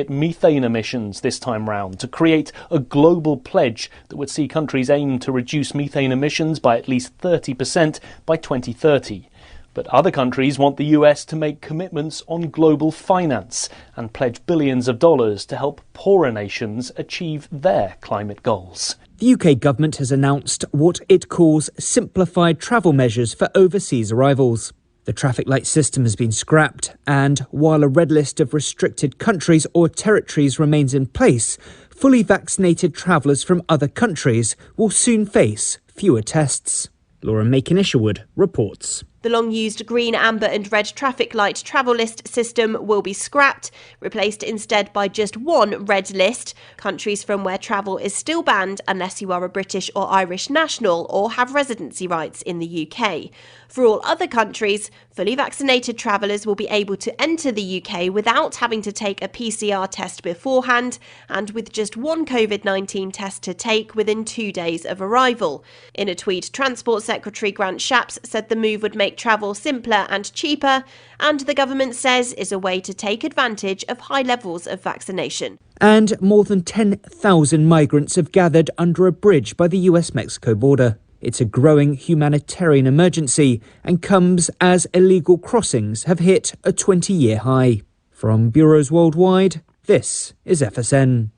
methane emissions this time round to create a global pledge that would see countries aim to reduce methane emissions by at least 30% by 2030. But other countries want the US to make commitments on global finance and pledge billions of dollars to help poorer nations achieve their climate goals. The UK government has announced what it calls simplified travel measures for overseas arrivals. The traffic light system has been scrapped, and while a red list of restricted countries or territories remains in place, fully vaccinated travellers from other countries will soon face fewer tests. Laura Macon-Isherwood reports. The long-used green, amber and red traffic light travel list system will be scrapped, replaced instead by just one red list, countries from where travel is still banned unless you are a British or Irish national or have residency rights in the UK. For all other countries, fully vaccinated travellers will be able to enter the UK without having to take a PCR test beforehand and with just one COVID-19 test to take within 2 days of arrival. In a tweet, Transport Secretary Grant Shapps said the move would make travel simpler and cheaper, and the government says is a way to take advantage of high levels of vaccination. And more than 10,000 migrants have gathered under a bridge by the US-Mexico border. It's a growing humanitarian emergency and comes as illegal crossings have hit a 20-year high. From bureaus worldwide, this is FSN.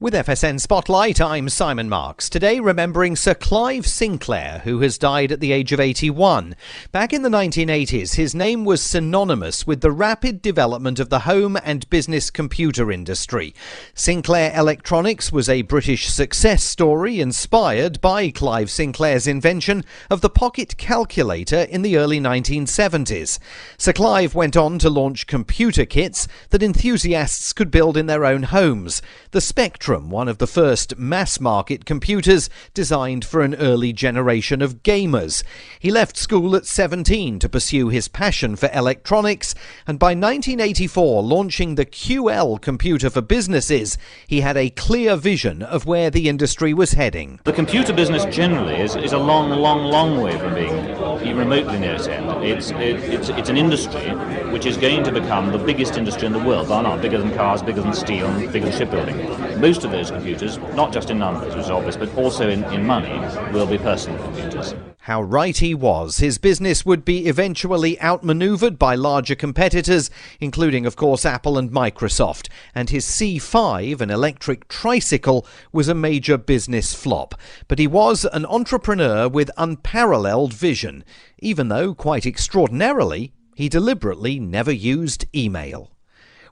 With FSN Spotlight, I'm Simon Marks. Today remembering Sir Clive Sinclair, who has died at the age of 81. Back in the 1980s, his name was synonymous with the rapid development of the home and business computer industry. Sinclair Electronics was a British success story inspired by Clive Sinclair's invention of the pocket calculator in the early 1970s. Sir Clive went on to launch computer kits that enthusiasts could build in their own homes. The Spectrum, one of the first mass-market computers designed for an early generation of gamers. He left school at 17 to pursue his passion for electronics, and by 1984, launching the QL computer for businesses, he had a clear vision of where the industry was heading. The computer business generally is a long way from being even remotely near its end. It's an industry which is going to become the biggest industry in the world, bar none, bigger than cars, bigger than steel, and bigger than shipbuilding. Most of those computers, not just in numbers, which is obvious, but also in money, will be personal computers. How right he was. His business would be eventually outmaneuvered by larger competitors, including, of course, Apple and Microsoft. And his C5, an electric tricycle, was a major business flop. But he was an entrepreneur with unparalleled vision, even though, quite extraordinarily, he deliberately never used email.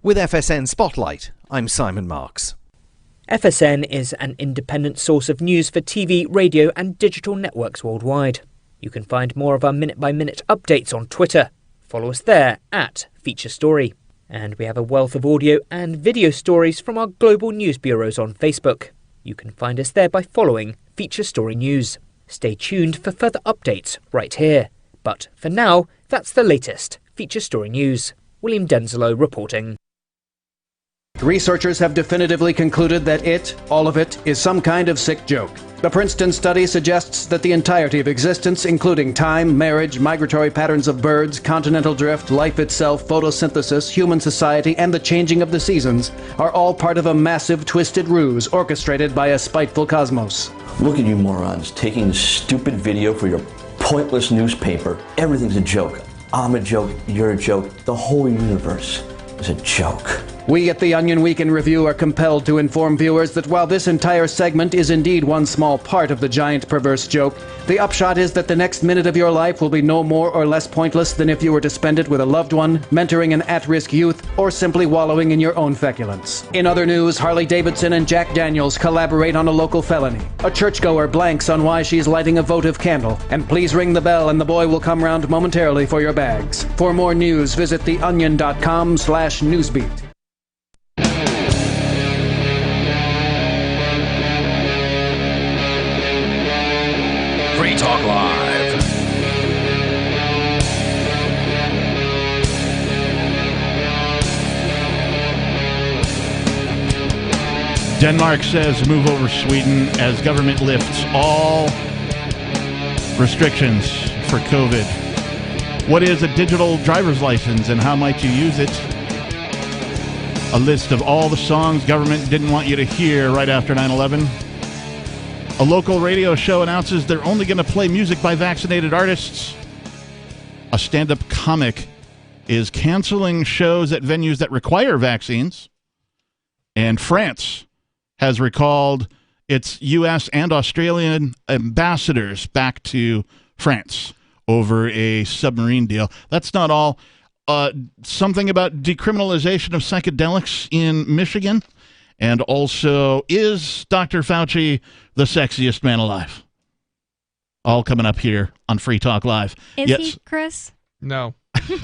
With FSN Spotlight, I'm Simon Marks. FSN is an independent source of news for TV, radio and digital networks worldwide. You can find more of our minute-by-minute updates on Twitter. Follow us there at Feature Story. And we have a wealth of audio and video stories from our global news bureaus on Facebook. You can find us there by following Feature Story News. Stay tuned for further updates right here. But for now, that's the latest Feature Story News. William Denzelo reporting. Researchers have definitively concluded that all of it, is some kind of sick joke. The Princeton study suggests that the entirety of existence, including time, marriage, migratory patterns of birds, continental drift, life itself, photosynthesis, human society, and the changing of the seasons, are all part of a massive twisted ruse orchestrated by a spiteful cosmos. Look at you morons, taking this stupid video for your pointless newspaper. Everything's a joke. I'm a joke, you're a joke, the whole universe is a joke. We at the Onion Week in Review are compelled to inform viewers that while this entire segment is indeed one small part of the giant perverse joke, the upshot is that the next minute of your life will be no more or less pointless than if you were to spend it with a loved one, mentoring an at-risk youth, or simply wallowing in your own feculence. In other news, Harley Davidson and Jack Daniels collaborate on a local felony. A churchgoer blanks on why she's lighting a votive candle. And please ring the bell and the boy will come round momentarily for your bags. For more news, visit theonion.com/newsbeat. Free Talk Live. Denmark says move over Sweden as government lifts all restrictions for COVID. What is a digital driver's license and how might you use it? a list of all the songs government didn't want you to hear right after 9/11. A local radio show announces they're only going to play music by vaccinated artists. A stand-up comic is canceling shows at venues that require vaccines. And France has recalled its U.S. and Australian ambassadors back to France over a submarine deal. That's not all. Something about decriminalization of psychedelics in Michigan. And also, is Dr. Fauci the sexiest man alive? All coming up here on Free Talk Live. Is he, Chris? No. He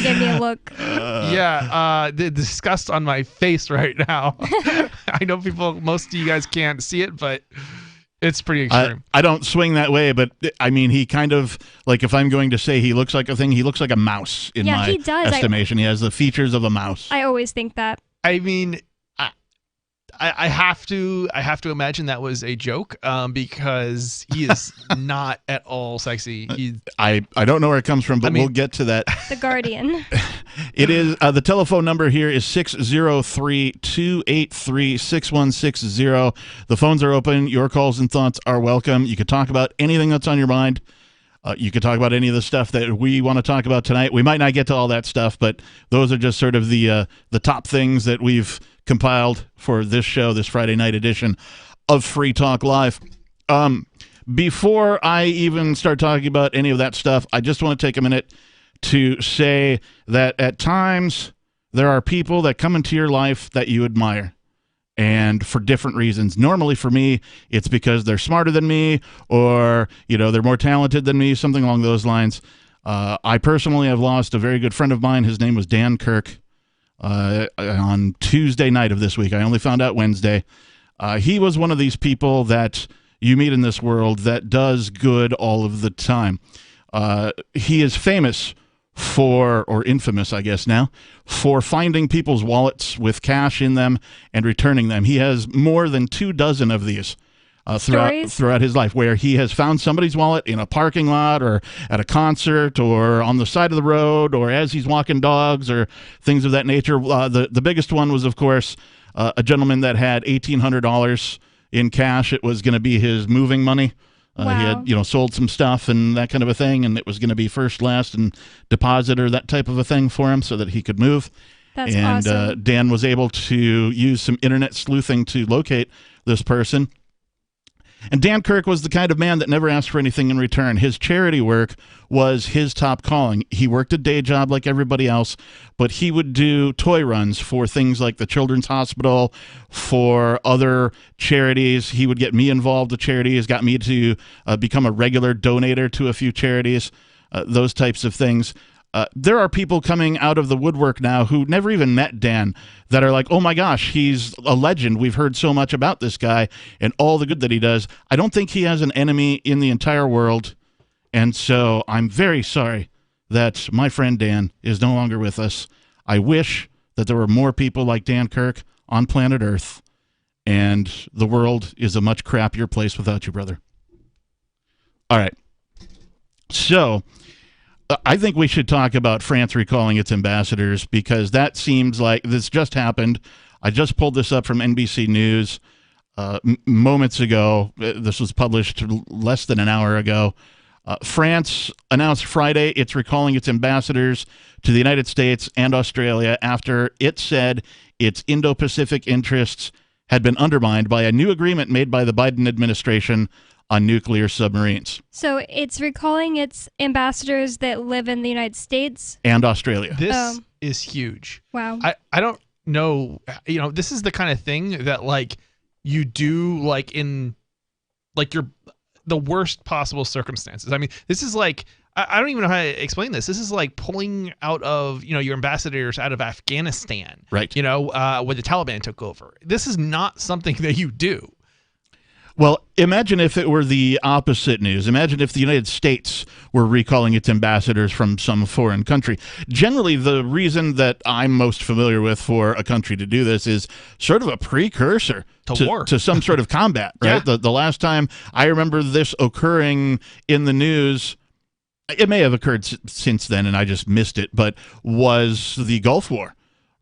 gave me a look. The disgust on my face right now. I know most of you guys can't see it, but it's pretty extreme. I don't swing that way, but I mean, he kind of, like, if I'm going to say he looks like a thing, he looks like a mouse in my he does. estimation. He has the features of a mouse. I always think that. I mean, I have to imagine that was a joke because he is not at all sexy. I don't know where it comes from, but we'll get to that. The Guardian. It is the telephone number here is 603-283-6160. The phones are open. Your calls and thoughts are welcome. You can talk about anything that's on your mind. You can talk about any of the stuff that we want to talk about tonight. We might not get to all that stuff, but those are just sort of the top things that we've compiled for this show, this Friday night edition of Free Talk Live. Before I even start talking about any of that stuff, I just want to take a minute to say that at times there are people that come into your life that you admire, and for different reasons. Normally for me, it's because they're smarter than me, or they're more talented than me, something along those lines. I personally have lost a very good friend of mine. His name was Dan Kirk. On Tuesday night of this week. I only found out Wednesday. He was one of these people that you meet in this world that does good all of the time. He is famous for, or infamous, I guess now, for finding people's wallets with cash in them and returning them. He has more than 24 of these throughout his life, where he has found somebody's wallet in a parking lot or at a concert or on the side of the road or as he's walking dogs or things of that nature. The biggest one was, of course, a gentleman that had $1,800 in cash. It was going to be his moving money. Wow. He had, sold some stuff and that kind of a thing, and it was going to be first, last, and deposit or that type of a thing for him so that he could move. That's awesome. And Dan was able to use some internet sleuthing to locate this person. And Dan Kirk was the kind of man that never asked for anything in return. His charity work was his top calling. He worked a day job like everybody else, but he would do toy runs for things like the Children's Hospital, for other charities. He would get me involved with charities, got me to become a regular donator to a few charities, those types of things. There are people coming out of the woodwork now who never even met Dan that are like, oh my gosh, he's a legend. We've heard so much about this guy and all the good that he does. I don't think he has an enemy in the entire world. And so I'm very sorry that my friend Dan is no longer with us. I wish that there were more people like Dan Kirk on planet Earth, and the world is a much crappier place without you, brother. All right. So I think we should talk about France recalling its ambassadors, because that seems like this just happened. I just pulled this up from NBC News moments ago. This was published less than an hour ago. France announced Friday it's recalling its ambassadors to the United States and Australia after it said its Indo-Pacific interests had been undermined by a new agreement made by the Biden administration on nuclear submarines. So it's recalling its ambassadors that live in the United States and Australia. This is huge. Wow. I don't know. This is the kind of thing that you do in the worst possible circumstances. I mean, this is I don't even know how to explain this. This is like pulling out of, your ambassadors out of Afghanistan. Right. When the Taliban took over. This is not something that you do. Well, imagine if it were the opposite news. Imagine if the United States were recalling its ambassadors from some foreign country. Generally, the reason that I'm most familiar with for a country to do this is sort of a precursor to war, to some sort of combat, right? Yeah. The last time I remember this occurring in the news, it may have occurred since then and I just missed it, but was the Gulf War.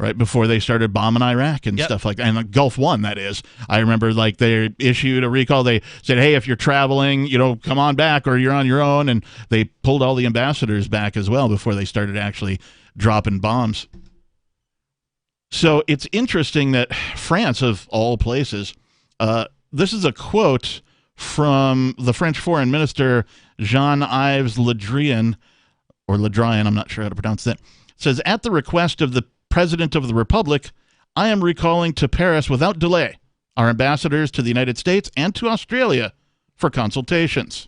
right before they started bombing Iraq and stuff like that. And Gulf One, that is. I remember like they issued a recall. They said, hey, if you're traveling, come on back or you're on your own. And they pulled all the ambassadors back as well before they started actually dropping bombs. So it's interesting that France, of all places, this is a quote from the French Foreign Minister Jean-Yves Le Drian, or Le Drian, I'm not sure how to pronounce that. It says, at the request of the President of the Republic, I am recalling to Paris without delay our ambassadors to the United States and to Australia for consultations.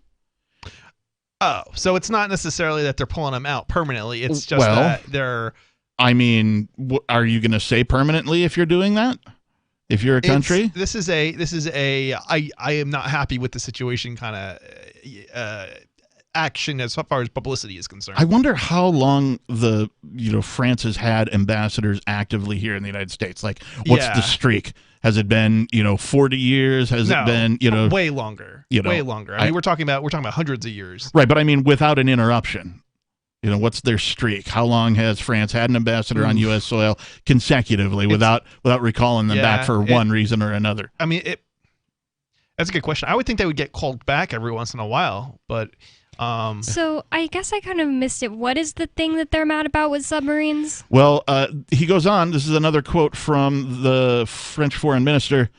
Oh, so it's not necessarily that they're pulling them out permanently. It's just that they're... I mean, are you going to say permanently if you're doing that? If you're a country? This is a I am not happy with the situation kind of action as far as publicity is concerned. I wonder how long France has had ambassadors actively here in the United States. Like, what's the streak? Has it been 40 years? Has it been way longer? Way longer. I mean, we're talking about hundreds of years. Right, but I mean without an interruption. What's their streak? How long has France had an ambassador on U.S. soil consecutively without recalling them back for one reason or another? I mean, that's a good question. I would think they would get called back every once in a while, but. So I guess I kind of missed it. What is the thing that they're mad about with submarines? Well, he goes on. This is another quote from the French foreign minister.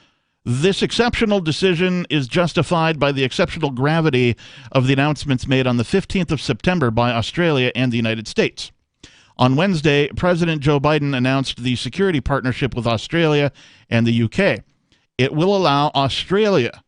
This exceptional decision is justified by the exceptional gravity of the announcements made on the 15th of September by Australia and the United States. On Wednesday, President Joe Biden announced the security partnership with Australia and the UK. It will allow Australia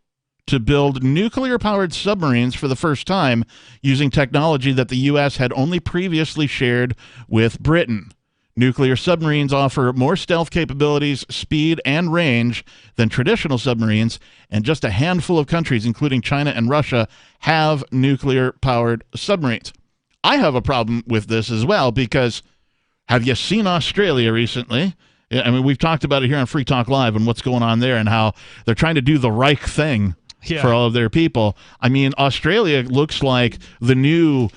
to build nuclear-powered submarines for the first time using technology that the U.S. had only previously shared with Britain. Nuclear submarines offer more stealth capabilities, speed, and range than traditional submarines, and just a handful of countries, including China and Russia, have nuclear-powered submarines. I have a problem with this as well, because have you seen Australia recently? I mean, we've talked about it here on Free Talk Live and what's going on there and how they're trying to do the right thing for all of their people. I mean, Australia looks like the new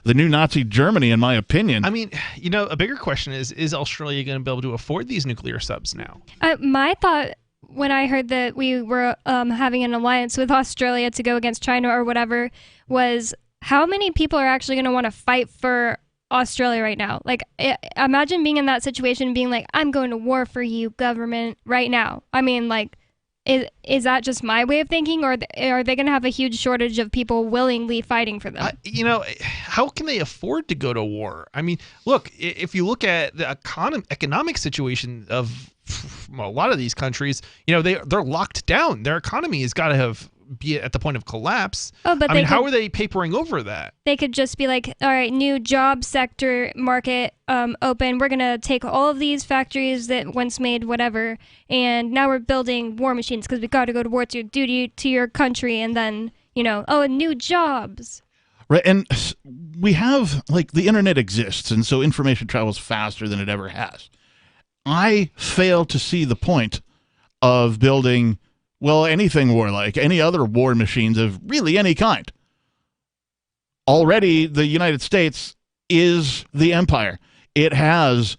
Nazi Germany, in my opinion. I mean, a bigger question is Australia going to be able to afford these nuclear subs now? My thought when I heard that we were having an alliance with Australia to go against China or whatever was how many people are actually going to want to fight for Australia right now? Like, imagine being in that situation, being like, I'm going to war for you, government, right now. I mean, like, is that just my way of thinking, or are they going to have a huge shortage of people willingly fighting for them? How can they afford to go to war? I mean, look, if you look at the economic situation of a lot of these countries, they're locked down. Their economy has got to be at the point of collapse. Oh, but how are they papering over that? They could just be like, all right, new job sector market open. We're going to take all of these factories that once made whatever, and now we're building war machines because we got to go to war to duty to your country, and then, new jobs. Right, and we have, like, the internet exists, and so information travels faster than it ever has. I fail to see the point of building, well, anything warlike, any other war machines of really any kind. Already, the United States is the empire. It has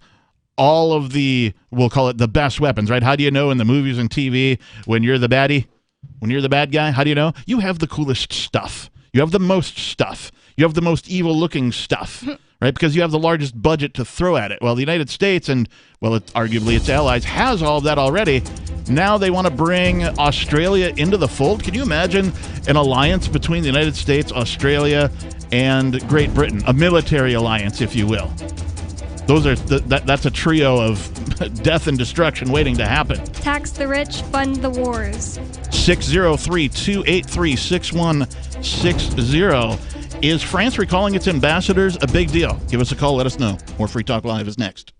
all of the, we'll call it the best weapons, right? How do you know in the movies and TV when you're the baddie, when you're the bad guy? How do you know? You have the coolest stuff. You have the most stuff. You have the most evil-looking stuff, right? Because you have the largest budget to throw at it. Well, the United States and, well, arguably its allies has all of that already. Now they want to bring Australia into the fold. Can you imagine an alliance between the United States, Australia, and Great Britain? A military alliance, if you will. Those are that's a trio of death and destruction waiting to happen. Tax the rich, fund the wars. 603-283-6160. Is France recalling its ambassadors a big deal? Give us a call. Let us know. More Free Talk Live is next.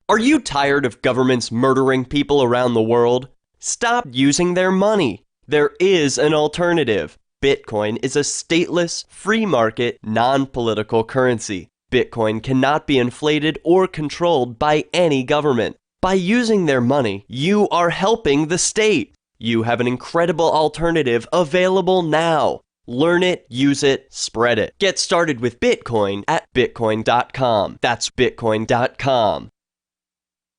Are you tired of governments murdering people around the world? Stop using their money. There is an alternative. Bitcoin is a stateless, free market, non-political currency. Bitcoin cannot be inflated or controlled by any government. By using their money, you are helping the state. You have an incredible alternative available now. Learn it, use it, spread it. Get started with Bitcoin at Bitcoin.com. That's Bitcoin.com.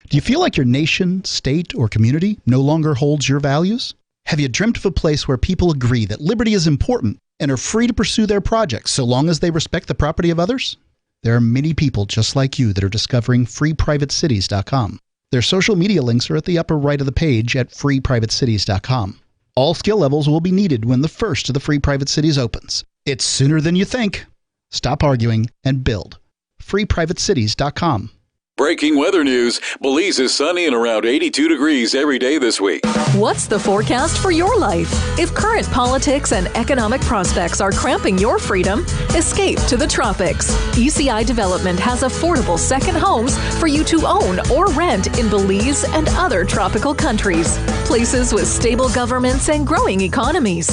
Do you feel like your nation, state, or community no longer holds your values? Have you dreamt of a place where people agree that liberty is important and are free to pursue their projects so long as they respect the property of others? There are many people just like you that are discovering freeprivatecities.com. Their social media links are at the upper right of the page at freeprivatecities.com. All skill levels will be needed when the first of the Free Private Cities opens. It's sooner than you think. Stop arguing and build. freeprivatecities.com. Breaking weather news. Belize is sunny and around 82 degrees every day this week. What's the forecast for your life? If current politics and economic prospects are cramping your freedom, escape to the tropics. ECI Development has affordable second homes for you to own or rent in Belize and other tropical countries. Places with stable governments and growing economies.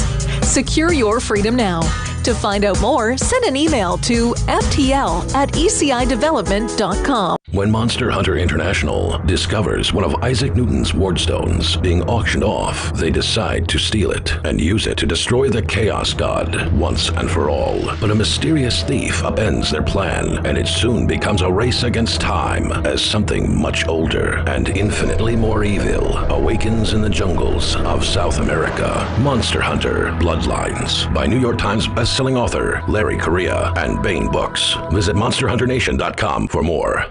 Secure your freedom now. To find out more, send an email to ftl@ecidevelopment.com. When Monster Hunter International discovers one of Isaac Newton's wardstones being auctioned off, they decide to steal it and use it to destroy the Chaos God once and for all. But a mysterious thief upends their plan, and it soon becomes a race against time as something much older and infinitely more evil awakens in the jungles of South America. Monster Hunter Bloodlines by New York Times best-selling author Larry Correia and Baen Books. Visit monsterhunternation.com for more.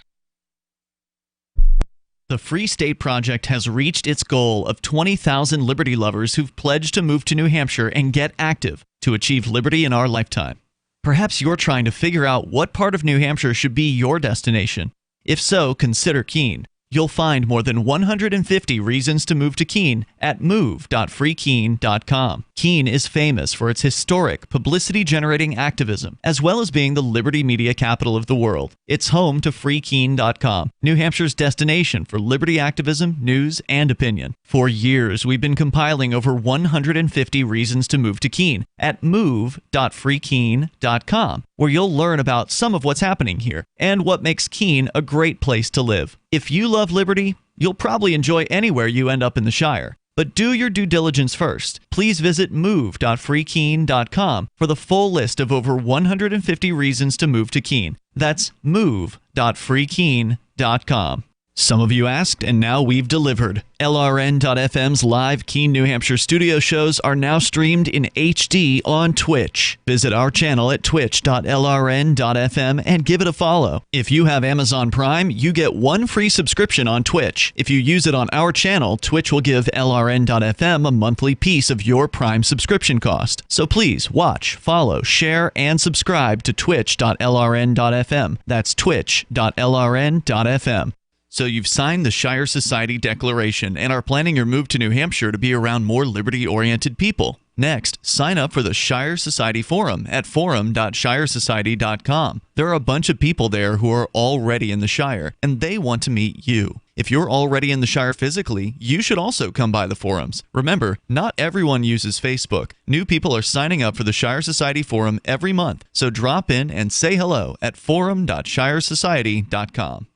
The Free State Project has reached its goal of 20,000 liberty lovers who've pledged to move to New Hampshire and get active to achieve liberty in our lifetime. Perhaps you're trying to figure out what part of New Hampshire should be your destination. If so, consider Keene. You'll find more than 150 reasons to move to Keene at move.freekeene.com. Keene is famous for its historic, publicity-generating activism, as well as being the liberty media capital of the world. It's home to freekeene.com, New Hampshire's destination for liberty activism, news, and opinion. For years, we've been compiling over 150 reasons to move to Keene at move.freekeene.com, where you'll learn about some of what's happening here and what makes Keene a great place to live. If you love liberty, you'll probably enjoy anywhere you end up in the Shire. But do your due diligence first. Please visit move.freekeene.com for the full list of over 150 reasons to move to Keene. That's move.freekeene.com. Some of you asked, and now we've delivered. LRN.FM's live Keene, New Hampshire studio shows are now streamed in HD on Twitch. Visit our channel at twitch.lrn.fm and give it a follow. If you have Amazon Prime, you get one free subscription on Twitch. If you use it on our channel, Twitch will give LRN.FM a monthly piece of your Prime subscription cost. So please watch, follow, share, and subscribe to twitch.lrn.fm. That's twitch.lrn.fm. So you've signed the Shire Society Declaration and are planning your move to New Hampshire to be around more liberty-oriented people. Next, sign up for the Shire Society Forum at forum.shiresociety.com. There are a bunch of people there who are already in the Shire, and they want to meet you. If you're already in the Shire physically, you should also come by the forums. Remember, not everyone uses Facebook. New people are signing up for the Shire Society Forum every month, so drop in and say hello at forum.shiresociety.com.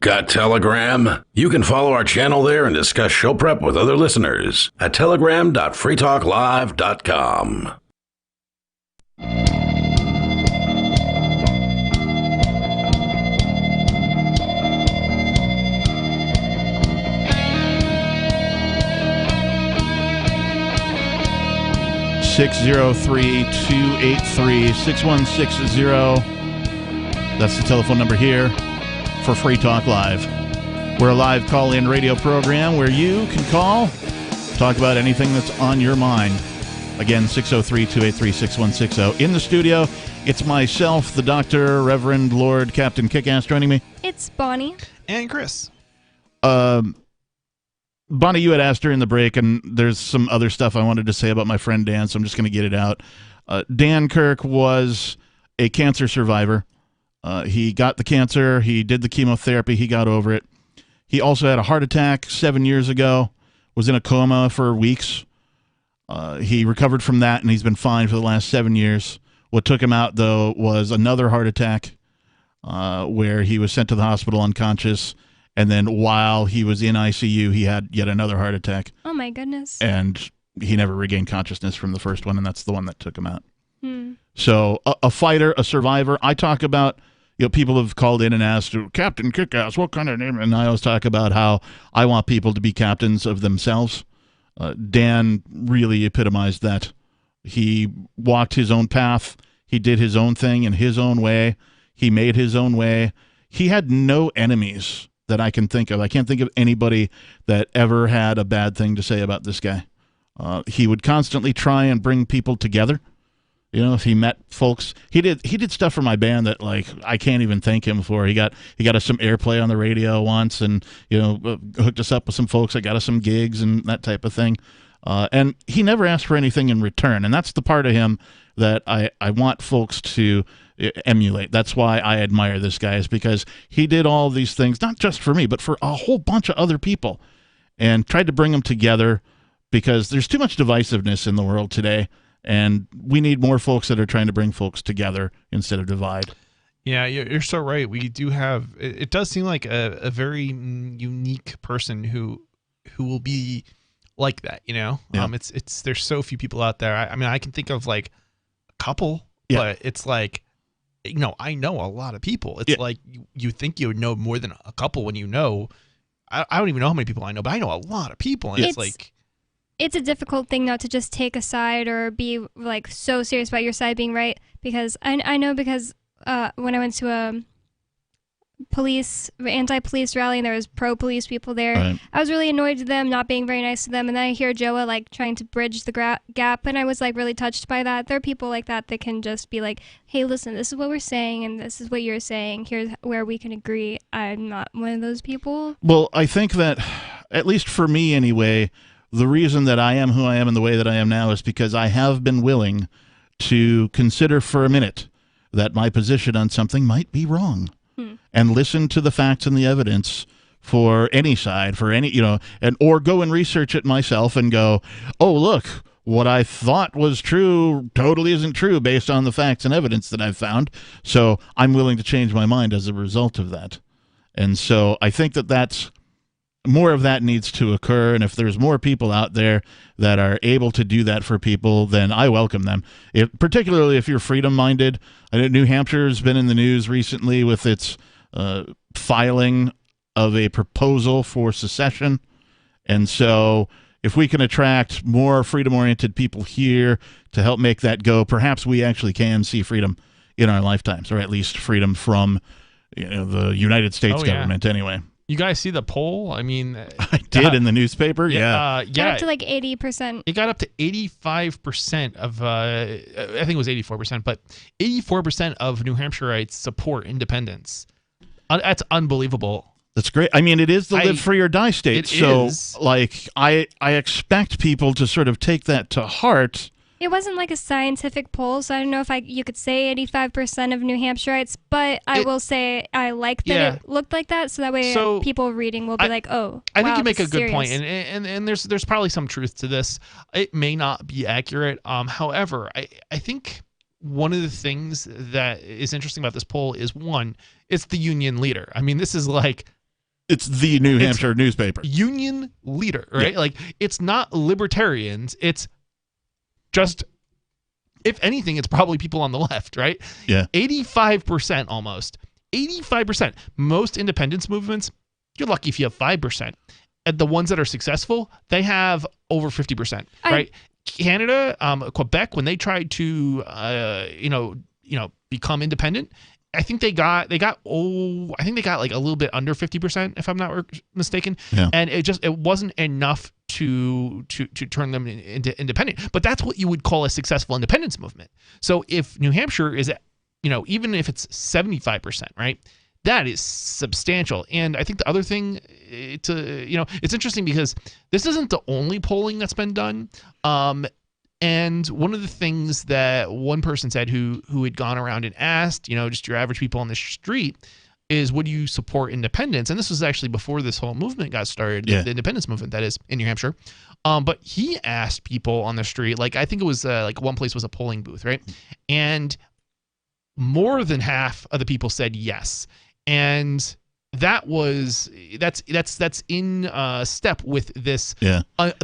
Got Telegram? You can follow our channel there and discuss show prep with other listeners at telegram.freetalklive.com. (603-283-6160). That's the telephone number here for Free Talk Live. We're a live call-in radio program where you can call, talk about anything that's on your mind. Again, 603-283-6160. In the studio, it's myself, the Doctor, Reverend Lord Captain Kickass joining me. It's Bonnie. And Chris. Bonnie, you had asked her in the break, and there's some other stuff I wanted to say about my friend Dan, so I'm just going to get it out. Dan Kirk was a cancer survivor. He got the cancer. He did the chemotherapy. He got over it. He also had a heart attack 7 years ago, was in a coma for weeks. He recovered from that, and he's been fine for the last 7 years. What took him out, though, was another heart attack where he was sent to the hospital unconscious, and then while he was in ICU, he had yet another heart attack. Oh, my goodness. And he never regained consciousness from the first one, and that's the one that took him out. So a fighter, a survivor. I talk about people have called in and asked, Captain Kickass, what kind of name? And I always talk about how I want people to be captains of themselves. Dan really epitomized that. He walked his own path. He did his own thing in his own way. He made his own way. He had no enemies that I can think of. I can't think of anybody that ever had a bad thing to say about this guy. He would constantly try and bring people together. If he met folks, he did stuff for my band that I can't even thank him for. He got us some airplay on the radio once, and hooked us up with some folks that got us some gigs and that type of thing. And he never asked for anything in return, and that's the part of him that I want folks to emulate. That's why I admire this guy, is because he did all these things not just for me, but for a whole bunch of other people, and tried to bring them together, because there's too much divisiveness in the world today. And we need more folks that are trying to bring folks together instead of divide. Yeah, you're so right. We do have. It does seem like a very unique person who will be like that. Yeah. It's there's so few people out there. I mean, I can think of a couple, but it's I know a lot of people. It's you think you would know more than a couple when you know. I don't even know how many people I know, but I know a lot of people, and it's a difficult thing not to just take a side or be so serious about your side being right, because I know, because when I went to a anti-police rally and there was pro-police people there, right. I was really annoyed with them not being very nice to them, and then I hear Joa trying to bridge the gap, and I was really touched by that. There are people like that can just be hey, listen, this is what we're saying and this is what you're saying, here's where we can agree. I'm not one of those people. Well, I think that, at least for me anyway, the reason that I am who I am in the way that I am now is because I have been willing to consider for a minute that my position on something might be wrong, and listen to the facts and the evidence for any side, for any, or go and research it myself and go, oh, look, what I thought was true totally isn't true based on the facts and evidence that I've found. So I'm willing to change my mind as a result of that. And so I think that's more of that needs to occur, and if there's more people out there that are able to do that for people, then I welcome them. Particularly if you're freedom-minded. I know New Hampshire has been in the news recently with its filing of a proposal for secession, and so if we can attract more freedom-oriented people here to help make that go, perhaps we actually can see freedom in our lifetimes, or at least freedom from the United States government anyway. You guys see the poll? I mean, I did in the newspaper. Yeah, got up to 80%. It got up to 85% of. I think it was 84%, but 84% of New Hampshireites support independence. That's unbelievable. That's great. I mean, it is the live free or die state. So, I expect people to sort of take that to heart. It wasn't a scientific poll, so I don't know if you could say 85% of New Hampshireites, but I will say I like that it looked like that, so that way people reading will be oh, I think you make a good point, and there's probably some truth to this. It may not be accurate. However, I think one of the things that is interesting about this poll is, one, it's the union leader. I mean, this is it's the New Hampshire newspaper. Union leader, right? Yeah. It's not libertarians, it's just, if anything, it's probably people on the left, right? Yeah. 85% almost. 85%. Most independence movements, you're lucky if you have 5%. And the ones that are successful, they have over 50%, right? Canada, Quebec, when they tried to, become independent, I think they got like a little bit under 50%, if I'm not mistaken. Yeah. And it wasn't enough to turn them into independent. But that's what you would call a successful independence movement. So if New Hampshire is even if it's 75%, right? That is substantial. And I think the other thing it's interesting because this isn't the only polling that's been done. And one of the things that one person said who had gone around and asked, just your average people on the street, is, would you support independence? And this was actually before this whole movement got started, the independence movement, that is, in New Hampshire. But he asked people on the street, I think it was one place was a polling booth, right? And more than half of the people said yes. And that's in step with this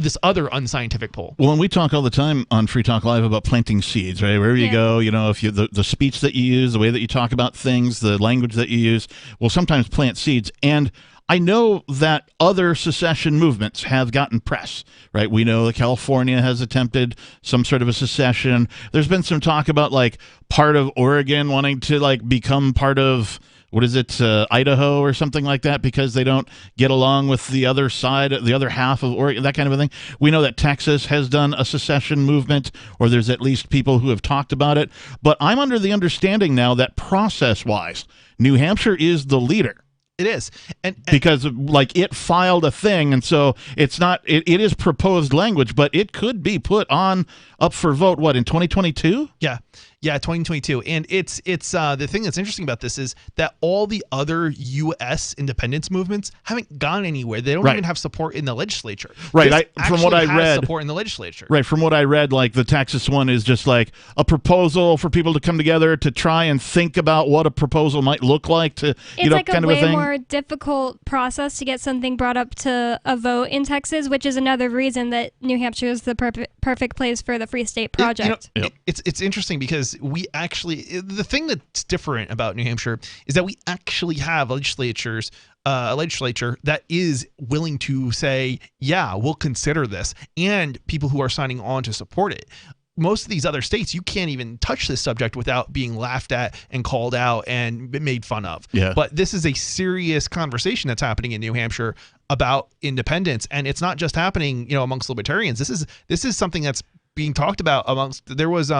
this other unscientific poll. Well, and we talk all the time on Free Talk Live about planting seeds, right? Wherever you go, if you the speech that you use, the way that you talk about things, the language that you use, will sometimes plant seeds. And I know that other secession movements have gotten press, right? We know that California has attempted some sort of a secession. There's been some talk about like part of Oregon wanting to like become part of, what is it, Idaho or something like that, because they don't get along with the other side, the other half of Oregon, that kind of a thing. We know that Texas has done a secession movement, or there's at least people who have talked about it. But I'm under the understanding now that process-wise, New Hampshire is the leader. It is. And because like it filed a thing, and so it's not, it is proposed language, but it could be put on up for vote, what, in 2022? Yeah, 2022. And it's the thing that's interesting about this is that all the other U.S. independence movements haven't gone anywhere. They don't even have support in the legislature. Right. From what I read, support in the legislature. Right. From what I read, like the Texas one is just like a proposal for people to come together to try and think about what a proposal might look like to, it's like kind a of a way thing. More difficult process to get something brought up to a vote in Texas, which is another reason that New Hampshire is the perfect place for the Free State Project. It's interesting because we actually, the thing that's different about New Hampshire is that we actually have a legislature that is willing to say, yeah, we'll consider this, and people who are signing on to support it. Most of these other states, you can't even touch this subject without being laughed at and called out and made fun of. Yeah. But this is a serious conversation that's happening in New Hampshire about independence, and it's not just happening, amongst libertarians. This is something that's being talked about amongst. There was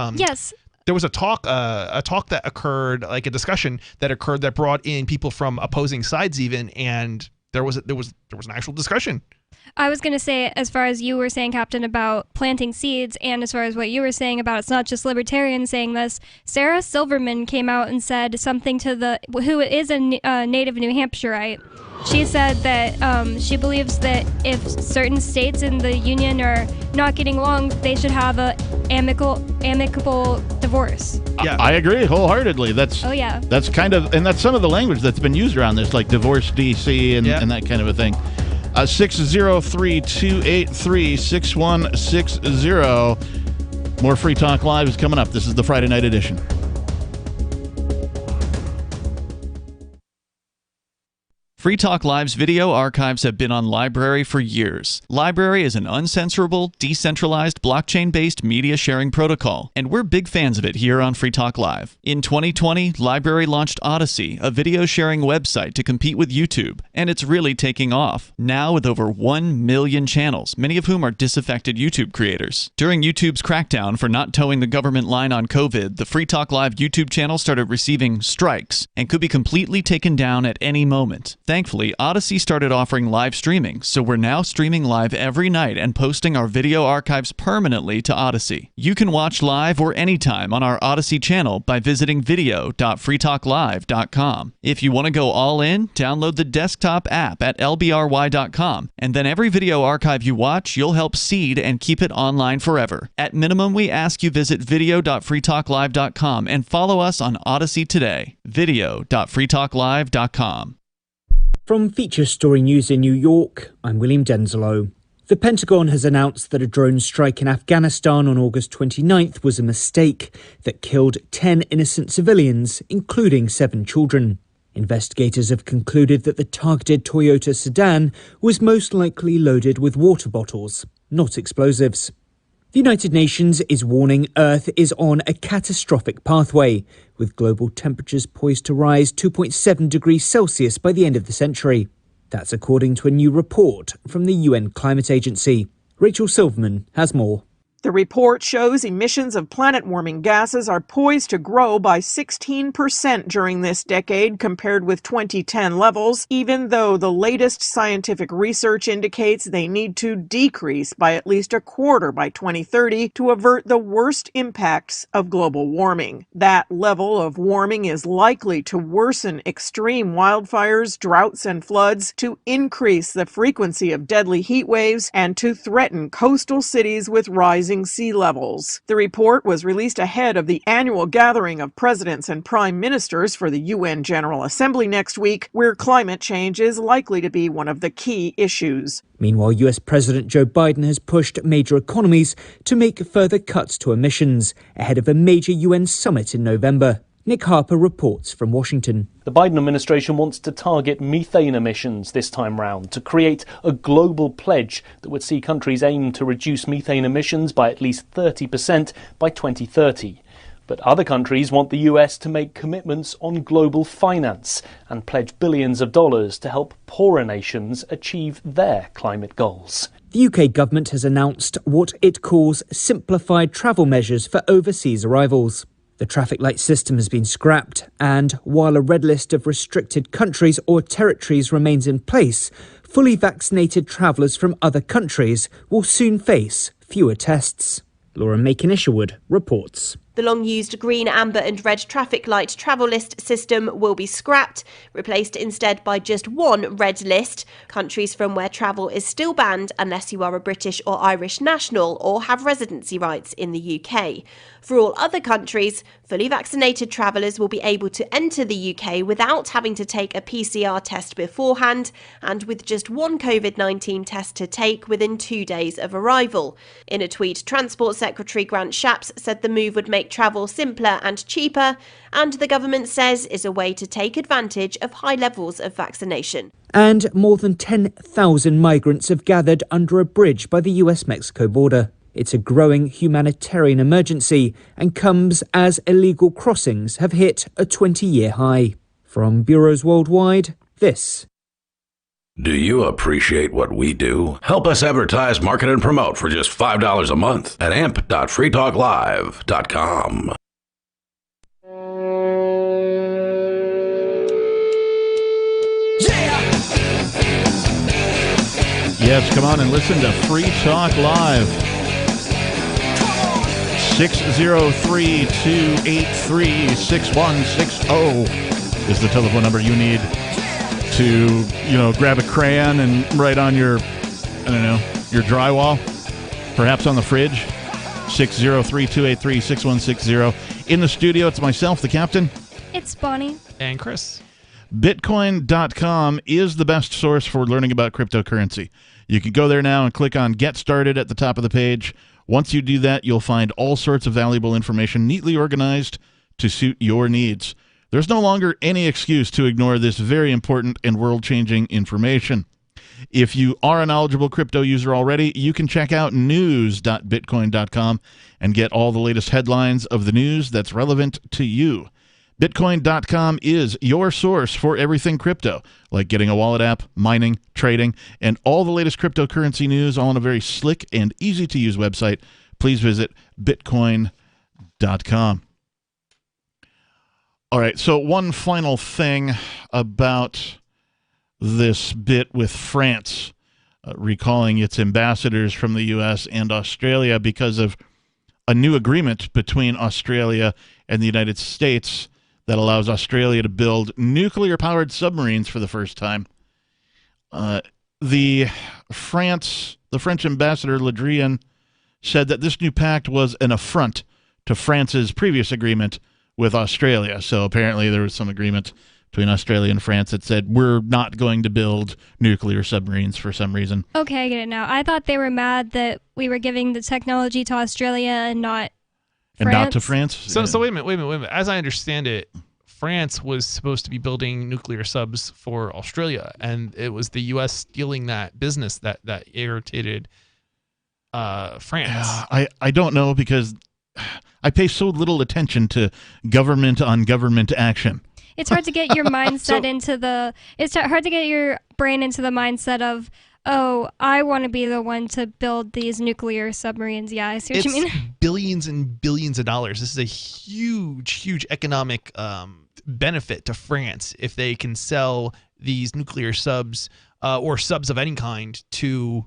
There was a talk that occurred, like a discussion that occurred that brought in people from opposing sides even, and there was an actual discussion. I was going to say, as far as you were saying, Captain, about planting seeds, and as far as what you were saying about it's not just libertarians saying this, Sarah Silverman came out and said something to who is a native New Hampshireite. She said that she believes that if certain states in the union are not getting along, they should have a amicable divorce. Yeah, I agree wholeheartedly. That's kind of, and that's some of the language that's been used around this, like divorce DC and that kind of a thing. 603-283-6160. More Free Talk Live is coming up. This is the Friday night edition. Free Talk Live's video archives have been on Library for years. Library is an uncensorable, decentralized, blockchain-based media sharing protocol, and we're big fans of it here on Free Talk Live. In 2020, Library launched Odyssey, a video sharing website to compete with YouTube, and it's really taking off. Now with over 1 million channels, many of whom are disaffected YouTube creators. During YouTube's crackdown for not towing the government line on COVID, the Free Talk Live YouTube channel started receiving strikes and could be completely taken down at any moment. Thankfully, Odyssey started offering live streaming, so we're now streaming live every night and posting our video archives permanently to Odyssey. You can watch live or anytime on our Odyssey channel by visiting video.freetalklive.com. If you want to go all in, download the desktop app at lbry.com, and then every video archive you watch, you'll help seed and keep it online forever. At minimum, we ask you visit video.freetalklive.com and follow us on Odyssey today. video.freetalklive.com. From Feature Story News in New York, I'm William Denzelo. The Pentagon has announced that a drone strike in Afghanistan on August 29th was a mistake that killed 10 innocent civilians, including 7 children. Investigators have concluded that the targeted Toyota sedan was most likely loaded with water bottles, not explosives. The United Nations is warning Earth is on a catastrophic pathway, with global temperatures poised to rise 2.7 degrees Celsius by the end of the century. That's according to a new report from the UN Climate Agency. Rachel Silverman has more. The report shows emissions of planet-warming gases are poised to grow by 16% during this decade compared with 2010 levels, even though the latest scientific research indicates they need to decrease by at least a quarter by 2030 to avert the worst impacts of global warming. That level of warming is likely to worsen extreme wildfires, droughts, and floods, to increase the frequency of deadly heat waves, and to threaten coastal cities with rising rising sea levels. The report was released ahead of the annual gathering of presidents and prime ministers for the UN General Assembly next week, where climate change is likely to be one of the key issues. Meanwhile, US President Joe Biden has pushed major economies to make further cuts to emissions ahead of a major UN summit in November. Nick Harper reports from Washington. The Biden administration wants to target methane emissions this time round to create a global pledge that would see countries aim to reduce methane emissions by at least 30% by 2030. But other countries want the US to make commitments on global finance and pledge billions of dollars to help poorer nations achieve their climate goals. The UK government has announced what it calls simplified travel measures for overseas arrivals. The traffic light system has been scrapped, and while a red list of restricted countries or territories remains in place, fully vaccinated travellers from other countries will soon face fewer tests. Laura Macon-Isherwood reports. The long-used green, amber and red traffic light travel list system will be scrapped, replaced instead by just one red list, countries from where travel is still banned unless you are a British or Irish national or have residency rights in the UK. For all other countries, fully vaccinated travellers will be able to enter the UK without having to take a PCR test beforehand and with just one COVID-19 test to take within 2 days of arrival. In a tweet, Transport Secretary Grant Shapps said the move would make travel simpler and cheaper, and the government says is a way to take advantage of high levels of vaccination. And more than 10,000 migrants have gathered under a bridge by the US-Mexico border. It's a growing humanitarian emergency and comes as illegal crossings have hit a 20-year high. From bureaus worldwide, this. Do you appreciate what we do? Help us advertise, market, and promote for just $5 a month at amp.freetalklive.com. Yes, come on and listen to Free Talk Live. 603-283-6160 is the telephone number you need to, grab a crayon and write on your drywall, perhaps on the fridge. 603-283-6160. In the studio, it's myself, the captain. It's Bonnie. And Chris. Bitcoin.com is the best source for learning about cryptocurrency. You can go there now and click on Get Started at the top of the page. Once you do that, you'll find all sorts of valuable information neatly organized to suit your needs. There's no longer any excuse to ignore this very important and world-changing information. If you are a knowledgeable crypto user already, you can check out news.bitcoin.com and get all the latest headlines of the news that's relevant to you. Bitcoin.com is your source for everything crypto, like getting a wallet app, mining, trading, and all the latest cryptocurrency news all on a very slick and easy-to-use website. Please visit Bitcoin.com. All right, so one final thing about this bit with France recalling its ambassadors from the U.S. and Australia because of a new agreement between Australia and the United States that allows Australia to build nuclear-powered submarines for the first time. The French ambassador, Le Drian, said that this new pact was an affront to France's previous agreement with Australia. So apparently there was some agreement between Australia and France that said, we're not going to build nuclear submarines for some reason. Okay, I get it now. I thought they were mad that we were giving the technology to Australia and not France. And not to France? So wait a minute. As I understand it, France was supposed to be building nuclear subs for Australia, and it was the U.S. stealing that business that irritated France. I don't know, because I pay so little attention to government on government action. It's hard to get your mindset it's hard to get your brain into the mindset of, oh, I want to be the one to build these nuclear submarines. Yeah, I see what you mean. Billions and billions of dollars. This is a huge economic benefit to France if they can sell these nuclear subs or subs of any kind to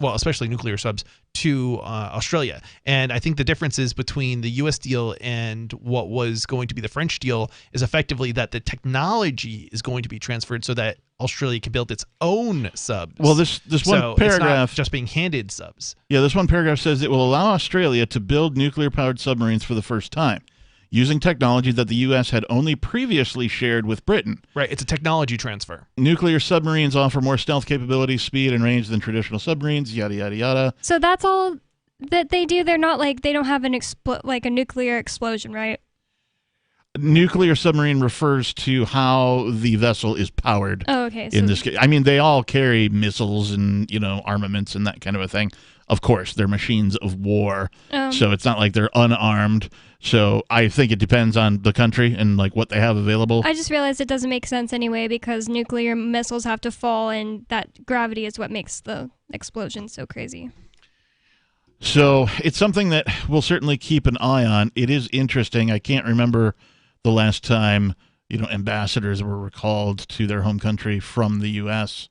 well, especially nuclear subs, to Australia. And I think the differences between the U.S. deal and what was going to be the French deal is effectively that the technology is going to be transferred so that Australia can build its own subs. Well, this one paragraph, it's not just being handed subs. Yeah, this one paragraph says it will allow Australia to build nuclear-powered submarines for the first time, using technology that the U.S. had only previously shared with Britain. Right, it's a technology transfer. Nuclear submarines offer more stealth capabilities, speed, and range than traditional submarines, yada, yada, yada. So that's all that they do? They're not like, they don't have an like a nuclear explosion, right? Nuclear submarine refers to how the vessel is powered. Oh, okay. In this case, I mean, they all carry missiles and, armaments and that kind of a thing. Of course, they're machines of war, so it's not like they're unarmed. So I think it depends on the country and like what they have available. I just realized it doesn't make sense anyway because nuclear missiles have to fall, and that gravity is what makes the explosion so crazy. So it's something that we'll certainly keep an eye on. It is interesting. I can't remember the last time, ambassadors were recalled to their home country from the U.S.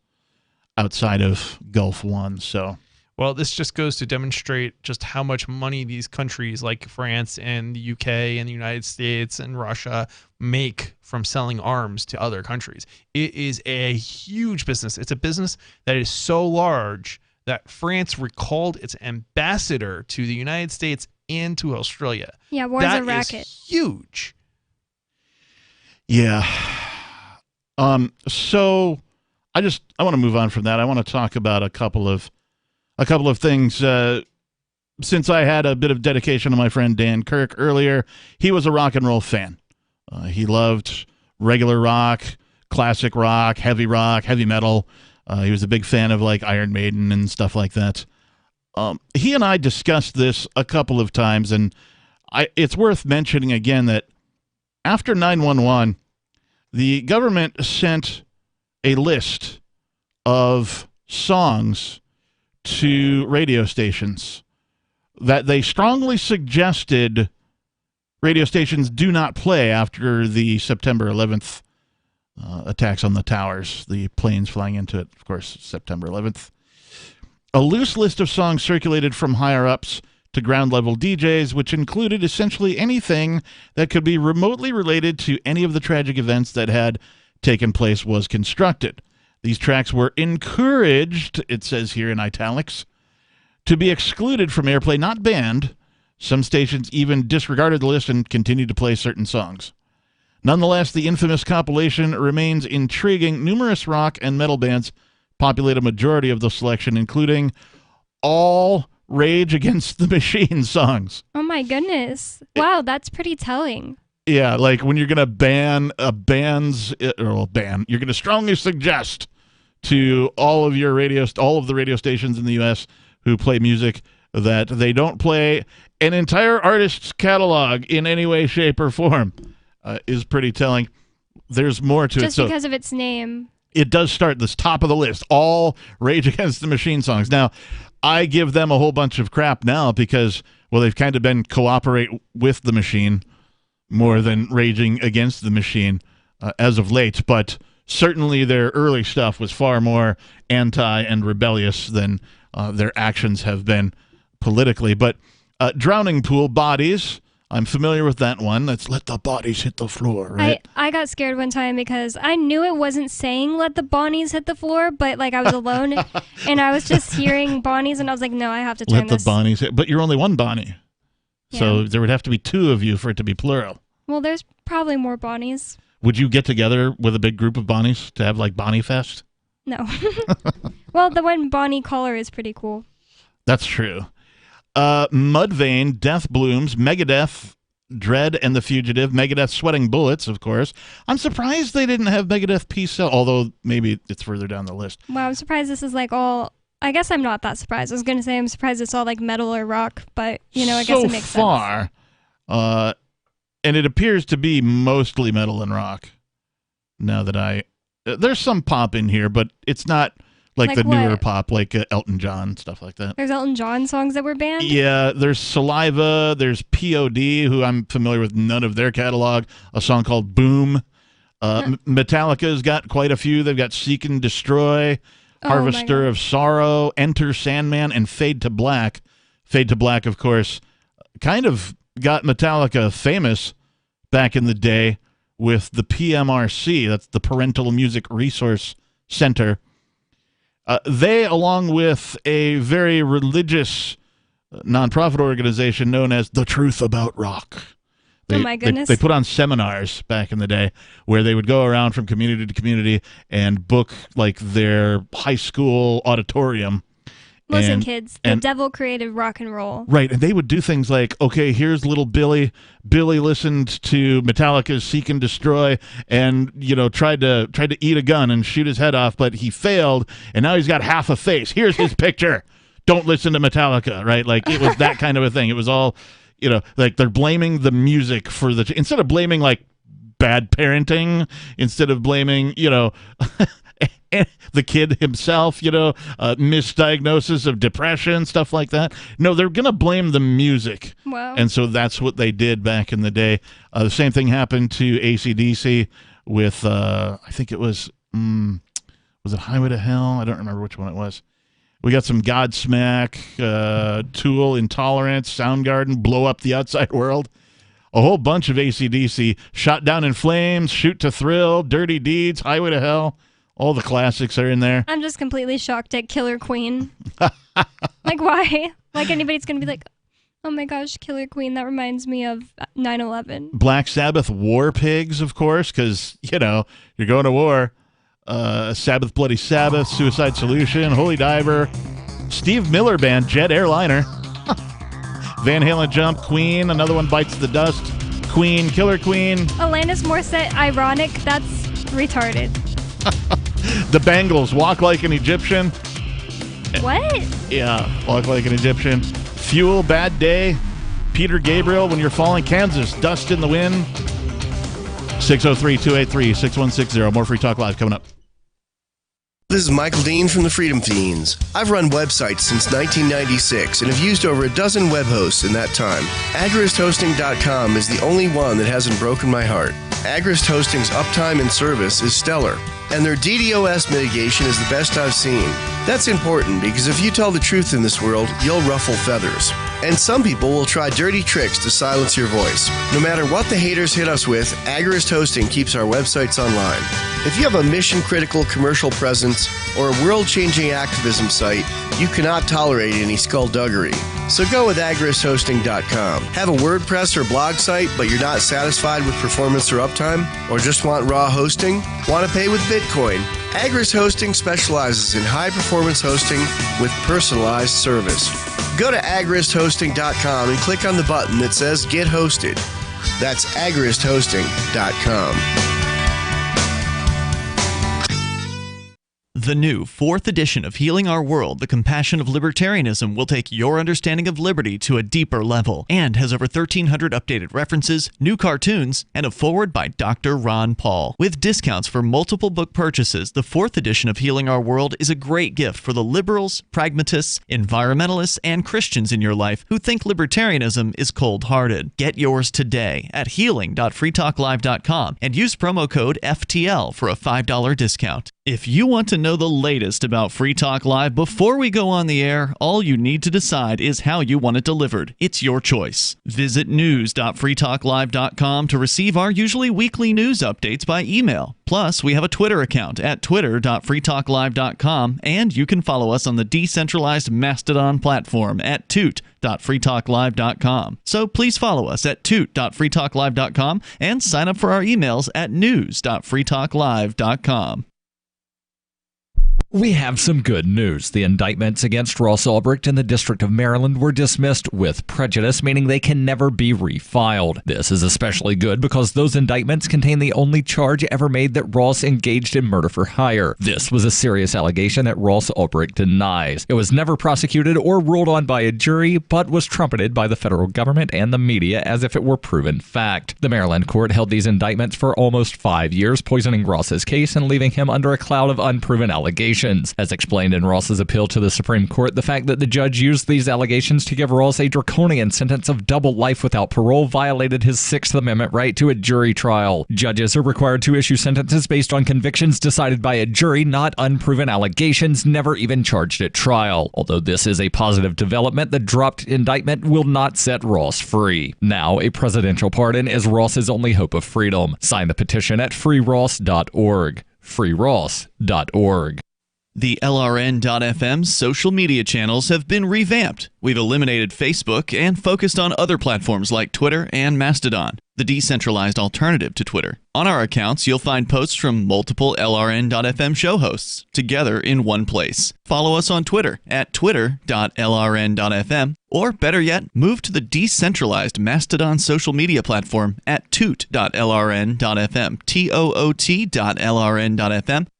outside of Gulf One. So, well, this just goes to demonstrate just how much money these countries like France and the UK and the United States and Russia make from selling arms to other countries. It is a huge business. It's a business that is so large that France recalled its ambassador to the United States and to Australia. Yeah, war's a racket. That is huge. Yeah. So I want to move on from that. I want to talk about a couple of things. Since I had a bit of dedication to my friend Dan Kirk earlier, he was a rock and roll fan. He loved regular rock, classic rock, heavy metal. He was a big fan of like Iron Maiden and stuff like that. He and I discussed this a couple of times, and it's worth mentioning again that after 9/11, the government sent a list of songs to radio stations that they strongly suggested radio stations do not play after the September 11th attacks on the towers, the planes flying into it, of course, September 11th. A loose list of songs circulated from higher-ups to ground-level DJs, which included essentially anything that could be remotely related to any of the tragic events that had taken place was constructed. These tracks were encouraged, it says here in italics, to be excluded from airplay, not banned. Some stations even disregarded the list and continued to play certain songs. Nonetheless, the infamous compilation remains intriguing. Numerous rock and metal bands populate a majority of the selection, including all Rage Against the Machine songs. Oh my goodness. Wow, that's pretty telling. Yeah, like when you're going to ban a band's, you're going to strongly suggest to all of the radio stations in the U.S. who play music that they don't play an entire artist's catalog in any way, shape, or form is pretty telling. There's more to it. Just because of its name. It does start this top of the list, all Rage Against the Machine songs. Now, I give them a whole bunch of crap now because, well, they've kind of been cooperate with the machine more than raging against the machine as of late. But certainly their early stuff was far more anti and rebellious than their actions have been politically. But Drowning Pool, Bodies, I'm familiar with that one. That's Let the Bodies Hit the Floor, right? I got scared one time because I knew it wasn't saying Let the Bonnies Hit the Floor, but like I was alone and I was just hearing Bonnies and I was like, no, I have to turn this. Let the Bonnies hit. But you're only one Bonnie. Yeah. So there would have to be two of you for it to be plural. Well, there's probably more Bonnies. Would you get together with a big group of Bonnies to have like Bonnie Fest? No. Well, the one Bonnie Caller is pretty cool. That's true. Mudvayne, Death Blooms, Megadeth, Dread and the Fugitive, Megadeth, Sweating Bullets, of course. I'm surprised they didn't have Megadeth Peace Out, although maybe it's further down the list. Wow, I'm surprised this is like all... I guess I'm not that surprised. I was going to say I'm surprised it's all like metal or rock, but, I guess it makes sense. So far, and it appears to be mostly metal and rock. Now that there's some pop in here, but it's not... Like the newer pop, like Elton John, stuff like that. There's Elton John songs that were banned? Yeah, there's Saliva, there's P.O.D., who I'm familiar with none of their catalog, a song called Boom. Metallica's got quite a few. They've got Seek and Destroy, Harvester of Sorrow, Enter Sandman, and Fade to Black. Fade to Black, of course, kind of got Metallica famous back in the day with the PMRC, that's the Parental Music Resource Center. They, along with a very religious nonprofit organization known as The Truth About Rock. Oh my goodness. They put on seminars back in the day where they would go around from community to community and book like their high school auditorium. Listen, kids, the devil created rock and roll. Right, and they would do things like, okay, here's little Billy. Billy listened to Metallica's Seek and Destroy and, tried to eat a gun and shoot his head off, but he failed, and now he's got half a face. Here's his picture. Don't listen to Metallica, right? Like, it was that kind of a thing. It was all, like they're blaming the music for instead of blaming, like, bad parenting, instead of blaming, the kid himself, misdiagnosis of depression, stuff like that. No, they're going to blame the music. Wow. And so that's what they did back in the day. The same thing happened to AC/DC with, I think it was it Highway to Hell? I don't remember which one it was. We got some Godsmack, Tool, Intolerance, Soundgarden, Blow Up the Outside World. A whole bunch of AC/DC, Shot Down in Flames, Shoot to Thrill, Dirty Deeds, Highway to Hell. All the classics are in there. I'm just completely shocked at Killer Queen. Like, why? Like, anybody's going to be like, oh my gosh, Killer Queen, that reminds me of 9/11. Black Sabbath, War Pigs, of course, because, you're going to war. Sabbath, Bloody Sabbath, Suicide Solution, Holy Diver, Steve Miller Band, Jet Airliner, Van Halen Jump, Queen, another one Bites the Dust, Queen, Killer Queen. Alanis Morissette, Ironic, that's retarded. The Bangles, Walk Like an Egyptian. What? Yeah, Walk Like an Egyptian. Fuel, Bad Day. Peter Gabriel, When You're Falling. Kansas, Dust in the Wind. 603-283-6160. More Free Talk Live coming up. This is Michael Dean from the Freedom Fiends. I've run websites since 1996 and have used over a dozen web hosts in that time. AgristHosting.com is the only one that hasn't broken my heart. Agrist Hosting's uptime and service is stellar, and their DDoS mitigation is the best I've seen. That's important because if you tell the truth in this world, you'll ruffle feathers. And some people will try dirty tricks to silence your voice. No matter what the haters hit us with, Agrist Hosting keeps our websites online. If you have a mission-critical commercial presence or a world-changing activism site, you cannot tolerate any skullduggery. So go with AgristHosting.com. Have a WordPress or blog site, but you're not satisfied with performance or uptime? Or just want raw hosting? Want to pay with Bitcoin? Agrist Hosting specializes in high-performance hosting with personalized service. Go to AgristHosting.com and click on the button that says Get Hosted. That's AgristHosting.com. The new 4th edition of Healing Our World, The Compassion of Libertarianism, will take your understanding of liberty to a deeper level and has over 1,300 updated references, new cartoons, and a foreword by Dr. Ron Paul. With discounts for multiple book purchases, the 4th edition of Healing Our World is a great gift for the liberals, pragmatists, environmentalists, and Christians in your life who think libertarianism is cold-hearted. Get yours today at healing.freetalklive.com and use promo code FTL for a $5 discount. If you want to know the latest about Free Talk Live before we go on the air, all you need to decide is how you want it delivered. It's your choice. Visit news.freetalklive.com to receive our usually weekly news updates by email. Plus, we have a Twitter account at twitter.freetalklive.com, and you can follow us on the decentralized Mastodon platform at toot.freetalklive.com. So please follow us at toot.freetalklive.com and sign up for our emails at news.freetalklive.com. We have some good news. The indictments against Ross Ulbricht in the District of Maryland were dismissed with prejudice, meaning they can never be refiled. This is especially good because those indictments contain the only charge ever made that Ross engaged in murder for hire. This was a serious allegation that Ross Ulbricht denies. It was never prosecuted or ruled on by a jury, but was trumpeted by the federal government and the media as if it were proven fact. The Maryland court held these indictments for almost 5 years, poisoning Ross's case and leaving him under a cloud of unproven allegations. allegations. As explained in Ross's appeal to the Supreme Court, the fact that the judge used these allegations to give Ross a draconian sentence of double life without parole violated his Sixth Amendment right to a jury trial. Judges are required to issue sentences based on convictions decided by a jury, not unproven allegations never even charged at trial. Although this is a positive development, the dropped indictment will not set Ross free. Now, a presidential pardon is Ross's only hope of freedom. Sign the petition at freeross.org. freeross.org. The LRN.FM's social media channels have been revamped. We've eliminated Facebook and focused on other platforms like Twitter and Mastodon, the decentralized alternative to Twitter. On our accounts, you'll find posts from multiple LRN.FM show hosts together in one place. Follow us on Twitter at twitter.lrn.fm, or better yet, move to the decentralized Mastodon social media platform at toot.lrn.fm, toot.lrn.fm.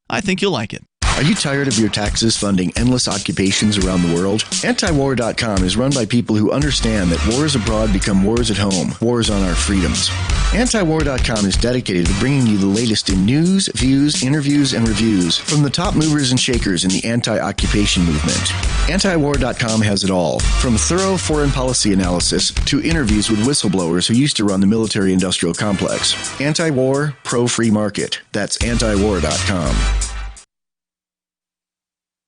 I think you'll like it. Are you tired of your taxes funding endless occupations around the world? Antiwar.com is run by people who understand that wars abroad become wars at home, wars on our freedoms. Antiwar.com is dedicated to bringing you the latest in news, views, interviews, and reviews from the top movers and shakers in the anti-occupation movement. Antiwar.com has it all, from thorough foreign policy analysis to interviews with whistleblowers who used to run the military-industrial complex. Anti-war, pro-free market. That's antiwar.com.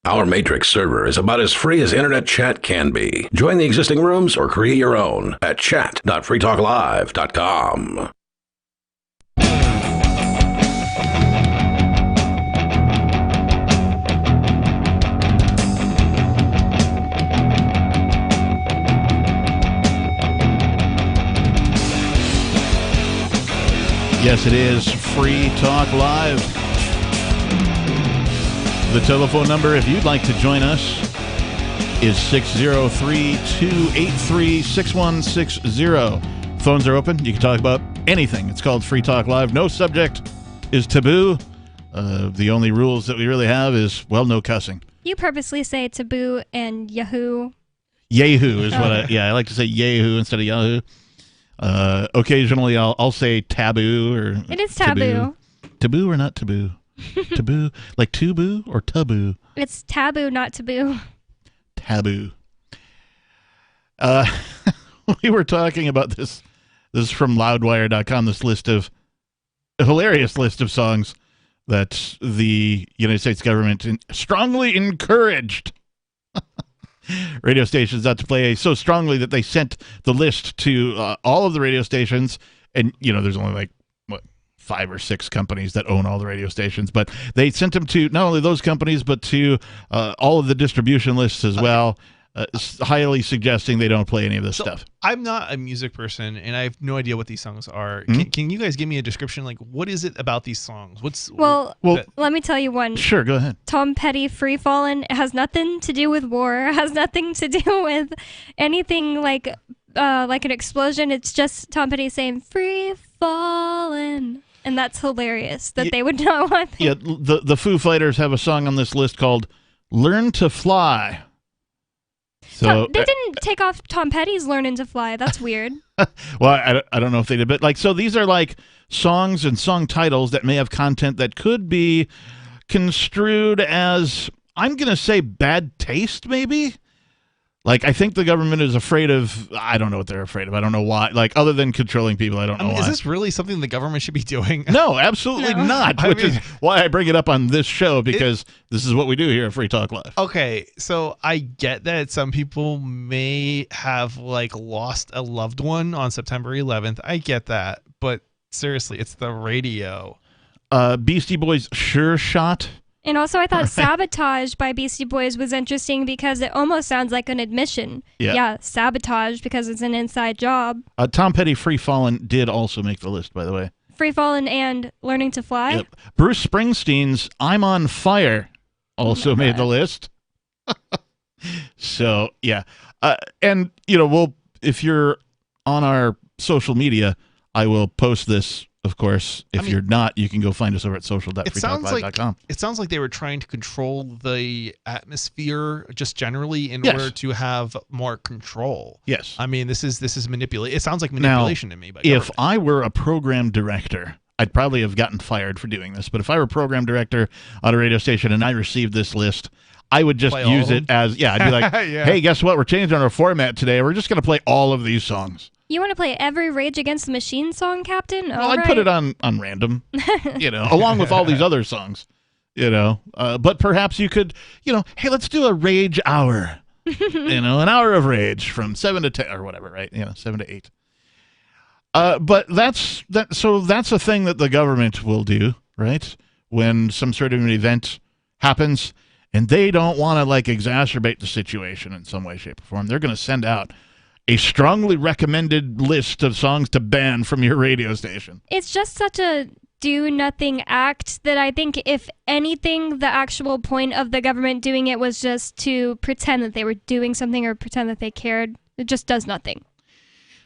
Our Matrix server is about as free as internet chat can be. Join the existing rooms or create your own at chat.freetalklive.com. Yes, it is Free Talk Live. The telephone number, if you'd like to join us, is 603-283-6160. Phones are open. You can talk about anything. It's called Free Talk Live. No subject is taboo. The only rules that we really have is, well, no cussing. You purposely say taboo and Yahoo. Yahoo is what I like to say Yahoo instead of Yahoo. Occasionally I'll say taboo or it is taboo. Taboo or not taboo? Taboo, like taboo or taboo? It's taboo, not taboo. Taboo. We were talking about this. This is from Loudwire.com. This hilarious list of songs that the United States government strongly encouraged radio stations not to play so strongly that they sent the list to all of the radio stations. And there's only like 5 or 6 companies that own all the radio stations, but they sent them to not only those companies, but to all of the distribution lists as well, highly suggesting they don't play any of this stuff. I'm not a music person, and I have no idea what these songs are. Can you guys give me a description? Like, what is it about these songs? Well, let me tell you one. Sure, go ahead. Tom Petty, Free Fallin'. It has nothing to do with war. It has nothing to do with anything like an explosion. It's just Tom Petty saying, free fallin'. And that's hilarious that they would not want that. Yeah, the Foo Fighters have a song on this list called Learn to Fly. So they didn't take off Tom Petty's Learning to Fly. That's weird. Well, I don't know if they did, but so these are like songs and song titles that may have content that could be construed as, I'm going to say, bad taste, maybe? Like, I think the government is afraid of, I don't know what they're afraid of. I don't know why. Like, other than controlling people, I don't know why. Is this really something the government should be doing? No, absolutely not. Which is why I bring it up on this show, because this is what we do here at Free Talk Live. Okay, so I get that some people may have, lost a loved one on September 11th. I get that. But seriously, it's the radio. Beastie Boys' Sure Shot. And also, I thought Sabotage by Beastie Boys was interesting because it almost sounds like an admission. Yeah, sabotage because it's an inside job. Tom Petty, Free Fallin' did also make the list, by the way. Free Fallin' and Learning to Fly? Yep. Bruce Springsteen's I'm on Fire also made the list. So, yeah. And, if you're on our social media, I will post this. Of course, if you're not, you can go find us over at social.freetalklive.com. It sounds like they were trying to control the atmosphere just generally in order to have more control. Yes. I mean, this is manipulation. It sounds like manipulation to me. If I were a program director, I'd probably have gotten fired for doing this. But if I were program director on a radio station and I received this list, I would just use it as, I'd be like, hey, guess what? We're changing our format today. We're just going to play all of these songs. You want to play every Rage Against the Machine song, Captain? Well, I'd put it on random, along with all these other songs, But perhaps you could, hey, let's do a Rage hour, an hour of Rage from 7 to 10 or whatever, right? 7 to 8. But that's a thing that the government will do, right? When some sort of an event happens and they don't want to exacerbate the situation in some way, shape, or form, they're going to send out a strongly recommended list of songs to ban from your radio station. It's just such a do-nothing act that I think, if anything, the actual point of the government doing it was just to pretend that they were doing something or pretend that they cared. It just does nothing.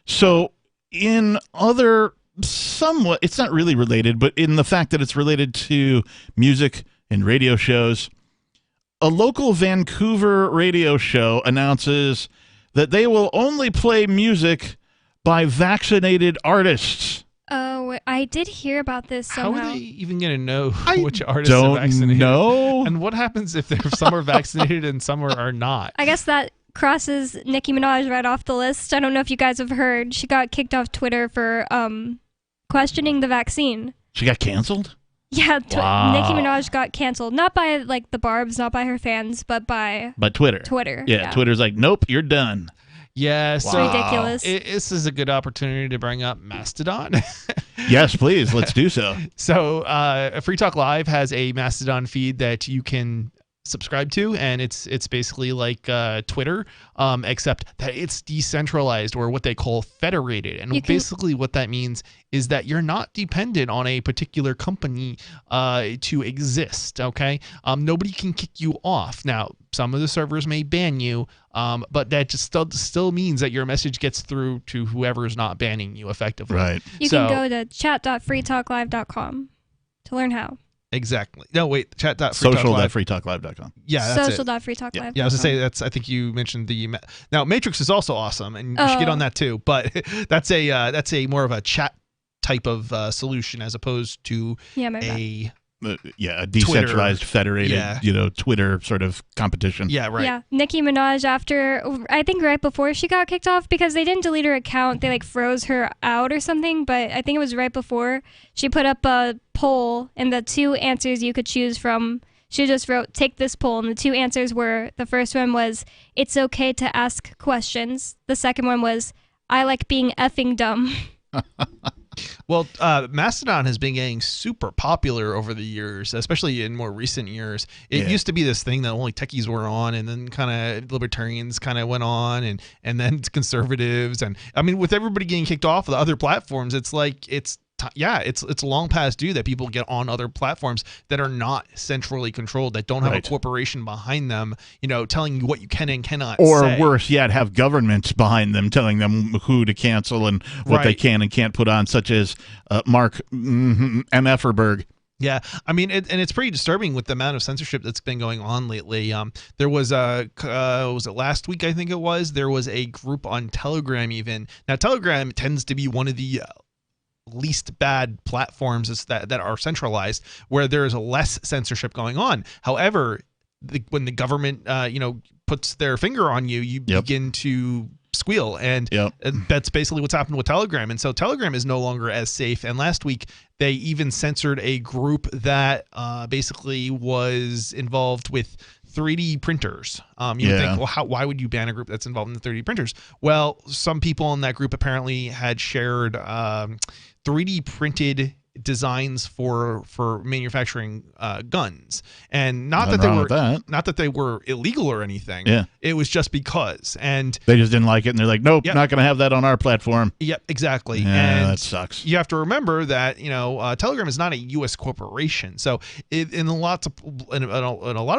So in other somewhat, it's not really related, but in the fact that it's related to music and radio shows, a local Vancouver radio show announces that they will only play music by vaccinated artists. Oh, I did hear about this somehow. How are they even going to know which artists are vaccinated? Know. And what happens if some are vaccinated and some are not? I guess that crosses Nicki Minaj right off the list. I don't know if you guys have heard. She got kicked off Twitter for questioning the vaccine. She got canceled? Yeah, wow. Nicki Minaj got canceled. Not by the Barbs, not by her fans, but by Twitter. Twitter. Yeah, Twitter's like, nope, you're done. Yeah, so ridiculous. This is a good opportunity to bring up Mastodon. Yes, please, let's do so. So, Free Talk Live has a Mastodon feed that you can subscribe to, and it's basically like Twitter, except that it's decentralized, or what they call federated. And basically what that means is that you're not dependent on a particular company to exist, okay? Nobody can kick you off. Now, some of the servers may ban you, but that just still means that your message gets through to whoever is not banning you effectively. Right. You can go to chat.freetalklive.com to learn how. Exactly. No, wait. Social.freetalklive.com. Yeah, that's Social.freetalklive.com. Yeah, I was going to say, I think you mentioned now Matrix is also awesome, and you should get on that too, but that's a more of a chat type of solution as opposed to a decentralized, Twitter. federated, Twitter sort of competition. Yeah, right. Yeah, Nicki Minaj, I think right before she got kicked off, because they didn't delete her account, they froze her out or something, but I think it was right before, she put up a poll, and the two answers you could choose from, she just wrote, take this poll, and the two answers were, the first one was, it's okay to ask questions. The second one was, I like being effing dumb. Well, Mastodon has been getting super popular over the years, especially in more recent years. It used to be this thing that only techies were on, and then kind of libertarians kind of went on, and then conservatives. And I mean, with everybody getting kicked off of the other platforms, it's long past due that people get on other platforms that are not centrally controlled, that don't have a corporation behind them, telling you what you can and cannot say. Or worse yet, have governments behind them telling them who to cancel and what they can and can't put on, such as Mark M. Efferberg. Yeah, I mean, and it's pretty disturbing with the amount of censorship that's been going on lately. There was was it last week? I think it was. There was a group on Telegram even. Now, Telegram tends to be one of the least bad platforms that are centralized, where there is less censorship going on. However, when the government puts their finger on you, you begin to squeal, and that's basically what's happened with Telegram. And so Telegram is no longer as safe. And last week they even censored a group that basically was involved with 3D printers. You would think, well, why would you ban a group that's involved in the 3D printers? Well, some people in that group apparently had shared 3D printed designs for manufacturing guns, and not that they were illegal or anything. It was just because, and they just didn't like it, and they're like, nope, not going to have that on our platform. Yep, exactly. Yeah, and that sucks. You have to remember that Telegram is not a U.S. corporation, so in a lot of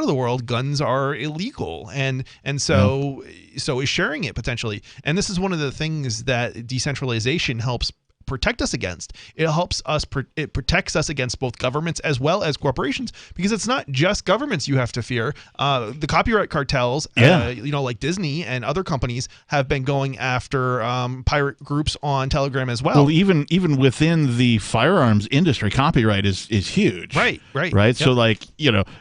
the world, guns are illegal, and so is sharing it potentially. And this is one of the things that decentralization helps protect us against. It helps us. It protects us against both governments as well as corporations, because it's not just governments you have to fear. The copyright cartels, like Disney and other companies, have been going after pirate groups on Telegram as well. Well, even within the firearms industry, copyright is huge. Right. Yep. So, like,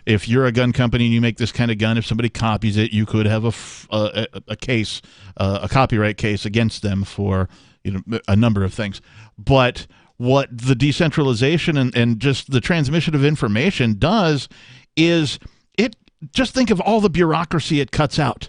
if you're a gun company and you make this kind of gun, if somebody copies it, you could have a case, a copyright case against them for a number of things. But what the decentralization and just the transmission of information does is just think of all the bureaucracy it cuts out.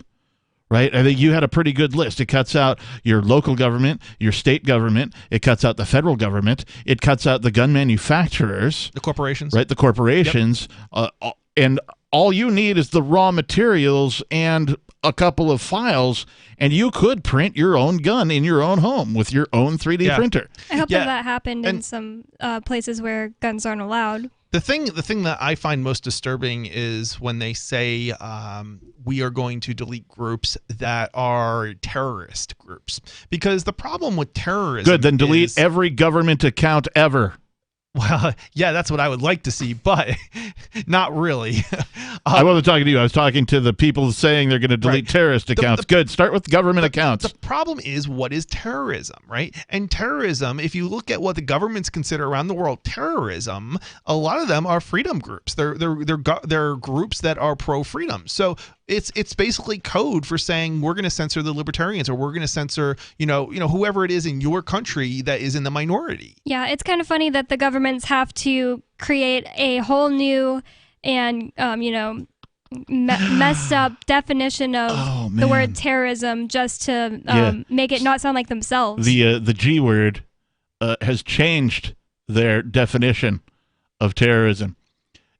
Right? I think you had a pretty good list. It cuts out your local government, your state government. It cuts out the federal government. It cuts out the gun manufacturers. The corporations. Right? The corporations. Yep. And all you need is the raw materials and a couple of files, and you could print your own gun in your own home with your own 3D printer. I hope that happened in some places where guns aren't allowed. The thing that I find most disturbing is when they say we are going to delete groups that are terrorist groups, because the problem with terrorism. Good, then delete every government account ever. Well, yeah, that's what I would like to see, but not really. I wasn't talking to you. I was talking to the people saying they're going to delete terrorist accounts. Good. Start with government accounts. The problem is, what is terrorism, right? And terrorism, if you look at what the governments consider around the world terrorism, a lot of them are freedom groups. They're groups that are pro-freedom. So it's basically code for saying we're going to censor the libertarians, or we're going to censor whoever it is in your country that is in the minority. Yeah, it's kind of funny that the governments have to create a whole new and messed up definition of the word terrorism just to make it not sound like themselves. The G word has changed their definition of terrorism.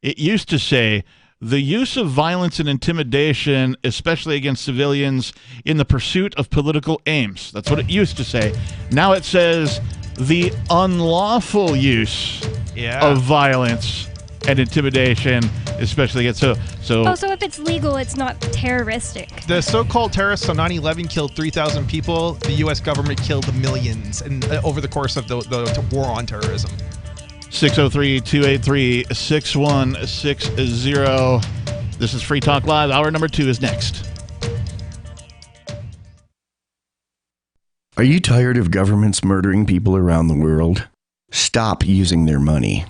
It used to say the use of violence and intimidation, especially against civilians, in the pursuit of political aims. That's what it used to say. Now it says the unlawful use of violence and intimidation, especially against so if it's legal, it's not terroristic. The so-called terrorists on 9/11 killed 3,000 people. The U.S. government killed millions over the course of the war on terrorism. 603-283-6160. This is Free Talk Live. Hour number 2 is next. Are you tired of governments murdering people around the world? Stop using their money.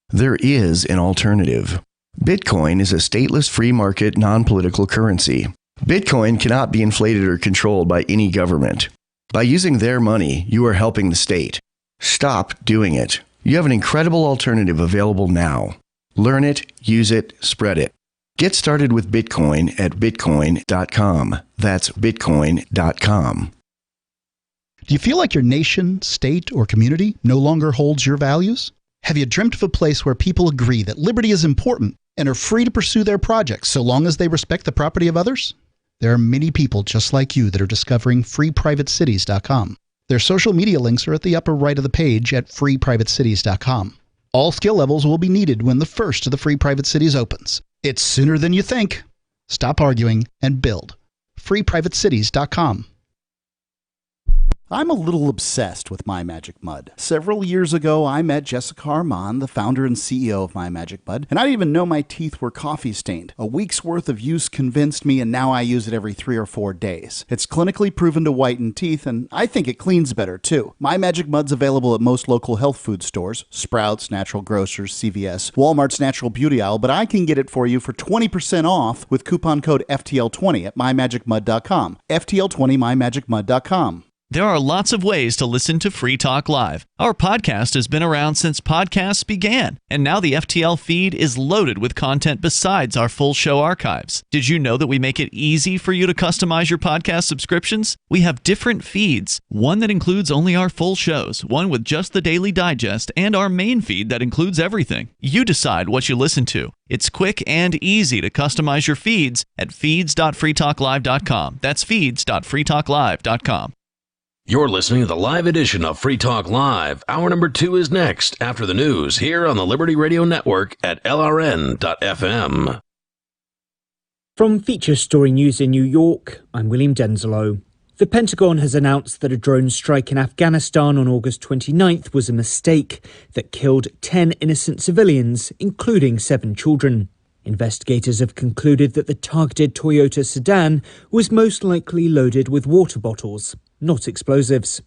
There is an alternative. Bitcoin is a stateless free market non-political currency. Bitcoin cannot be inflated or controlled by any government. By using their money, you are helping the state. Stop doing it. You have an incredible alternative available now. Learn it, use it, spread it. Get started with Bitcoin at bitcoin.com. That's bitcoin.com. Do you feel like your nation, state, or community no longer holds your values? Have you dreamt of a place where people agree that liberty is important and are free to pursue their projects so long as they respect the property of others? There are many people just like you that are discovering freeprivatecities.com. Their social media links are at the upper right of the page at freeprivatecities.com. All skill levels will be needed when the first of the Free Private Cities opens. It's sooner than you think. Stop arguing and build. freeprivatecities.com. I'm a little obsessed with My Magic Mud. Several years ago, I met Jessica Armand, the founder and CEO of My Magic Mud, and I didn't even know my teeth were coffee stained. A week's worth of use convinced me, and now I use it every 3 or 4 days. It's clinically proven to whiten teeth, and I think it cleans better too. My Magic Mud's available at most local health food stores, Sprouts, Natural Grocers, CVS, Walmart's Natural Beauty Aisle, but I can get it for you for 20% off with coupon code FTL20 at mymagicmud.com. FTL20 mymagicmud.com. There are lots of ways to listen to Free Talk Live. Our podcast has been around since podcasts began, and now the FTL feed is loaded with content besides our full show archives. Did you know that we make it easy for you to customize your podcast subscriptions? We have different feeds, one that includes only our full shows, one with just the Daily Digest, and our main feed that includes everything. You decide what you listen to. It's quick and easy to customize your feeds at feeds.freetalklive.com. That's feeds.freetalklive.com. You're listening to the live edition of Free Talk Live. Hour number 2 is next after the news here on the Liberty Radio Network at LRN.FM. From Feature Story News in New York, I'm William Denzelo. The Pentagon has announced that a drone strike in Afghanistan on August 29th was a mistake that killed 10 innocent civilians, including 7 children. Investigators have concluded that the targeted Toyota sedan was most likely loaded with water bottles, not explosives.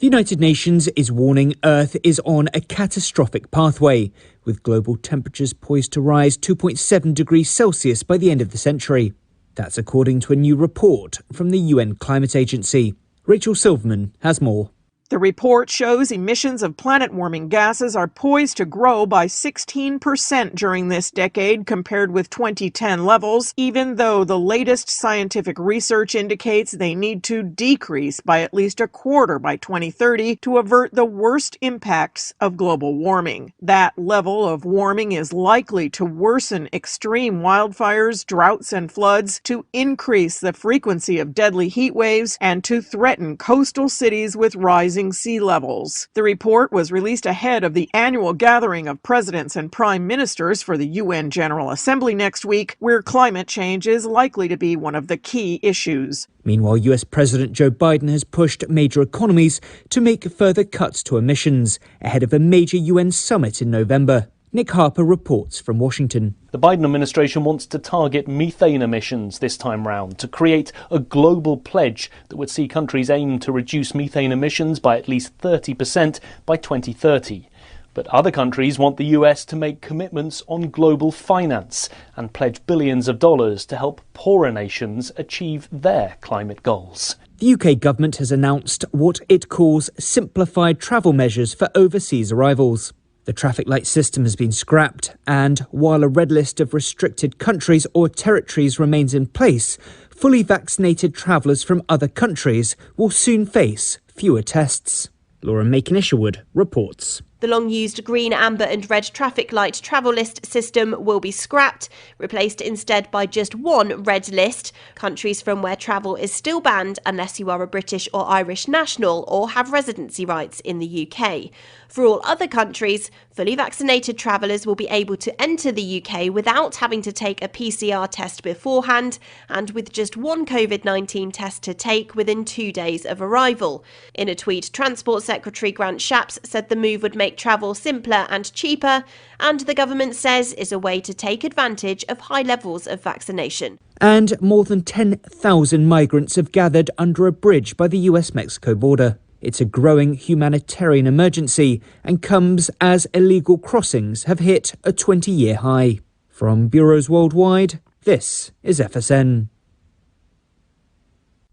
The United Nations is warning Earth is on a catastrophic pathway, with global temperatures poised to rise 2.7 degrees Celsius by the end of the century. That's according to a new report from the UN Climate Agency. Rachel Silverman has more. The report shows emissions of planet-warming gases are poised to grow by 16% during this decade compared with 2010 levels, even though the latest scientific research indicates they need to decrease by at least a quarter by 2030 to avert the worst impacts of global warming. That level of warming is likely to worsen extreme wildfires, droughts, and floods, to increase the frequency of deadly heat waves, and to threaten coastal cities with rising sea levels. The report was released ahead of the annual gathering of presidents and prime ministers for the UN General Assembly next week, where climate change is likely to be one of the key issues. Meanwhile, US President Joe Biden has pushed major economies to make further cuts to emissions ahead of a major UN summit in November. Nick Harper reports from Washington. The Biden administration wants to target methane emissions this time round to create a global pledge that would see countries aim to reduce methane emissions by at least 30% by 2030. But other countries want the US to make commitments on global finance and pledge billions of dollars to help poorer nations achieve their climate goals. The UK government has announced what it calls simplified travel measures for overseas arrivals. The traffic light system has been scrapped, and while a red list of restricted countries or territories remains in place, fully vaccinated travellers from other countries will soon face fewer tests. Laura Macon-Isherwood reports. The long-used green, amber and red traffic light travel list system will be scrapped, replaced instead by just one red list, countries from where travel is still banned unless you are a British or Irish national or have residency rights in the UK. For all other countries, fully vaccinated travellers will be able to enter the UK without having to take a PCR test beforehand and with just one COVID-19 test to take within 2 days of arrival. In a tweet, Transport Secretary Grant Shapps said the move would make travel simpler and cheaper, and the government says is a way to take advantage of high levels of vaccination. And more than 10,000 migrants have gathered under a bridge by the US-Mexico border. It's a growing humanitarian emergency and comes as illegal crossings have hit a 20-year high. From bureaus worldwide, this is FSN.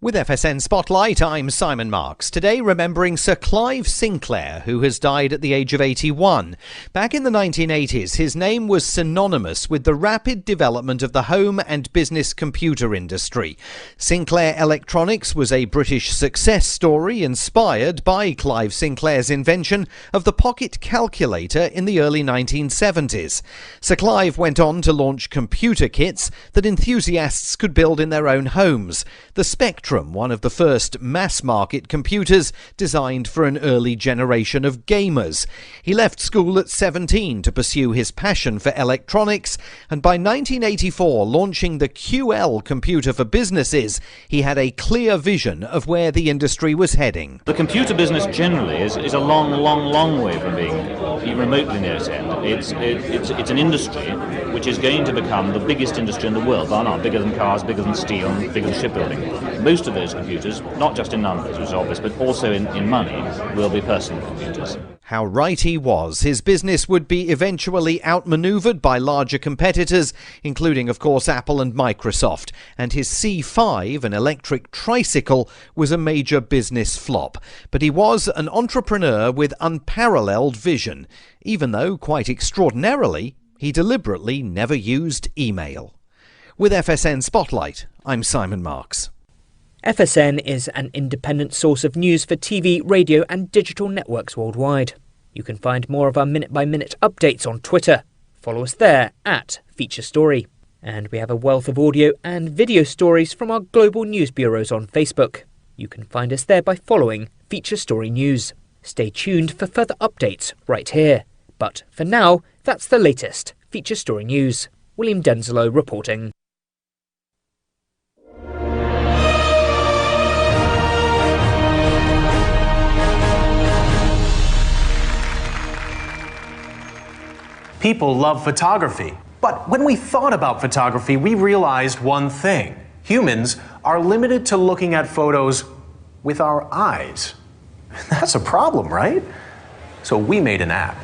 With FSN Spotlight, I'm Simon Marks. Today remembering Sir Clive Sinclair, who has died at the age of 81. Back in the 1980s, his name was synonymous with the rapid development of the home and business computer industry. Sinclair Electronics was a British success story inspired by Clive Sinclair's invention of the pocket calculator in the early 1970s. Sir Clive went on to launch computer kits that enthusiasts could build in their own homes. The Spectrum, one of the first mass-market computers designed for an early generation of gamers. He left school at 17 to pursue his passion for electronics, and by 1984, launching the QL computer for businesses, he had a clear vision of where the industry was heading. The computer business generally is a long way from being even remotely near its end. It's an industry which is going to become the biggest industry in the world, bar none, bigger than cars, bigger than steel, and bigger than shipbuilding. Most of those computers, not just in numbers, which is obvious, but also in money, will be personal computers. How right he was. His business would be eventually outmaneuvered by larger competitors, including, of course, Apple and Microsoft. And his C5, an electric tricycle, was a major business flop. But he was an entrepreneur with unparalleled vision, even though, quite extraordinarily, he deliberately never used email. With FSN Spotlight, I'm Simon Marks. FSN is an independent source of news for TV, radio and digital networks worldwide. You can find more of our minute-by-minute updates on Twitter. Follow us there at Feature Story. And we have a wealth of audio and video stories from our global news bureaus on Facebook. You can find us there by following Feature Story News. Stay tuned for further updates right here. But for now, that's the latest Feature Story News. William Denzelo reporting. People love photography. But when we thought about photography, we realized one thing. Humans are limited to looking at photos with our eyes. That's a problem, right? So we made an app,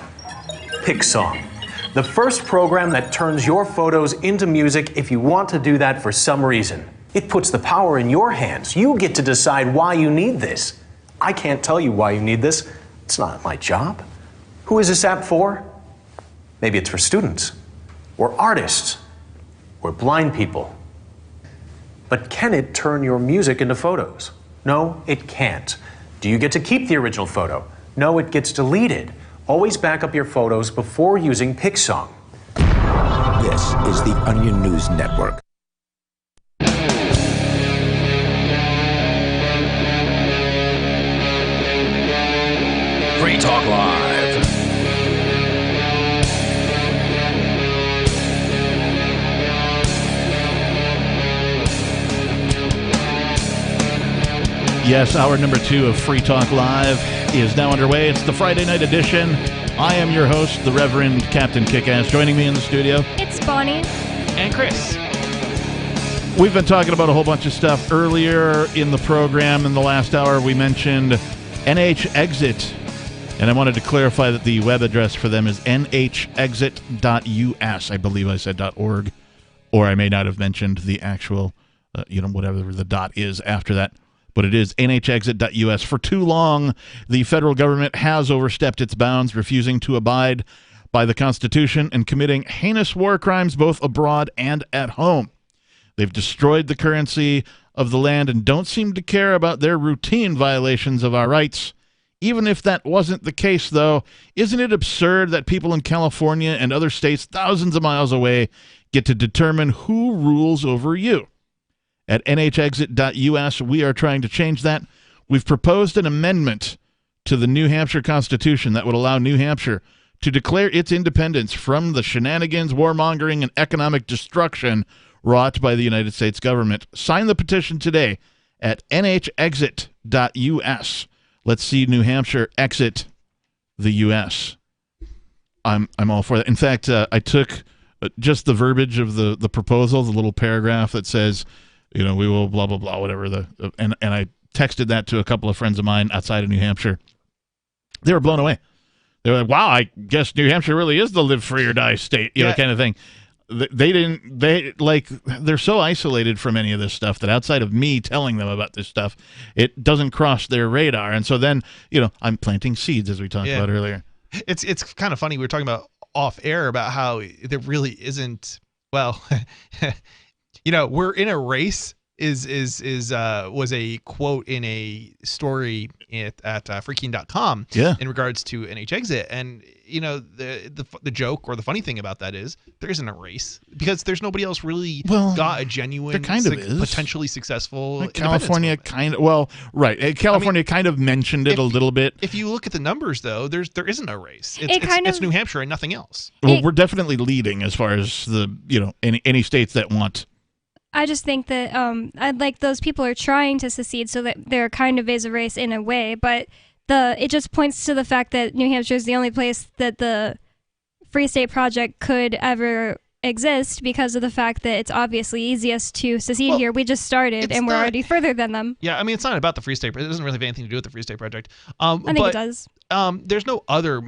PicSong, the first program that turns your photos into music if you want to do that for some reason. It puts the power in your hands. You get to decide why you need this. I can't tell you why you need this. It's not my job. Who is this app for? Maybe it's for students, or artists, or blind people. But can it turn your music into photos? No, it can't. Do you get to keep the original photo? No, it gets deleted. Always back up your photos before using PicSong. This is the Onion News Network. Free Talk Live. Yes, hour number 2 of Free Talk Live is now underway. It's the Friday night edition. I am your host, the Reverend Captain Kickass. Joining me in the studio, It's Bonnie. And Chris. We've been talking about a whole bunch of stuff earlier in the program. In the last hour, we mentioned NHExit. And I wanted to clarify that the web address for them is nhexit.us. I believe I said .org. Or I may not have mentioned the actual, whatever the dot is after that. But it is nhexit.us. For too long, the federal government has overstepped its bounds, refusing to abide by the Constitution and committing heinous war crimes both abroad and at home. They've destroyed the currency of the land and don't seem to care about their routine violations of our rights. Even if that wasn't the case, though, isn't it absurd that people in California and other states thousands of miles away get to determine who rules over you? At nhexit.us, we are trying to change that. We've proposed an amendment to the New Hampshire Constitution that would allow New Hampshire to declare its independence from the shenanigans, warmongering, and economic destruction wrought by the United States government. Sign the petition today at nhexit.us. Let's see New Hampshire exit the U.S. I'm all for that. In fact, I took just the verbiage of the proposal, the little paragraph that says, we will blah, blah, blah, whatever. And I texted that to a couple of friends of mine outside of New Hampshire. They were blown away. They were like, wow, I guess New Hampshire really is the live free or die state, kind of thing. They're so isolated from any of this stuff that outside of me telling them about this stuff, it doesn't cross their radar. And so then, I'm planting seeds, as we talked about earlier. It's kind of funny. We were talking about off air about how there really isn't, we're in a race was a quote in a story at freaking.com in regards to NHExit. And, the joke or the funny thing about that is there isn't a race because there's nobody else really got a genuine, potentially successful California kind of, California kind of mentioned it a little bit. If you look at the numbers, though, there isn't a race. It's New Hampshire and nothing else. Well, we're definitely leading as far as any states that want. I just think that I'd like those people are trying to secede so that there kind of is a race in a way, but it just points to the fact that New Hampshire is the only place that the Free State Project could ever exist because of the fact that it's obviously easiest to secede here. We just started and we're already further than them. Yeah, I mean, it's not about the Free State. It doesn't really have anything to do with the Free State Project. I think it does. There's no other,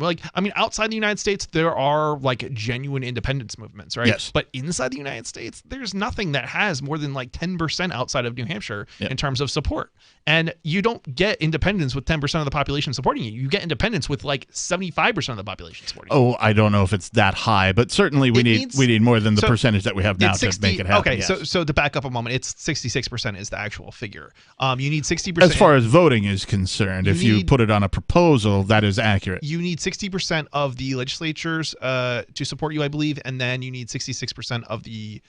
outside the United States, there are genuine independence movements, right? Yes. But inside the United States, there's nothing that has more than 10% outside of New Hampshire in terms of support. And you don't get independence with 10% of the population supporting you. You get independence with 75% of the population supporting you. Oh, I don't know if it's that high, but certainly we need more than the percentage that we have now to make it happen. Okay, yes. so to back up a moment, it's 66% is the actual figure. You need 60%. As far as voting is concerned, if you put it on a proposal, that is accurate. You need 60% of the legislatures to support you, I believe, and then you need 66% of the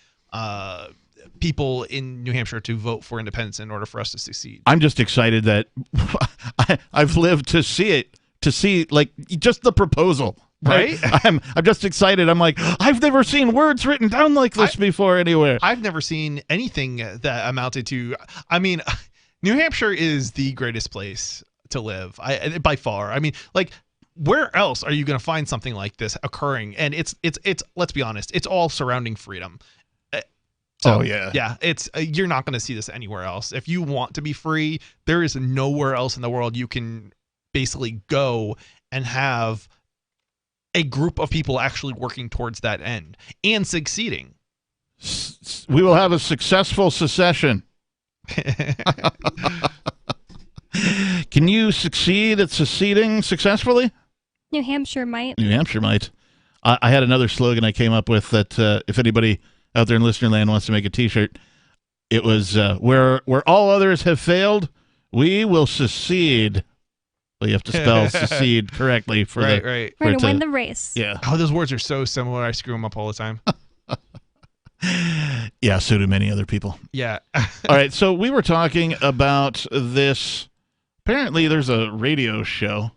people in New Hampshire to vote for independence in order for us to succeed. I'm just excited that I've lived to see it, just the proposal. Right? I'm just excited. I'm like, I've never seen words written down like this before anywhere. I've never seen anything that amounted to, New Hampshire is the greatest place to live by far. where else are you going to find something like this occurring? And it's let's be honest, it's all surrounding freedom. So, yeah, it's you're not going to see this anywhere else. If you want to be free, there is nowhere else in the world you can basically go and have a group of people actually working towards that end and succeeding. We will have a successful secession. Can you succeed at seceding successfully? New Hampshire might. New Hampshire might. I had another slogan I came up with that if anybody out there in listener land wants to make a T-shirt, it was where all others have failed, we will secede. Well, you have to spell secede correctly for right. We're going to win the race. Yeah. Oh, those words are so similar. I screw them up all the time. Yeah, so do many other people. Yeah. All right, so we were talking about this. Apparently, there's a radio show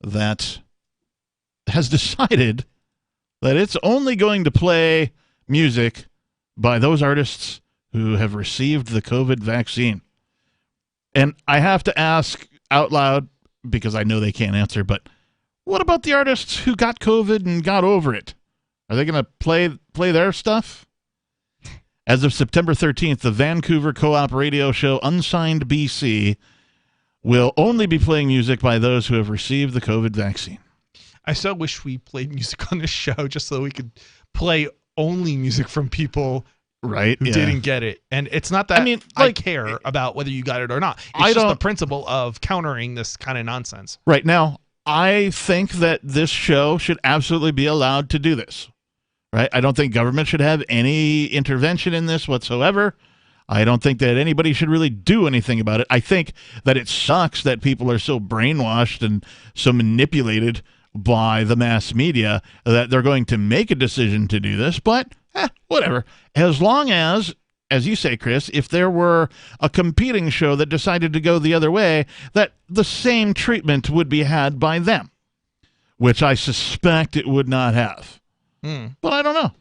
that has decided that it's only going to play music by those artists who have received the COVID vaccine. And I have to ask out loud, because I know they can't answer, but what about the artists who got COVID and got over it? Are they going to play their stuff? As of September 13th, the Vancouver co-op radio show Unsigned BC will only be playing music by those who have received the COVID vaccine. I so wish we played music on this show just so we could play only music from people who didn't get it. And it's not that I care about whether you got it or not. It's just the principle of countering this kind of nonsense. Right now, I think that this show should absolutely be allowed to do this. Right? I don't think government should have any intervention in this whatsoever. I don't think that anybody should really do anything about it. I think that it sucks that people are so brainwashed and so manipulated by the mass media that they're going to make a decision to do this, but whatever. As long as you say, Chris, if there were a competing show that decided to go the other way, that the same treatment would be had by them, which I suspect it would not have. But I don't know.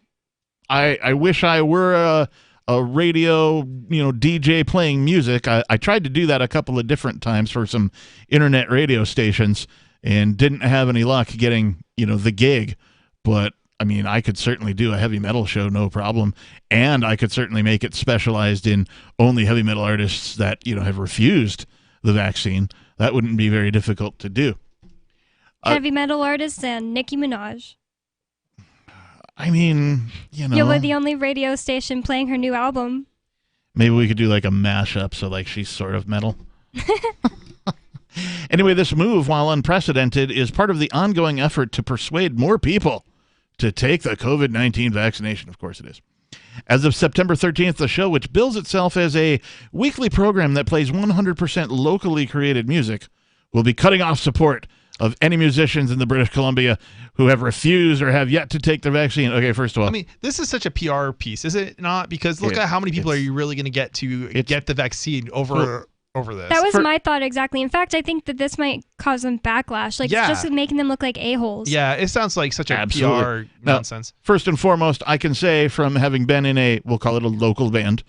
I wish I were a radio, DJ playing music. I tried to do that a couple of different times for some internet radio stations and didn't have any luck getting, the gig. But, I could certainly do a heavy metal show, no problem. And I could certainly make it specialized in only heavy metal artists that, have refused the vaccine. That wouldn't be very difficult to do. Heavy metal artists and Nicki Minaj. You'll be the only radio station playing her new album. Maybe we could do like a mashup, so like she's sort of metal. Anyway, this move, while unprecedented, is part of the ongoing effort to persuade more people to take the COVID-19 vaccination. Of course it is. As of September 13th, the show, which bills itself as a weekly program that plays 100% locally created music, will be cutting off support of any musicians in the British Columbia who have refused or have yet to take the vaccine. Okay, first of all, this is such a PR piece, is it not? Because look at how many people are you really going to get the vaccine over this? That was my thought exactly. In fact, I think that this might cause them backlash. It's just making them look like a-holes. Yeah, it sounds like such a PR nonsense. Now, first and foremost, I can say from having been in we'll call it a local band,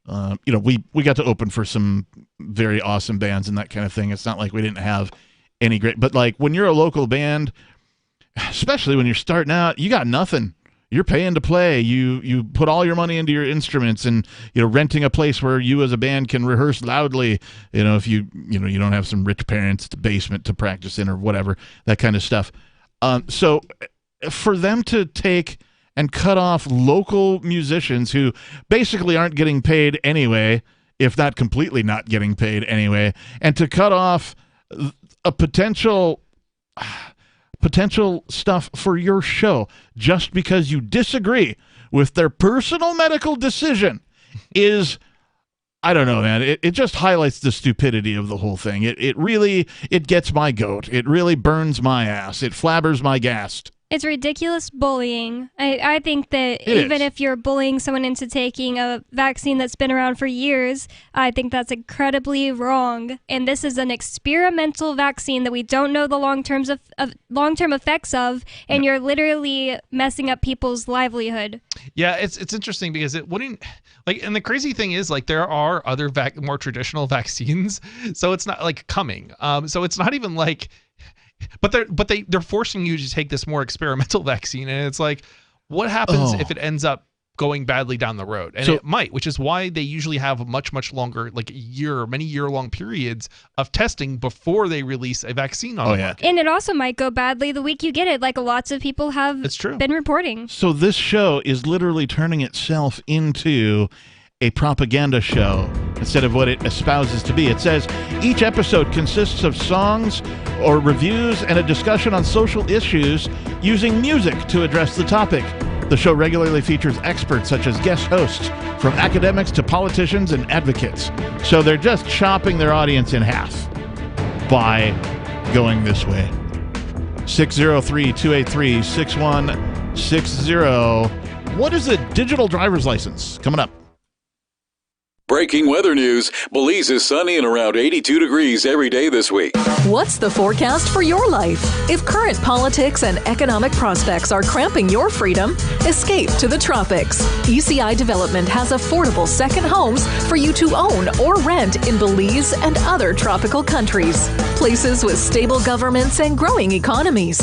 we got to open for some very awesome bands and that kind of thing. It's not like we didn't have any great, but like when you're a local band, especially when you're starting out, you got nothing. You're paying to play. You put all your money into your instruments and renting a place where you as a band can rehearse loudly. If you don't have some rich parents' basement to practice in or whatever, that kind of stuff. So for them to take and cut off local musicians who basically aren't getting paid anyway, if not completely not getting paid anyway, and to cut off a potential stuff for your show just because you disagree with their personal medical decision is, I don't know, man. It just highlights the stupidity of the whole thing. It really gets my goat. It really burns my ass. It flabbers my gast. It's ridiculous bullying. I think that even if you're bullying someone into taking a vaccine that's been around for years, I think that's incredibly wrong. And this is an experimental vaccine that we don't know the long-term effects of, and you're literally messing up people's livelihood. Yeah, it's interesting because it wouldn't and the crazy thing is there are other more traditional vaccines, so it's not coming. So it's not even But they're forcing you to take this more experimental vaccine, and it's like, what happens if it ends up going badly down the road? And it might, which is why they usually have much longer, like many year-long periods of testing before they release a vaccine on the market. And it also might go badly the week you get it, like lots of people have been reporting. So this show is literally turning itself into a propaganda show instead of what it espouses to be. It says each episode consists of songs or reviews and a discussion on social issues using music to address the topic. The show regularly features experts such as guest hosts, from academics to politicians and advocates. So they're just chopping their audience in half by going this way. 603-283-6160. What is a digital driver's license? Coming up. Breaking weather news. Belize is sunny and around 82 degrees every day this week. What's the forecast for your life? If current politics and economic prospects are cramping your freedom, escape to the tropics. ECI Development has affordable second homes for you to own or rent in Belize and other tropical countries. Places with stable governments and growing economies.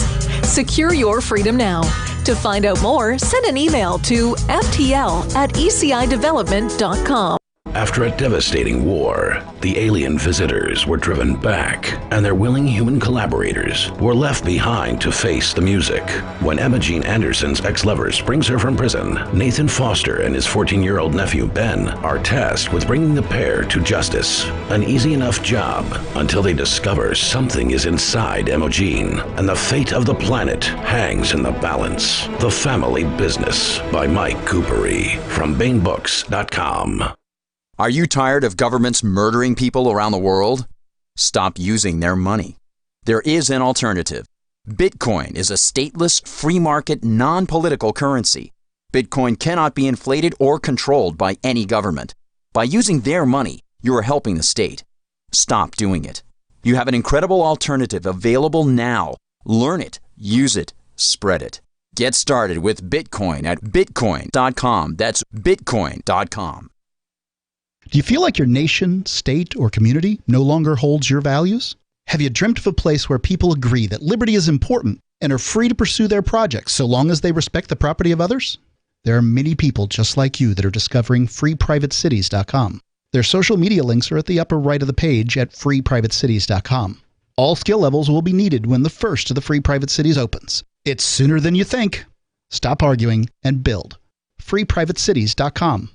Secure your freedom now. To find out more, send an email to ftl@ecidevelopment.com. After a devastating war, the alien visitors were driven back, and their willing human collaborators were left behind to face the music. When Emma Jean Anderson's ex-lover brings her from prison, Nathan Foster and his 14-year-old nephew Ben are tasked with bringing the pair to justice. An easy enough job until they discover something is inside Emma Jean, and the fate of the planet hangs in the balance. The Family Business by Mike Coopery from BaneBooks.com. Are you tired of governments murdering people around the world? Stop using their money. There is an alternative. Bitcoin is a stateless, free market, non-political currency. Bitcoin cannot be inflated or controlled by any government. By using their money, you are helping the state. Stop doing it. You have an incredible alternative available now. Learn it, use it, spread it. Get started with Bitcoin at bitcoin.com. That's bitcoin.com. Do you feel like your nation, state, or community no longer holds your values? Have you dreamt of a place where people agree that liberty is important and are free to pursue their projects so long as they respect the property of others? There are many people just like you that are discovering freeprivatecities.com. Their social media links are at the upper right of the page at freeprivatecities.com. All skill levels will be needed when the first of the Free Private Cities opens. It's sooner than you think. Stop arguing and build. freeprivatecities.com.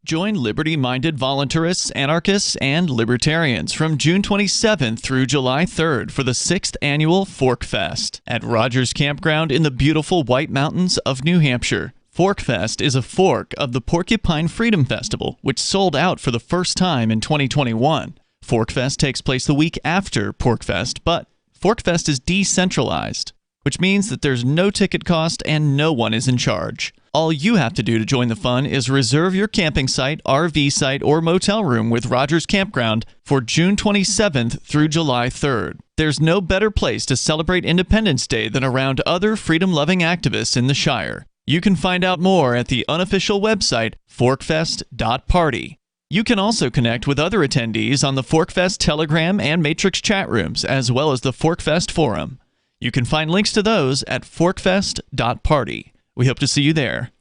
Join liberty-minded voluntarists, anarchists, and libertarians from June 27th through July 3rd for the 6th annual Fork Fest at Rogers Campground in the beautiful White Mountains of New Hampshire. Fork Fest is a fork of the Porcupine Freedom Festival, which sold out for the first time in 2021. Fork Fest takes place the week after Pork Fest, but Fork Fest is decentralized, which means that there's no ticket cost and no one is in charge. All you have to do to join the fun is reserve your camping site, RV site, or motel room with Rogers Campground for June 27th through July 3rd. There's no better place to celebrate Independence Day than around other freedom-loving activists in the Shire. You can find out more at the unofficial website, forkfest.party. You can also connect with other attendees on the Forkfest Telegram and Matrix chat rooms, as well as the Forkfest Forum. You can find links to those at forkfest.party. We hope to see you there.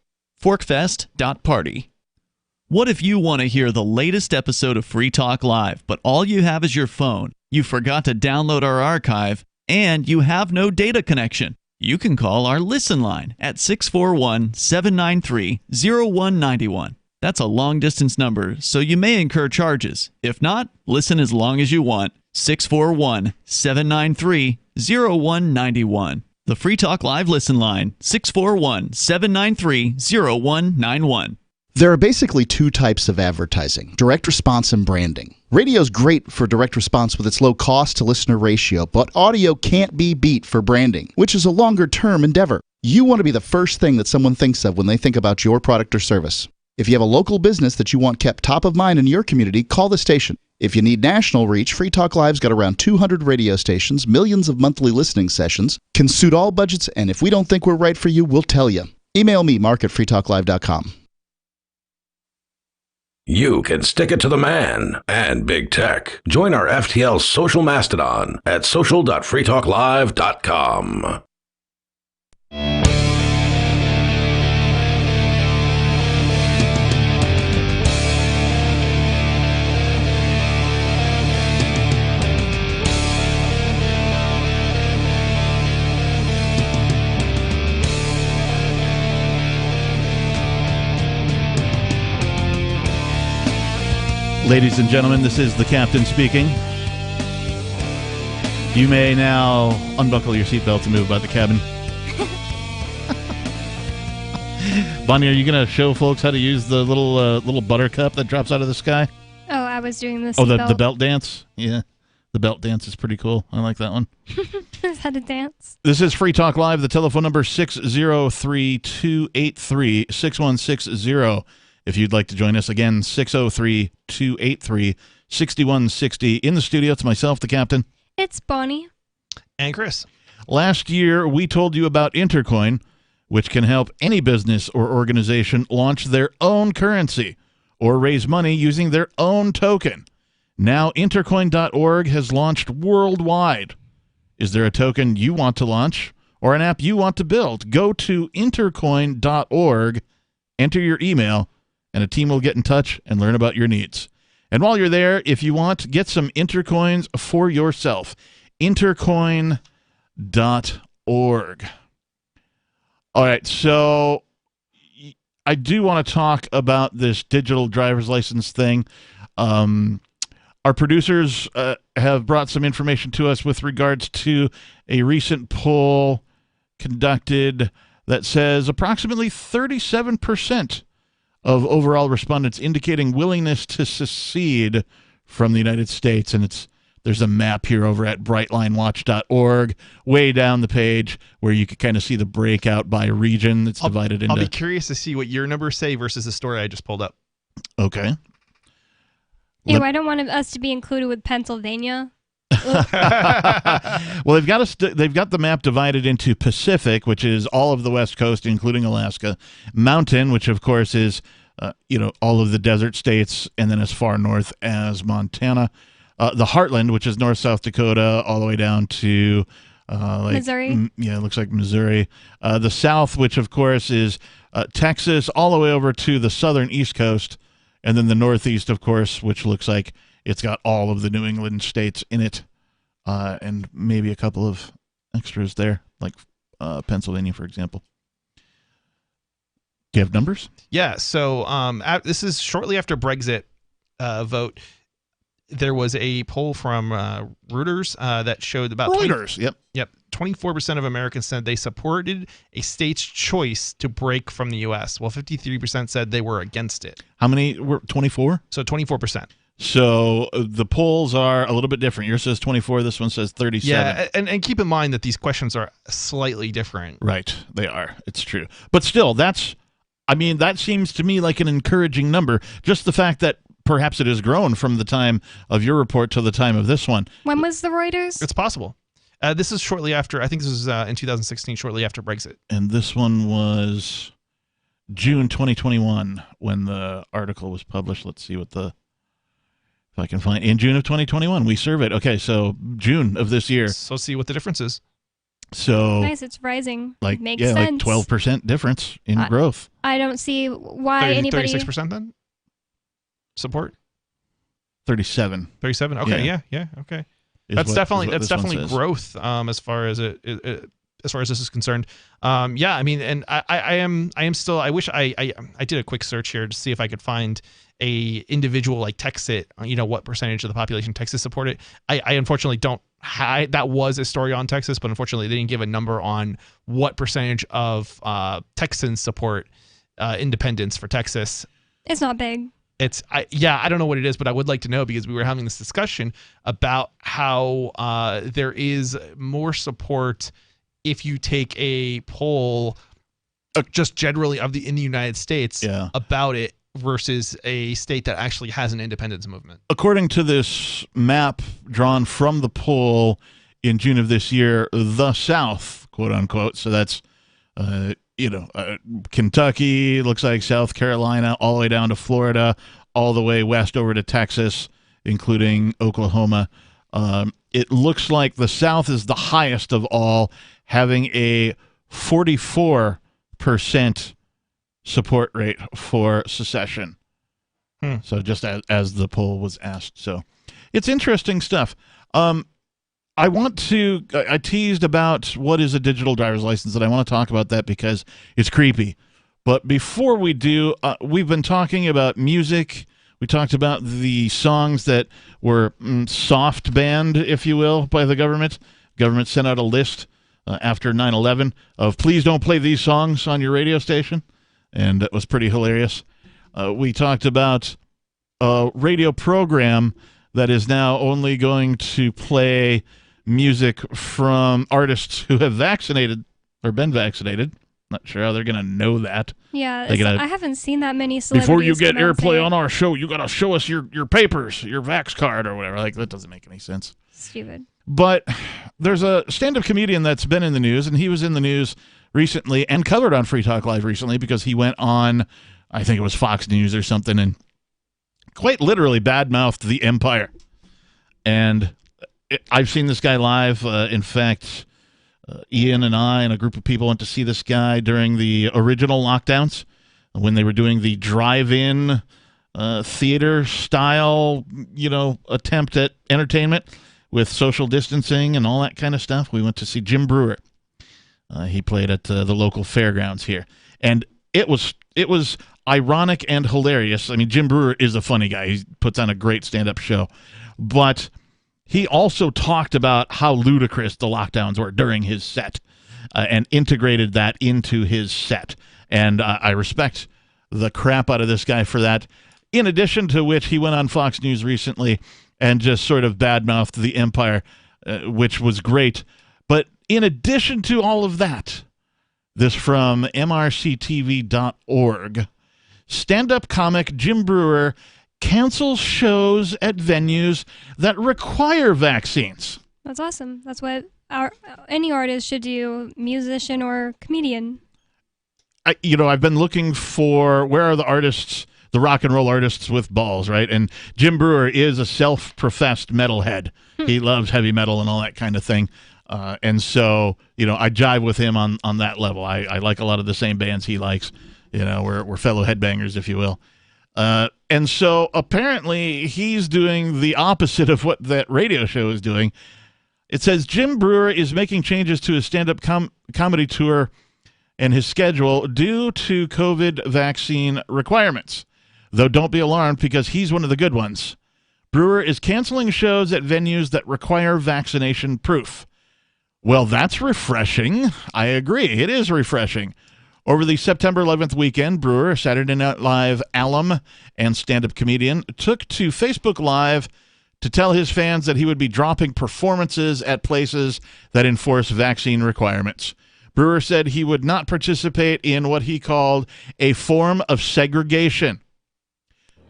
Forkfest.party. What if you want to hear the latest episode of Free Talk Live, but all you have is your phone, you forgot to download our archive, and you have no data connection? You can call our Listen line at 641-793-0191. That's a long-distance number, so you may incur charges. If not, listen as long as you want. 641-793-0191. The Free Talk Live Listen line, 641-793-0191. There are basically two types of advertising, direct response and branding. Radio's great for direct response with its low cost to listener ratio, but audio can't be beat for branding, which is a longer term endeavor. You want to be the first thing that someone thinks of when they think about your product or service. If you have a local business that you want kept top of mind in your community, call the station. If you need national reach, Free Talk Live's got around 200 radio stations, millions of monthly listening sessions, can suit all budgets, and if we don't think we're right for you, we'll tell you. Email me, mark@freetalklive.com. You can stick it to the man and big tech. Join our FTL social mastodon at social.freetalklive.com. Ladies and gentlemen, this is the captain speaking. You may now unbuckle your seatbelt and move about the cabin. Bonnie, are you going to show folks how to use the little buttercup that drops out of the sky? Oh, I was doing this. Oh, the belt dance? Yeah. The belt dance is pretty cool. I like that one. How to dance. This is Free Talk Live. The telephone number 603-283-6160. If you'd like to join us again, 603-283-6160. In the studio, it's myself, the captain. It's Bonnie. And Chris. Last year, we told you about Intercoin, which can help any business or organization launch their own currency or raise money using their own token. Now, Intercoin.org has launched worldwide. Is there a token you want to launch or an app you want to build? Go to Intercoin.org, enter your email, and a team will get in touch and learn about your needs. And while you're there, if you want, get some Intercoins for yourself. Intercoin.org. All right, so I do want to talk about this digital driver's license thing. Our producers have brought some information to us with regards to a recent poll conducted that says approximately 37% of overall respondents indicating willingness to secede from the United States. And there's a map here over at brightlinewatch.org, way down the page, where you can kind of see the breakout by region that's divided into... I'll be curious to see what your numbers say versus the story I just pulled up. Okay. Ew, I don't want us to be included with Pennsylvania. Well, they've got the map divided into Pacific, which is all of the West Coast, including Alaska, Mountain, which of course is all of the desert states, and then as far north as Montana, the Heartland, which is North South Dakota, all the way down to Missouri. Yeah, it looks like Missouri. The South, which of course is Texas, all the way over to the southern East Coast, and then the Northeast, of course, which looks like it's got all of the New England states in it, and maybe a couple of extras there, like Pennsylvania, for example. Do you have numbers? Yeah, so this is shortly after Brexit vote. There was a poll from Reuters that showed about... Reuters, yep. 24% of Americans said they supported a state's choice to break from the U.S., while 53% said they were against it. How many were 24? So 24%. So the polls are a little bit different. Yours says 24. This one says 37. Yeah, and keep in mind that these questions are slightly different. Right, they are. It's true. But still, that seems to me like an encouraging number. Just the fact that perhaps it has grown from the time of your report to the time of this one. When was the Reuters? It's possible. This is shortly after, I think this was in 2016, shortly after Brexit. And this one was June 2021 when the article was published. Let's see if I can find. In June of 2021, we surveyed. Okay, so June of this year. So see what the difference is. So nice, it's rising. Makes like sense. 12% difference in growth. I don't see why anybody... 36% then? Support? 37. 37? Okay, yeah, okay. That's definitely growth as far as as far as this is concerned. Yeah, I mean, and I am still, I wish I did a quick search here to see if I could find a individual like Texas, what percentage of the population Texas supported. I unfortunately don't. That was a story on Texas, but unfortunately they didn't give a number on what percentage of Texans support independence for Texas. It's not big. I don't know what it is, but I would like to know, because we were having this discussion about how there is more support if you take a poll just generally in the United States about it versus a state that actually has an independence movement. According to this map drawn from the poll in June of this year, the South, quote unquote, so that's Kentucky, looks like South Carolina, all the way down to Florida, all the way west over to Texas, including Oklahoma. It looks like the South is the highest of all, having a 44% support rate for secession. So just as the poll was asked. So it's interesting stuff. I teased about what is a digital driver's license, and I want to talk about that because it's creepy. But before we do, we've been talking about music. We talked about the songs that were soft banned, if you will, by the government. Government sent out a list after 9/11 of please don't play these songs on your radio station, and it was pretty hilarious. We talked about a radio program that is now only going to play music from artists who have vaccinated or been vaccinated. Not sure how they're going to know that. Yeah, I haven't seen that many celebrities. Before you get airplay on our show, you got to show us your papers, your vax card or whatever. Like, that doesn't make any sense. Stupid. But there's a stand-up comedian that's been in the news, and he was in the news recently and covered on Free Talk Live recently because he went on, I think it was Fox News or something, and quite literally badmouthed the empire. And I've seen this guy live. In fact, Ian and I and a group of people went to see this guy during the original lockdowns when they were doing the drive-in theater style, attempt at entertainment with social distancing and all that kind of stuff. We went to see Jim Brewer. He played at the local fairgrounds here, and it was ironic and hilarious. I mean, Jim Brewer is a funny guy. He puts on a great stand-up show, but he also talked about how ludicrous the lockdowns were during his set and integrated that into his set. And I respect the crap out of this guy for that. In addition to which, he went on Fox News recently and just sort of badmouthed the empire, which was great. But in addition to all of that, this from mrctv.org, stand-up comic Jim Brewer cancels shows at venues that require vaccines. That's awesome. That's what any artist should do, musician or comedian. I've been looking for where are the artists, the rock and roll artists with balls, right? And Jim Brewer is a self-professed metalhead. He loves heavy metal and all that kind of thing. And so, I jive with him on that level. I like a lot of the same bands he likes. We're fellow headbangers, if you will. And so apparently he's doing the opposite of what that radio show is doing. It says Jim Brewer is making changes to his stand-up comedy tour and his schedule due to COVID vaccine requirements. Though don't be alarmed because he's one of the good ones. Brewer is canceling shows at venues that require vaccination proof. Well, that's refreshing. I agree. It is refreshing. Over the September 11th weekend, Brewer, Saturday Night Live alum and stand-up comedian, took to Facebook Live to tell his fans that he would be dropping performances at places that enforce vaccine requirements. Brewer said he would not participate in what he called a form of segregation.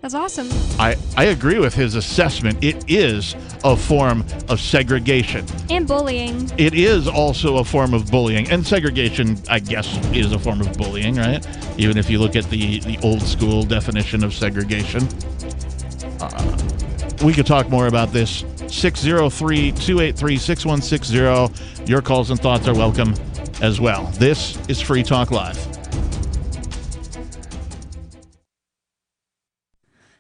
That's awesome. I agree with his assessment. It is a form of segregation. And bullying. It is also a form of bullying. And segregation, I guess, is a form of bullying, right? Even if you look at the old school definition of segregation. We could talk more about this. 603-283-6160. Your calls and thoughts are welcome as well. This is Free Talk Live.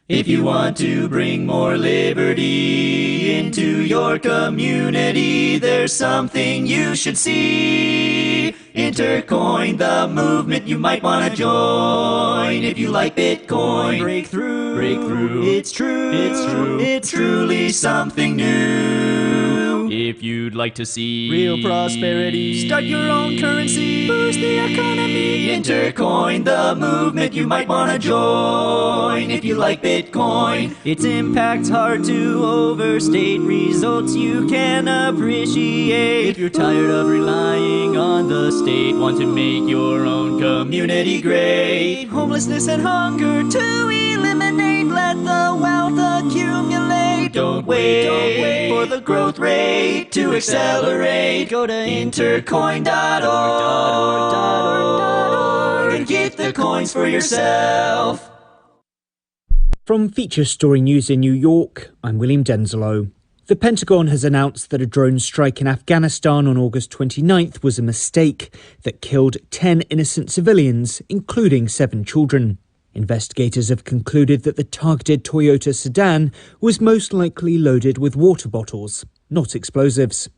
If you want to bring more liberty into your community, there's something you should see. Intercoin, the movement you might want to join. If you like Bitcoin, break through. It's true. It's truly something new. If you'd like to see real prosperity, start your own currency, boost the economy. Intercoin, the movement you might want to join. If you like Bitcoin, its impact's hard to overstate, results you can appreciate. If you're tired of relying on the state, want to make your own community great, homelessness and hunger to eliminate, let the wealth accumulate. Don't wait for the growth rate to accelerate. Go to intercoin.org and get the coins for yourself. From Feature Story News in New York, I'm William Denzelo. The Pentagon has announced that a drone strike in Afghanistan on August 29th was a mistake that killed 10 innocent civilians, including 7 children. Investigators have concluded that the targeted Toyota sedan was most likely loaded with water bottles, not explosives.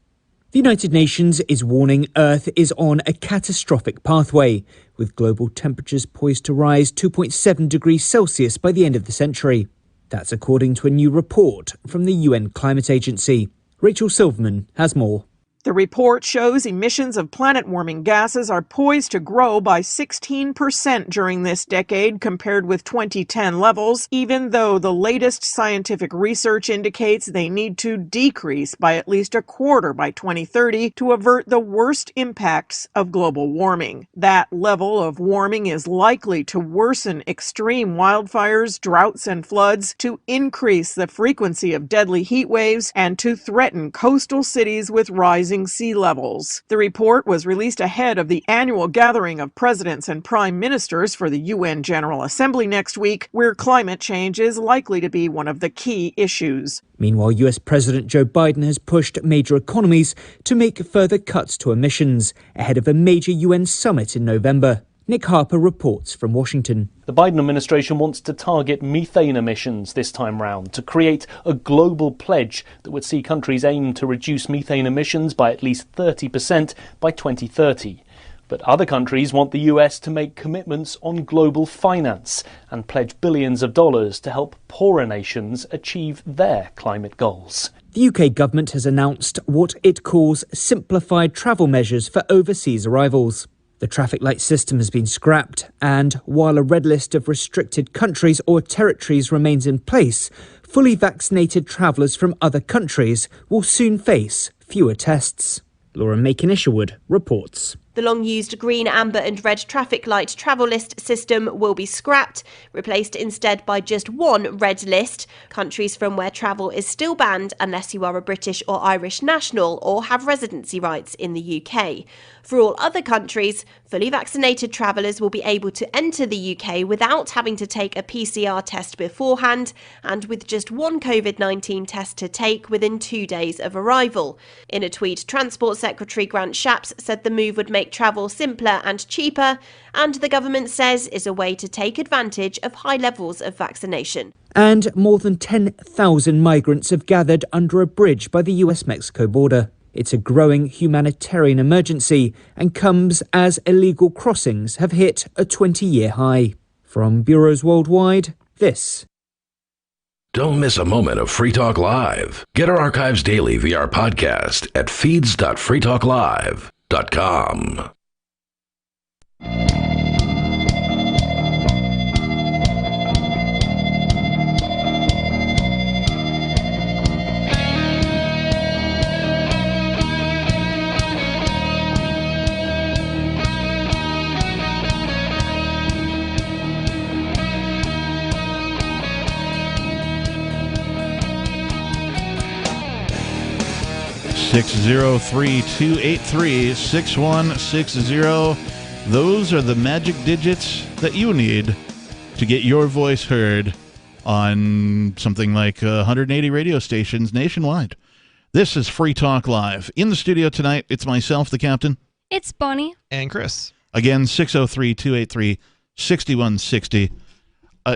The United Nations is warning Earth is on a catastrophic pathway, with global temperatures poised to rise 2.7 degrees Celsius by the end of the century. That's according to a new report from the UN Climate Agency. Rachel Silverman has more. The report shows emissions of planet-warming gases are poised to grow by 16% during this decade compared with 2010 levels, even though the latest scientific research indicates they need to decrease by at least a quarter by 2030 to avert the worst impacts of global warming. That level of warming is likely to worsen extreme wildfires, droughts, and floods, to increase the frequency of deadly heat waves, and to threaten coastal cities with rising sea levels. The report was released ahead of the annual gathering of presidents and prime ministers for the UN General Assembly next week, where climate change is likely to be one of the key issues. Meanwhile, US President Joe Biden has pushed major economies to make further cuts to emissions ahead of a major UN summit in November. Nick Harper reports from Washington. The Biden administration wants to target methane emissions this time round to create a global pledge that would see countries aim to reduce methane emissions by at least 30% by 2030. But other countries want the US to make commitments on global finance and pledge billions of dollars to help poorer nations achieve their climate goals. The UK government has announced what it calls simplified travel measures for overseas arrivals. The traffic light system has been scrapped, and while a red list of restricted countries or territories remains in place, fully vaccinated travellers from other countries will soon face fewer tests. Laura Macon-Isherwood reports. The long-used green, amber and red traffic light travel list system will be scrapped, replaced instead by just one red list, countries from where travel is still banned unless you are a British or Irish national or have residency rights in the UK. For all other countries, fully vaccinated travellers will be able to enter the UK without having to take a PCR test beforehand and with just one COVID-19 test to take within 2 days of arrival. In a tweet, Transport Secretary Grant Shapps said the move would make travel simpler and cheaper, and the government says is a way to take advantage of high levels of vaccination. And more than 10,000 migrants have gathered under a bridge by the US-Mexico border. It's a growing humanitarian emergency and comes as illegal crossings have hit a 20-year high. From bureaus worldwide, this. Don't miss a moment of Free Talk Live. Get our archives daily via our podcast at feeds.freetalklive.com. 603-283-6160. Those are the magic digits that you need to get your voice heard on something like 180 radio stations nationwide. This is Free Talk Live. In the studio tonight, it's myself, the captain. It's Bonnie. And Chris. Again, 603-283-6160.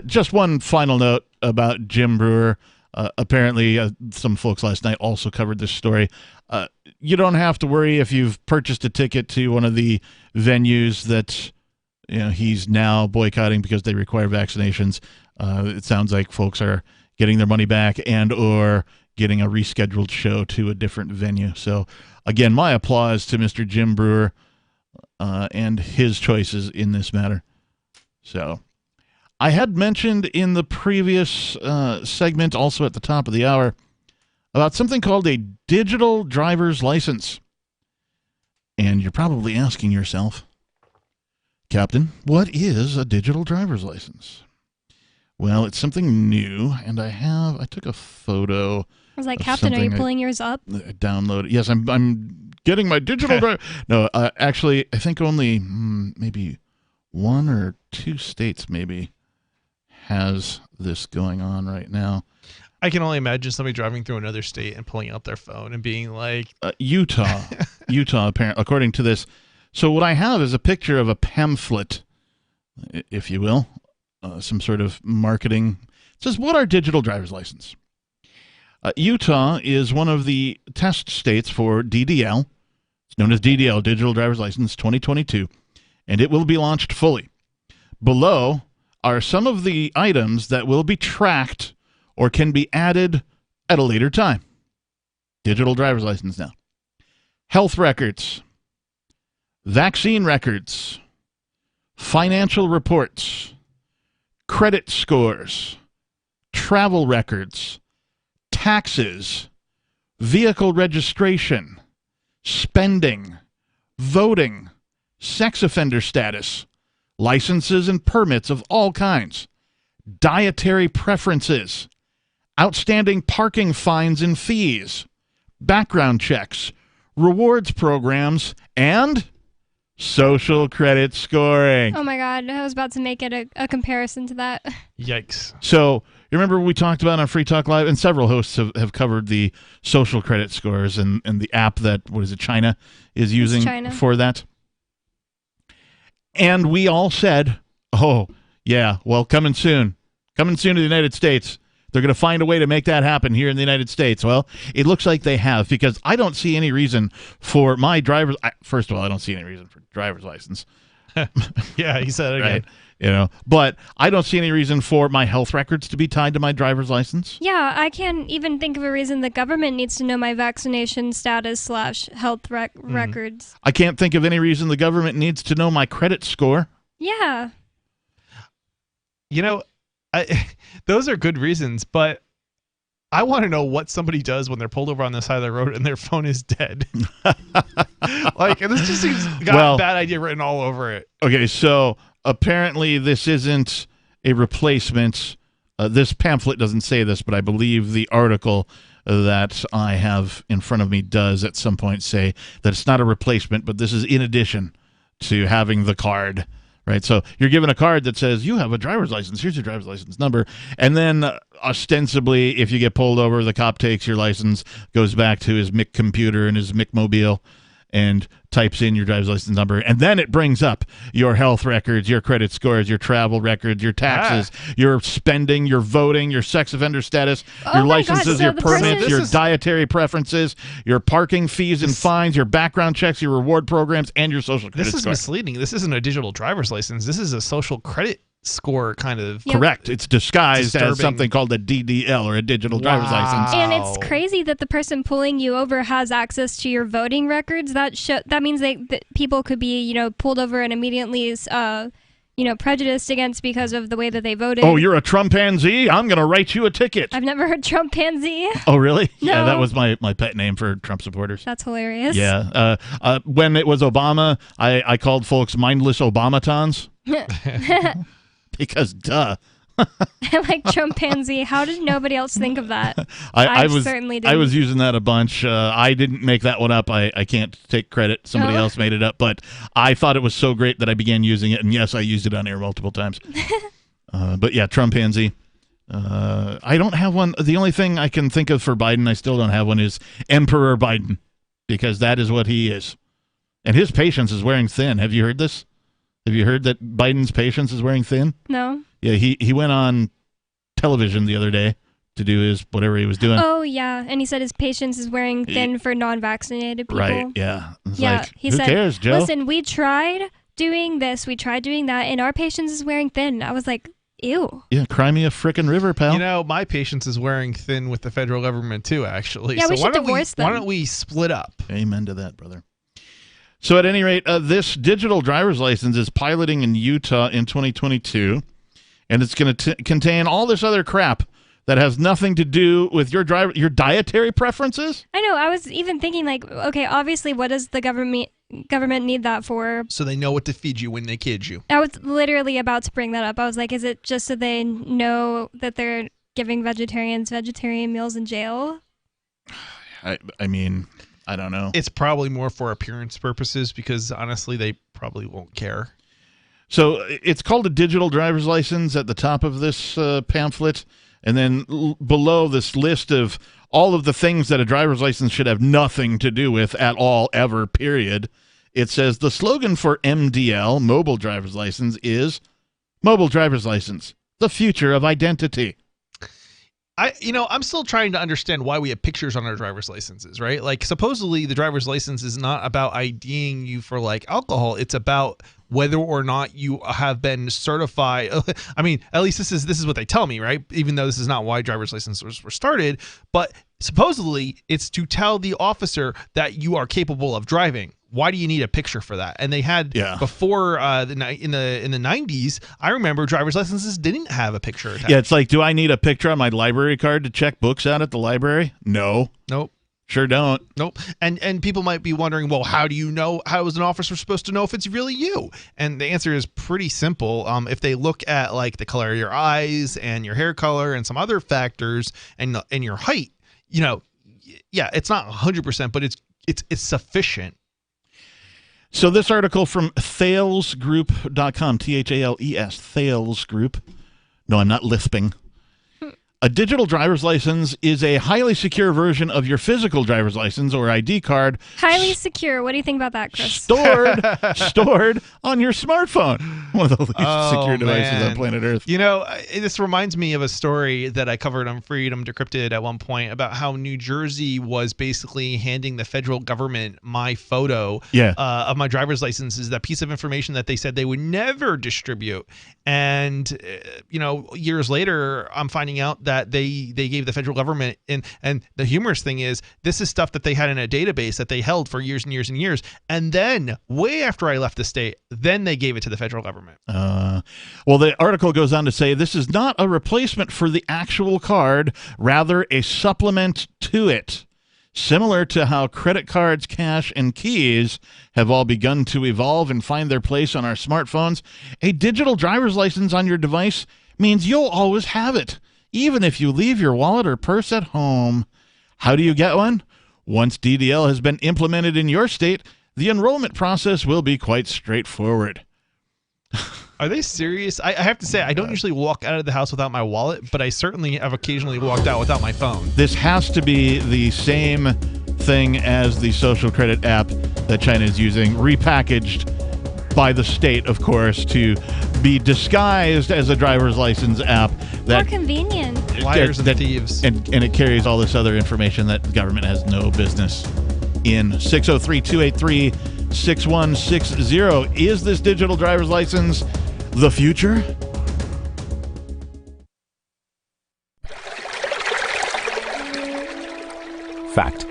Just one final note about Jim Brewer. Apparently, some folks last night also covered this story. You don't have to worry if you've purchased a ticket to one of the venues that he's now boycotting because they require vaccinations. It sounds like folks are getting their money back and or getting a rescheduled show to a different venue. So, again, my applause to Mr. Jim Brewer and his choices in this matter. So, I had mentioned in the previous segment, also at the top of the hour, about something called a digital driver's license. And you're probably asking yourself, Captain, what is a digital driver's license? Well, it's something new, and I took a photo. I was like, Captain, are you pulling yours up? Download it. Yes, I'm getting my digital driver. No, actually, I think only maybe 1 or 2 states maybe has this going on right now. I can only imagine somebody driving through another state and pulling out their phone and being like, Utah, apparently, according to this. So what I have is a picture of a pamphlet, if you will, some sort of marketing. It says, what are digital driver's license? Utah is one of the test states for DDL. It's known as DDL, Digital Driver's License 2022, and it will be launched fully. Below are some of the items that will be tracked or can be added at a later time. Digital driver's license now. Health records, vaccine records, financial reports, credit scores, travel records, taxes, vehicle registration, spending, voting, sex offender status, licenses and permits of all kinds, dietary preferences, outstanding parking fines and fees, background checks, rewards programs, and social credit scoring. Oh my God, I was about to make it a comparison to that. Yikes. So, you remember we talked about on Free Talk Live, and several hosts have covered the social credit scores and the app that, China is using for that. And we all said, oh, yeah, well, coming soon to the United States. They're going to find a way to make that happen here in the United States. Well, it looks like they have, because I don't see any reason for my driver's... First of all, I don't see any reason for driver's license. Yeah, he said it again. Right? But I don't see any reason for my health records to be tied to my driver's license. Yeah, I can't even think of a reason the government needs to know my vaccination status / health records. I can't think of any reason the government needs to know my credit score. Yeah. Those are good reasons, but I want to know what somebody does when they're pulled over on the side of the road and their phone is dead. This just seems got a bad idea written all over it. Okay, so apparently this isn't a replacement. This pamphlet doesn't say this, but I believe the article that I have in front of me does at some point say that it's not a replacement, but this is in addition to having the card. Right, so you're given a card that says you have a driver's license. Here's your driver's license number, and then ostensibly, if you get pulled over, the cop takes your license, goes back to his Mic computer and his Mic mobile, and types in your driver's license number, and then it brings up your health records, your credit scores, your travel records, your taxes, your spending, your voting, your sex offender status, your licenses, your permits, your dietary preferences, your parking fees and fines, your background checks, your reward programs, and your social credit score. This is misleading. This isn't a digital driver's license. This is a social credit score kind of. Correct. It's disguised as something called a DDL, or a digital driver's license. And it's crazy that the person pulling you over has access to your voting records. That means that people could be, pulled over and immediately, prejudiced against because of the way that they voted. Oh, you're a Trumpanzee? I'm going to write you a ticket. I've never heard Trumpanzee. Oh, really? No. Yeah, that was my pet name for Trump supporters. That's hilarious. Yeah. When it was Obama, I called folks mindless Obamatons. Because duh. I like Trumpanzee. How did nobody else think of that? I certainly didn't. I was using that a bunch. I didn't make that one up. I can't take credit. Somebody else made it up. But I thought it was so great that I began using it. And yes, I used it on air multiple times. But yeah, Trumpanzee. I don't have one. The only thing I can think of for Biden, I still don't have one, is Emperor Biden. Because that is what he is. And his patience is wearing thin. Have you heard this? Have you heard that Biden's patience is wearing thin? No. Yeah, he went on television the other day to do his whatever he was doing. Oh, yeah. And he said his patience is wearing thin for non-vaccinated people. Right, yeah. It's he who said, cares, Joe? Listen, we tried doing this, we tried doing that, and our patience is wearing thin. I was like, ew. Yeah, cry me a frickin' river, pal. My patience is wearing thin with the federal government, too, actually. Yeah, we should divorce them. Why don't we split up? Amen to that, brother. So at any rate, this digital driver's license is piloting in Utah in 2022, and it's going to contain all this other crap that has nothing to do with your dietary preferences. I know. I was even thinking, okay, obviously, what does the government need that for? So they know what to feed you when they kid you. I was literally about to bring that up. I was like, is it just so they know that they're giving vegetarians vegetarian meals in jail? I mean, I don't know. It's probably more for appearance purposes because honestly, they probably won't care. So it's called a digital driver's license at the top of this pamphlet, and then below this list of all of the things that a driver's license should have nothing to do with at all, ever, period. It says the slogan for MDL, mobile driver's license, is mobile driver's license, the future of identity. I'm still trying to understand why we have pictures on our driver's licenses, right? Like, supposedly the driver's license is not about IDing you for like alcohol. It's about whether or not you have been certified. I mean, at least this is what they tell me, right? Even though this is not why driver's licenses were started, but supposedly it's to tell the officer that you are capable of driving. Why do you need a picture for that? And they had before in the 90s, I remember driver's licenses didn't have a picture attached. Yeah, it's like, do I need a picture on my library card to check books out at the library? No. Nope. Sure don't. Nope. And people might be wondering, well, how do you know? How is an officer supposed to know if it's really you? And the answer is pretty simple. If they look at like the color of your eyes and your hair color and some other factors and your height, it's not 100%, but it's sufficient. So this article from thalesgroup.com, Thales, Thales Group. No, I'm not lisping. A digital driver's license is a highly secure version of your physical driver's license or ID card. Highly secure. What do you think about that, Chris? Stored on your smartphone. One of the least secure devices on planet Earth. This reminds me of a story that I covered on Freedom Decrypted at one point about how New Jersey was basically handing the federal government my photo of my driver's license, is that piece of information that they said they would never distribute. And, years later, I'm finding out that they gave the federal government, and the humorous thing is, this is stuff that they had in a database that they held for years and years and years, and then way after I left the state, then they gave it to the federal government. Well, the article goes on to say this is not a replacement for the actual card, rather a supplement to it. Similar to how credit cards, cash, and keys have all begun to evolve and find their place on our smartphones, a digital driver's license on your device means you'll always have it, even if you leave your wallet or purse at home. How do you get one? Once DDL has been implemented in your state, the enrollment process will be quite straightforward. Are they serious? I have to say, I don't usually walk out of the house without my wallet, but I certainly have occasionally walked out without my phone. This has to be the same thing as the social credit app that China is using, repackaged by the state, of course, to be disguised as a driver's license app. More convenient. Liars and thieves. And it carries all this other information that the government has no business in. 603-283-6160. Is this digital driver's license the future? Fact.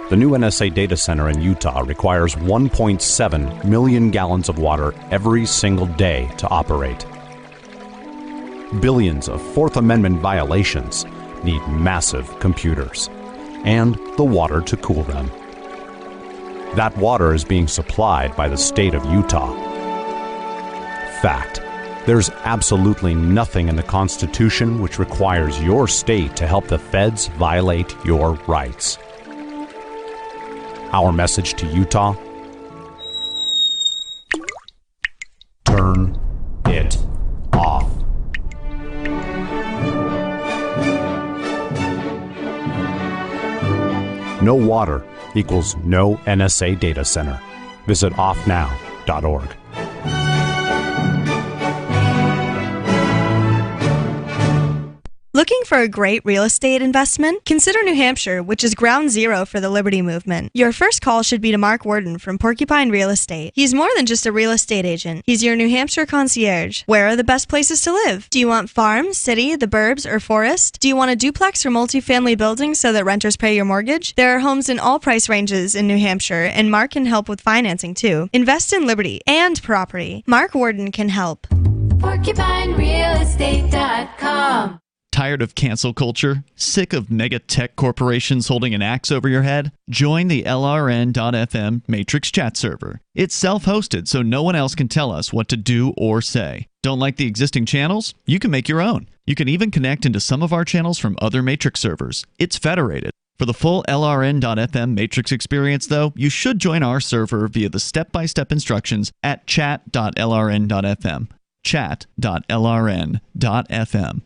The new NSA data center in Utah requires 1.7 million gallons of water every single day to operate. Billions of Fourth Amendment violations need massive computers and the water to cool them. That water is being supplied by the state of Utah. Fact. There's absolutely nothing in the Constitution which requires your state to help the feds violate your rights. Our message to Utah: turn it off. No water equals no NSA data center. Visit offnow.org. Looking for a great real estate investment? Consider New Hampshire, which is ground zero for the Liberty Movement. Your first call should be to Mark Worden from Porcupine Real Estate. He's more than just a real estate agent. He's your New Hampshire concierge. Where are the best places to live? Do you want farm, city, the burbs, or forest? Do you want a duplex or multifamily building so that renters pay your mortgage? There are homes in all price ranges in New Hampshire, and Mark can help with financing too. Invest in liberty and property. Mark Worden can help. PorcupineRealEstate.com. Tired of cancel culture? Sick of mega tech corporations holding an axe over your head? Join the LRN.FM Matrix chat server. It's self-hosted, so no one else can tell us what to do or say. Don't like the existing channels? You can make your own. You can even connect into some of our channels from other Matrix servers. It's federated. For the full LRN.FM Matrix experience, though, you should join our server via the step-by-step instructions at chat.lrn.fm. Chat.lrn.fm.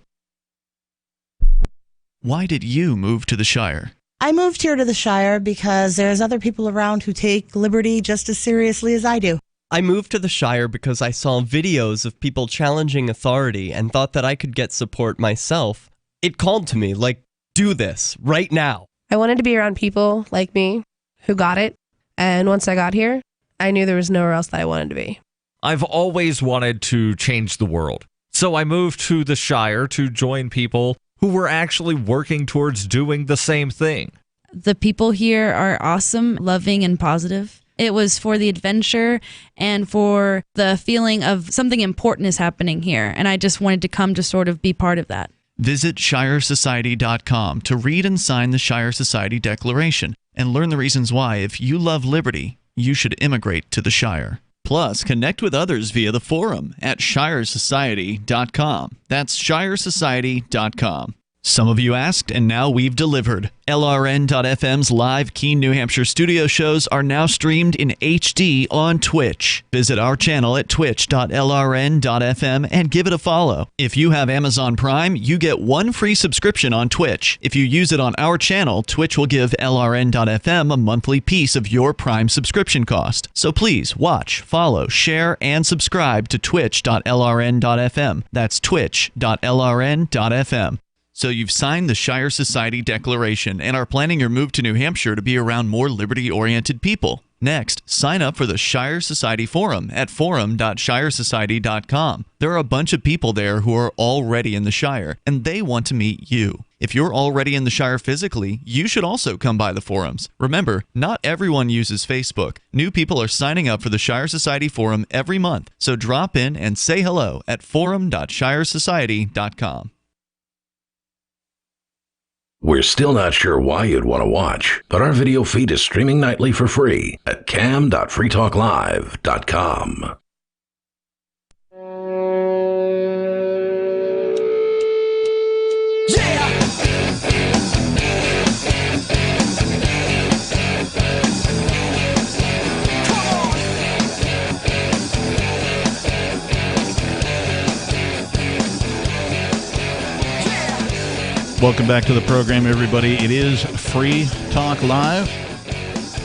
Why did you move to the Shire? I moved here to the Shire because there's other people around who take liberty just as seriously as I do. I moved to the Shire because I saw videos of people challenging authority and thought that I could get support myself. It called to me, like, do this, right now. I wanted to be around people like me who got it, and once I got here, I knew there was nowhere else that I wanted to be. I've always wanted to change the world, so I moved to the Shire to join people who were actually working towards doing the same thing. The people here are awesome, loving, and positive. It was for the adventure and for the feeling of something important is happening here, and I just wanted to come to sort of be part of that. Visit ShireSociety.com to read and sign the Shire Society Declaration and learn the reasons why, if you love liberty, you should immigrate to the Shire. Plus, connect with others via the forum at ShireSociety.com. That's ShireSociety.com. Some of you asked, and now we've delivered. LRN.FM's live Keene, New Hampshire studio shows are now streamed in HD on Twitch. Visit our channel at twitch.lrn.fm and give it a follow. If you have Amazon Prime, you get 1 free subscription on Twitch. If you use it on our channel, Twitch will give LRN.FM a monthly piece of your Prime subscription cost. So please watch, follow, share, and subscribe to twitch.lrn.fm. That's twitch.lrn.fm. So you've signed the Shire Society Declaration and are planning your move to New Hampshire to be around more liberty-oriented people. Next, sign up for the Shire Society Forum at forum.shiresociety.com. There are a bunch of people there who are already in the Shire, and they want to meet you. If you're already in the Shire physically, you should also come by the forums. Remember, not everyone uses Facebook. New people are signing up for the Shire Society Forum every month, so drop in and say hello at forum.shiresociety.com. We're still not sure why you'd want to watch, but our video feed is streaming nightly for free at cam.freetalklive.com. Welcome back to the program, everybody. It is Free Talk Live.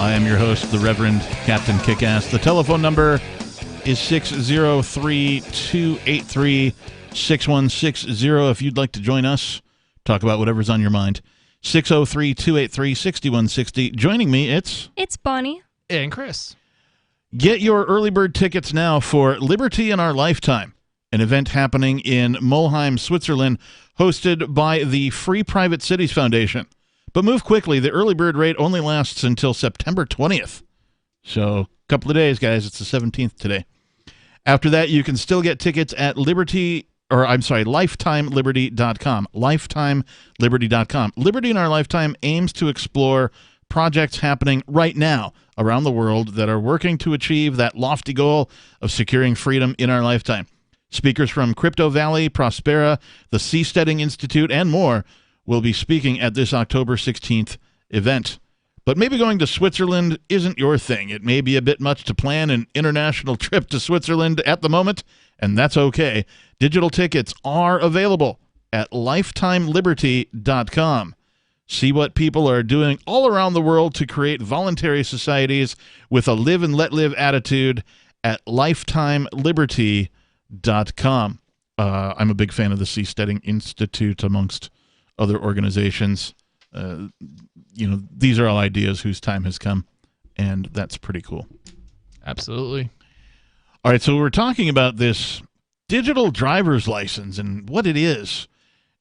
I am your host, the Reverend Captain Kickass. The telephone number is 603-283-6160 if you'd like to join us, talk about whatever's on your mind. 603-283-6160. Joining me, it's Bonnie. And Chris. Get your early bird tickets now for Liberty in Our Lifetime, an event happening in Mulheim, Switzerland, hosted by the Free Private Cities Foundation. But move quickly. The early bird rate only lasts until September 20th. So a couple of days, guys. It's the 17th today. After that, you can still get tickets at lifetimeliberty.com. Lifetimeliberty.com. Liberty in Our Lifetime aims to explore projects happening right now around the world that are working to achieve that lofty goal of securing freedom in our lifetime. Speakers from Crypto Valley, Prospera, the Seasteading Institute, and more will be speaking at this October 16th event. But maybe going to Switzerland isn't your thing. It may be a bit much to plan an international trip to Switzerland at the moment, and that's okay. Digital tickets are available at lifetimeliberty.com. See what people are doing all around the world to create voluntary societies with a live and let live attitude at lifetimeliberty.com. I'm a big fan of the Seasteading Institute, amongst other organizations. These are all ideas whose time has come, and that's pretty cool. Absolutely. All right, so we're talking about this digital driver's license and what it is.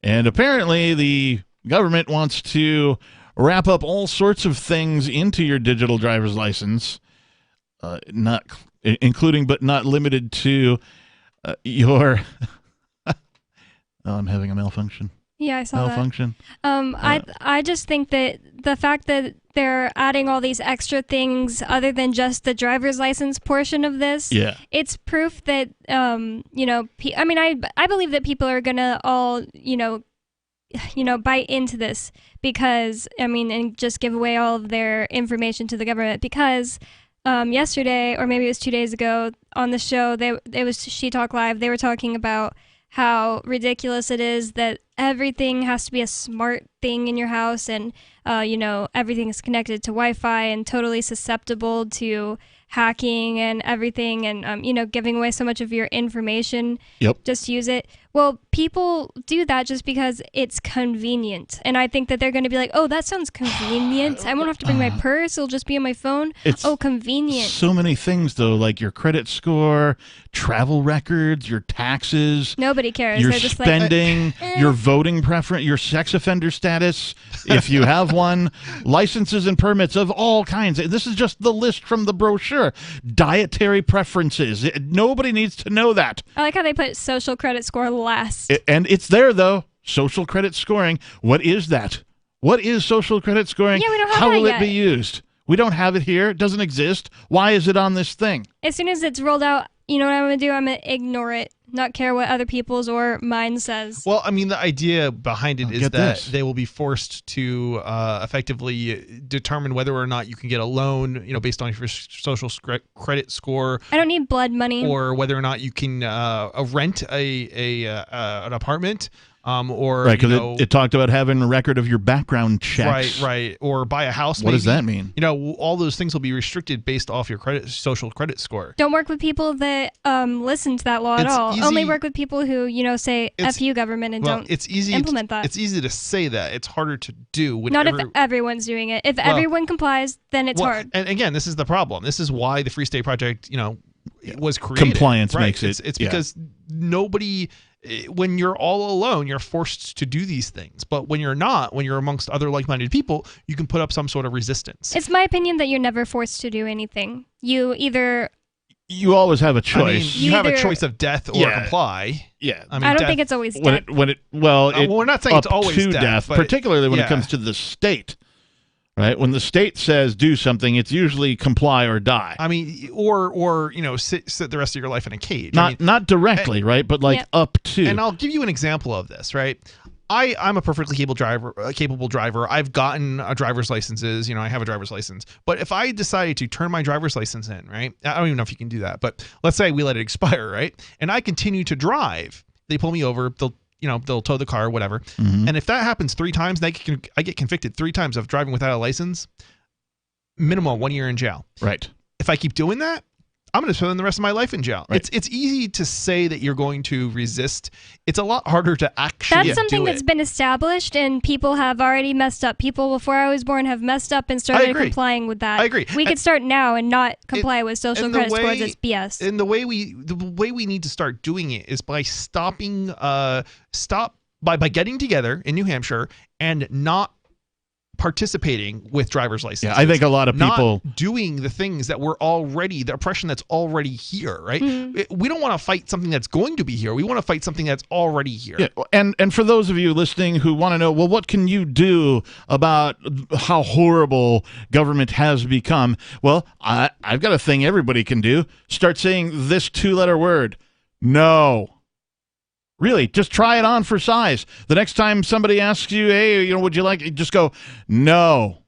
And apparently the government wants to wrap up all sorts of things into your digital driver's license, including but not limited to your I'm having a malfunction. Yeah, I saw malfunction. I just think that the fact that they're adding all these extra things other than just the driver's license portion of this, it's proof that I believe that people are gonna all bite into this because, and just give away all of their information to the government because yesterday, or maybe it was 2 days ago, on the show, it was She Talk Live, they were talking about how ridiculous it is that everything has to be a smart thing in your house and, everything is connected to Wi-Fi and totally susceptible to hacking and everything and, giving away so much of your information. Yep. Just use it. Well, people do that just because it's convenient. And I think that they're going to be like, oh, that sounds convenient. I won't have to bring my purse. It'll just be on my phone. Convenient. So many things, though, like your credit score, travel records, your taxes. Nobody cares. Your They're just spending, like, your voting preference, your sex offender status, if you have one, licenses and permits of all kinds. This is just the list from the brochure. Dietary preferences. Nobody needs to know that. I like how they put social credit score last. And it's there, though. Social credit scoring. What is that? What is social credit scoring? Yeah, we don't have How that will yet. it be used? We don't have it here. It doesn't exist. Why is it on this thing? As soon as it's rolled out, you know what I'm going to do? I'm going to ignore it. Not care what other people's or mine says. Well, the idea behind it is that this. they will be forced to effectively determine whether or not you can get a loan, based on your social credit score. I don't need blood money. Or whether or not you can rent an apartment. Or right, because it talked about having a record of your background checks. Right, or buy a house. What does that mean? All those things will be restricted based off your social credit score. Don't work with people that listen to that law at all. Only work with people who say F you government and don't implement that. It's easy to say that. It's harder to do. Not if everyone's doing it. If everyone complies, then it's hard. And again, this is the problem. This is why the Free State Project, was created. Compliance makes it. It's because nobody. When you're all alone, you're forced to do these things. But when you're not, when you're amongst other like-minded people, you can put up some sort of resistance. It's my opinion that you're never forced to do anything. You always have a choice. You have a choice of death or comply. Yeah. I don't think it's always death. We're not saying it's always to death, particularly when it comes to the state. Right? When the state says do something, it's usually comply or die. Or sit the rest of your life in a cage. Not directly, right? But up to. And I'll give you an example of this, right? I'm a perfectly capable driver. I've gotten a driver's licenses. I have a driver's license. But if I decided to turn my driver's license in, right? I don't even know if you can do that. But let's say we let it expire, right? And I continue to drive. They pull me over. They'll tow the car, whatever. Mm-hmm. And if that happens 3 times, I get convicted 3 times of driving without a license, minimum 1 year in jail. Right. If I keep doing that, I'm going to spend the rest of my life in jail. Right. It's easy to say that you're going to resist. It's a lot harder to actually do it. That's something that's been established, and people have already messed up. People before I was born have messed up and started complying with that. I agree. We could start now and not comply with social credit scores. It's BS. And the way we need to start doing it is by by getting together in New Hampshire and not participating with driver's licenses. Yeah, I think a lot of people not doing the things that the oppression that's already here, right? Mm-hmm. We don't want to fight something that's going to be here. We want to fight something that's already here. Yeah, and for those of you listening who want to know, well, what can you do about how horrible government has become? Well, I've got a thing everybody can do. Start saying this 2-letter word, no. Really, just try it on for size. The next time somebody asks you, hey, would you like, just go, no.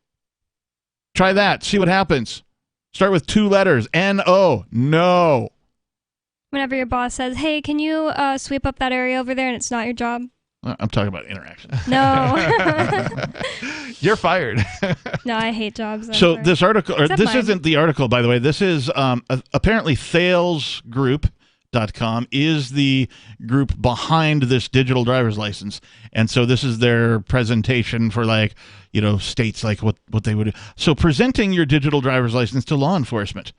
Try that. See what happens. Start with 2 letters. N-O. No. Whenever your boss says, hey, can you sweep up that area over there, and it's not your job? I'm talking about interaction. No. You're fired. No, I hate jobs. So this article, this isn't the article, by the way. This is apparently ThalesGroup.com is the group behind this digital driver's license. And so this is their presentation for states like what they would do. So presenting your digital driver's license to law enforcement.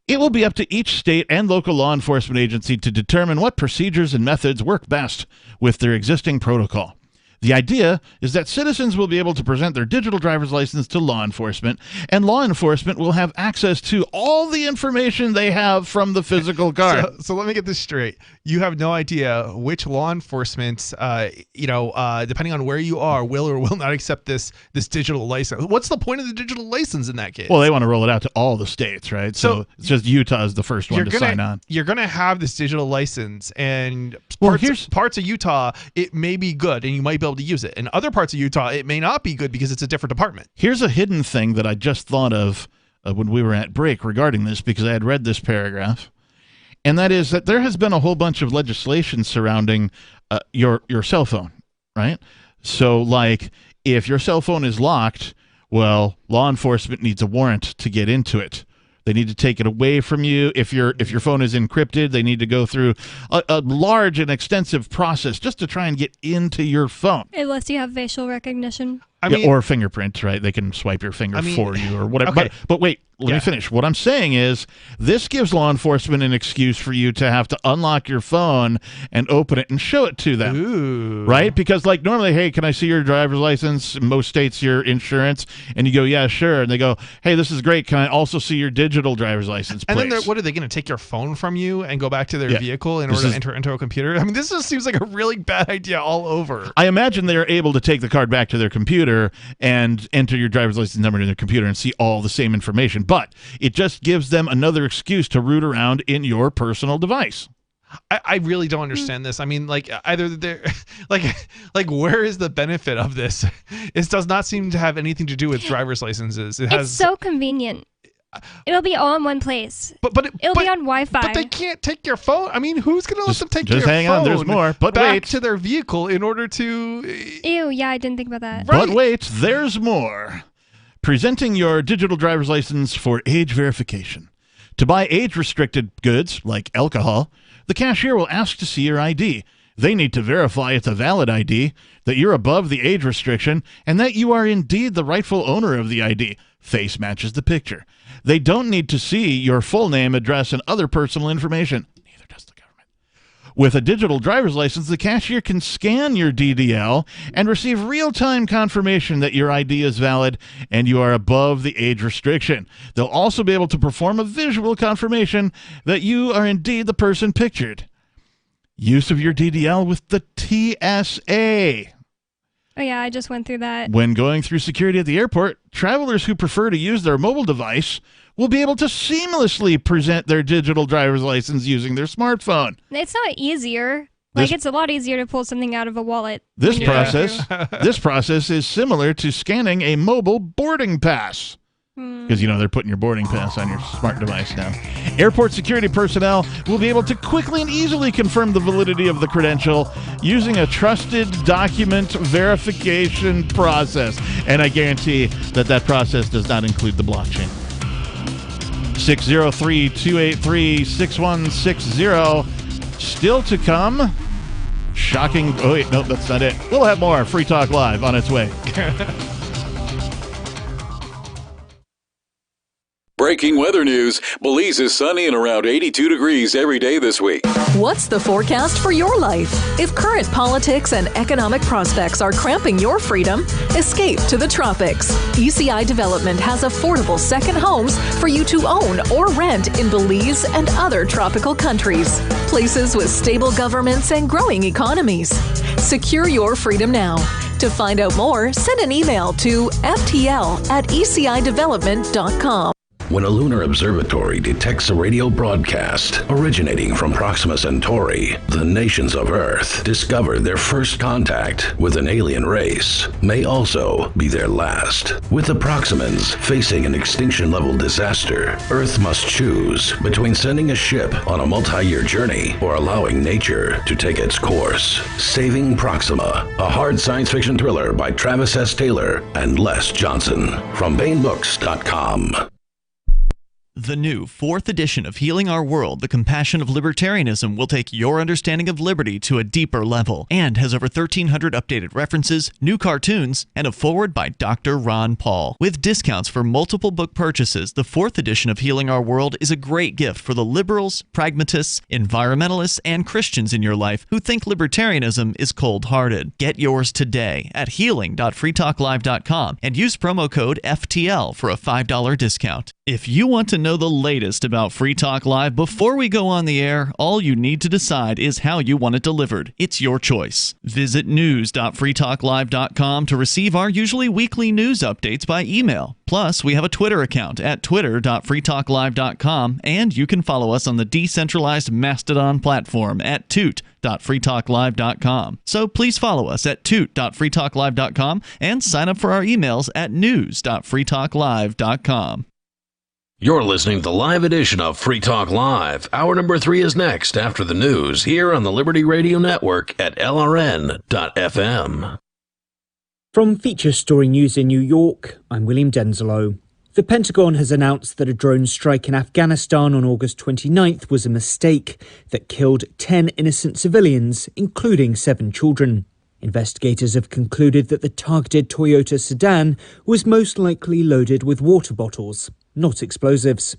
It will be up to each state and local law enforcement agency to determine what procedures and methods work best with their existing protocol. The idea is that citizens will be able to present their digital driver's license to law enforcement, and law enforcement will have access to all the information they have from the physical card. So let me get this straight. You have no idea which law enforcement, depending on where you are, will or will not accept this digital license. What's the point of the digital license in that case? Well, they want to roll it out to all the states, right? So it's just Utah is the first one to sign on. You're going to have this digital license, and parts of Utah, it may be good, and you might be able able to use it. In other parts of Utah, it may not be good because it's a different department. Here's a hidden thing that I just thought of when we were at break regarding this, because I had read this paragraph, and that is that there has been a whole bunch of legislation surrounding your cell phone, right? So, like, if your cell phone is locked, well, law enforcement needs a warrant to get into it. They need to take it away from you. If your phone is encrypted, they need to go through a large and extensive process just to try and get into your phone. Unless you have facial recognition. Or fingerprints, right? They can swipe your finger for you or whatever. Okay. But wait, let me finish. What I'm saying is this gives law enforcement an excuse for you to have to unlock your phone and open it and show it to them. Ooh. Right? Because like normally, hey, can I see your driver's license? In most states, your insurance. And you go, yeah, sure. And they go, hey, this is great. Can I also see your digital driver's license, please? And then what are they going to take your phone from you and go back to their vehicle in order to enter into a computer? I mean, this just seems like a really bad idea all over. I imagine they're able to take the card back to their computer and enter your driver's license number in their computer and see all the same information. But it just gives them another excuse to root around in your personal device. I really don't understand this. I mean, like, either they're like where is the benefit of this? It does not seem to have anything to do with driver's licenses. It's so convenient. It'll be all in one place. It'll be on Wi-Fi. But they can't take your phone. I mean, who's going to let them take your phone? Just hang on, there's more. But back wait. to their vehicle in order to... Ew, yeah, I didn't think about that. But wait, there's more. Presenting your digital driver's license for age verification. To buy age-restricted goods, like alcohol, the cashier will ask to see your ID. They need to verify it's a valid ID, that you're above the age restriction, and that you are indeed the rightful owner of the ID. Face matches the picture. They don't need to see your full name, address, and other personal information. Neither does the government. With a digital driver's license, the cashier can scan your DDL and receive real-time confirmation that your ID is valid and you are above the age restriction. They'll also be able to perform a visual confirmation that you are indeed the person pictured. Use of your DDL with the TSA. Oh, yeah, I just went through that. When going through security at the airport, travelers who prefer to use their mobile device will be able to seamlessly present their digital driver's license using their smartphone. It's not easier. It's a lot easier to pull something out of a wallet. This process is similar to scanning a mobile boarding pass. Because, they're putting your boarding pass on your smart device now. Airport security personnel will be able to quickly and easily confirm the validity of the credential using a trusted document verification process. And I guarantee that process does not include the blockchain. 603-283-6160. Still to come. Shocking. Oh, wait, nope, that's not it. We'll have more Free Talk Live on its way. Breaking weather news. Belize is sunny and around 82 degrees every day this week. What's the forecast for your life? If current politics and economic prospects are cramping your freedom, escape to the tropics. ECI Development has affordable second homes for you to own or rent in Belize and other tropical countries. Places with stable governments and growing economies. Secure your freedom now. To find out more, send an email to ftl@ecidevelopment.com. When a lunar observatory detects a radio broadcast originating from Proxima Centauri, the nations of Earth discover their first contact with an alien race may also be their last. With the Proximans facing an extinction-level disaster, Earth must choose between sending a ship on a multi-year journey or allowing nature to take its course. Saving Proxima, a hard science fiction thriller by Travis S. Taylor and Les Johnson from BaneBooks.com. The new 4th edition of Healing Our World, The Compassion of Libertarianism, will take your understanding of liberty to a deeper level and has over 1,300 updated references, new cartoons, and a foreword by Dr. Ron Paul. With discounts for multiple book purchases, the 4th edition of Healing Our World is a great gift for the liberals, pragmatists, environmentalists, and Christians in your life who think libertarianism is cold-hearted. Get yours today at healing.freetalklive.com and use promo code FTL for a $5 discount. If you want to know know the latest about Free Talk Live before we go on the air, all you need to decide is how you want it delivered. It's your choice. Visit news.freetalklive.com to receive our usually weekly news updates by email. Plus, we have a Twitter account at twitter.freetalklive.com, and you can follow us on the decentralized Mastodon platform at toot.freetalklive.com. So please follow us at toot.freetalklive.com and sign up for our emails at news.freetalklive.com. You're listening to the live edition of Free Talk Live. Hour number 3 is next after the news here on the Liberty Radio Network at LRN.FM. From Feature Story News in New York, I'm William Denzelo. The Pentagon has announced that a drone strike in Afghanistan on August 29th was a mistake that killed 10 innocent civilians, including 7 children. Investigators have concluded that the targeted Toyota sedan was most likely loaded with water bottles, not explosives.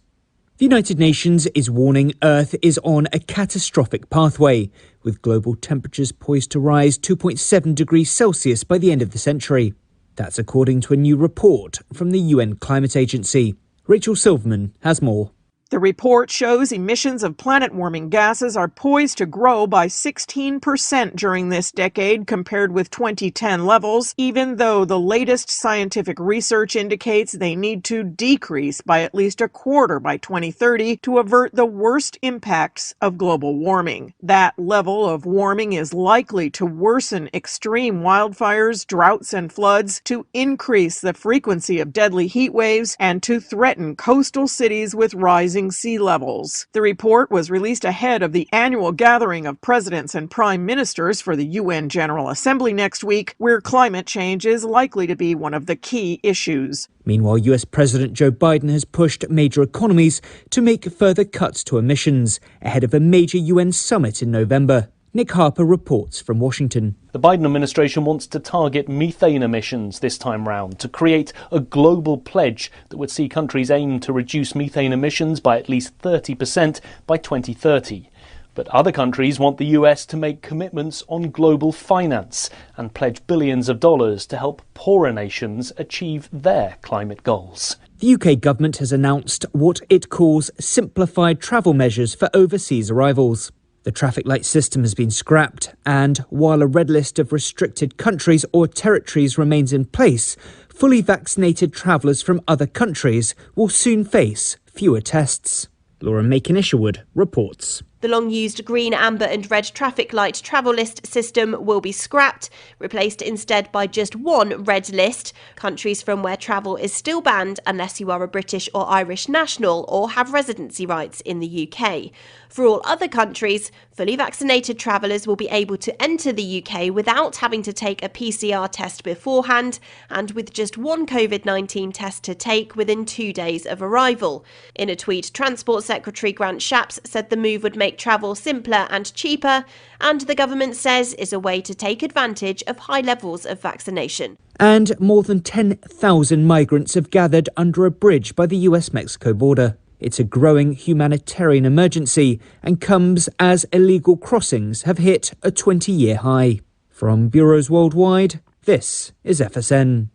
The United Nations is warning Earth is on a catastrophic pathway, with global temperatures poised to rise 2.7 degrees Celsius by the end of the century. That's according to a new report from the UN Climate Agency. Rachel Silverman has more. The report shows emissions of planet-warming gases are poised to grow by 16% during this decade compared with 2010 levels, even though the latest scientific research indicates they need to decrease by at least a quarter by 2030 to avert the worst impacts of global warming. That level of warming is likely to worsen extreme wildfires, droughts, and floods, to increase the frequency of deadly heat waves, and to threaten coastal cities with rising sea levels. The report was released ahead of the annual gathering of presidents and prime ministers for the UN General Assembly next week, where climate change is likely to be one of the key issues. Meanwhile, US President Joe Biden has pushed major economies to make further cuts to emissions ahead of a major UN summit in November. Nick Harper reports from Washington. The Biden administration wants to target methane emissions this time round to create a global pledge that would see countries aim to reduce methane emissions by at least 30% by 2030. But other countries want the US to make commitments on global finance and pledge billions of dollars to help poorer nations achieve their climate goals. The UK government has announced what it calls simplified travel measures for overseas arrivals. The traffic light system has been scrapped, and while a red list of restricted countries or territories remains in place, fully vaccinated travellers from other countries will soon face fewer tests. Laura Macon-Isherwood reports. The long-used green, amber and red traffic light travel list system will be scrapped, replaced instead by just one red list, countries from where travel is still banned unless you are a British or Irish national or have residency rights in the UK. For all other countries, fully vaccinated travellers will be able to enter the UK without having to take a PCR test beforehand and with just one COVID-19 test to take within 2 days of arrival. In a tweet, Transport Secretary Grant Shapps said the move would make travel simpler and cheaper, and the government says is a way to take advantage of high levels of vaccination. And more than 10,000 migrants have gathered under a bridge by the US-Mexico border. It's a growing humanitarian emergency and comes as illegal crossings have hit a 20-year high. From bureaus worldwide, this is FSN.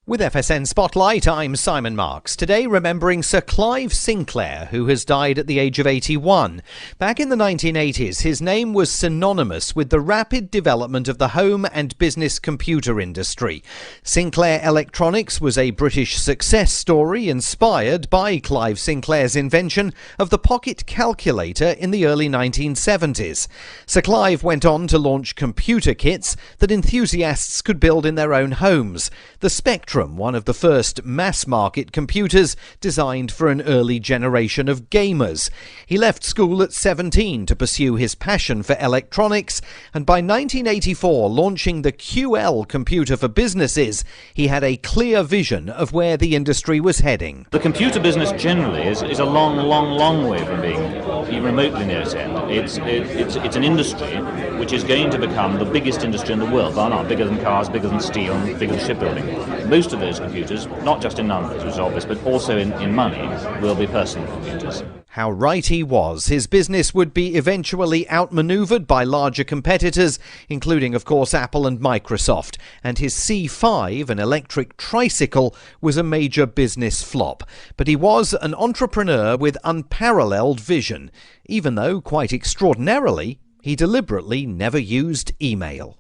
With FSN Spotlight, I'm Simon Marks. Today remembering Sir Clive Sinclair, who has died at the age of 81. Back in the 1980s, his name was synonymous with the rapid development of the home and business computer industry. Sinclair Electronics was a British success story inspired by Clive Sinclair's invention of the pocket calculator in the early 1970s. Sir Clive went on to launch computer kits that enthusiasts could build in their own homes. The Spectrum, one of the first mass-market computers designed for an early generation of gamers. He left school at 17 to pursue his passion for electronics, and by 1984, launching the QL computer for businesses, he had a clear vision of where the industry was heading. The computer business generally is a long way from being even remotely near its end. It's an industry which is going to become the biggest industry in the world, bigger than cars, bigger than steel, bigger than shipbuilding. Most of those computers, not just in numbers, which is obvious, but also in money, will be personal computers. How right he was. His business would be eventually outmaneuvered by larger competitors, including, of course, Apple and Microsoft. And his C5, an electric tricycle, was a major business flop. But he was an entrepreneur with unparalleled vision, even though, quite extraordinarily, he deliberately never used email.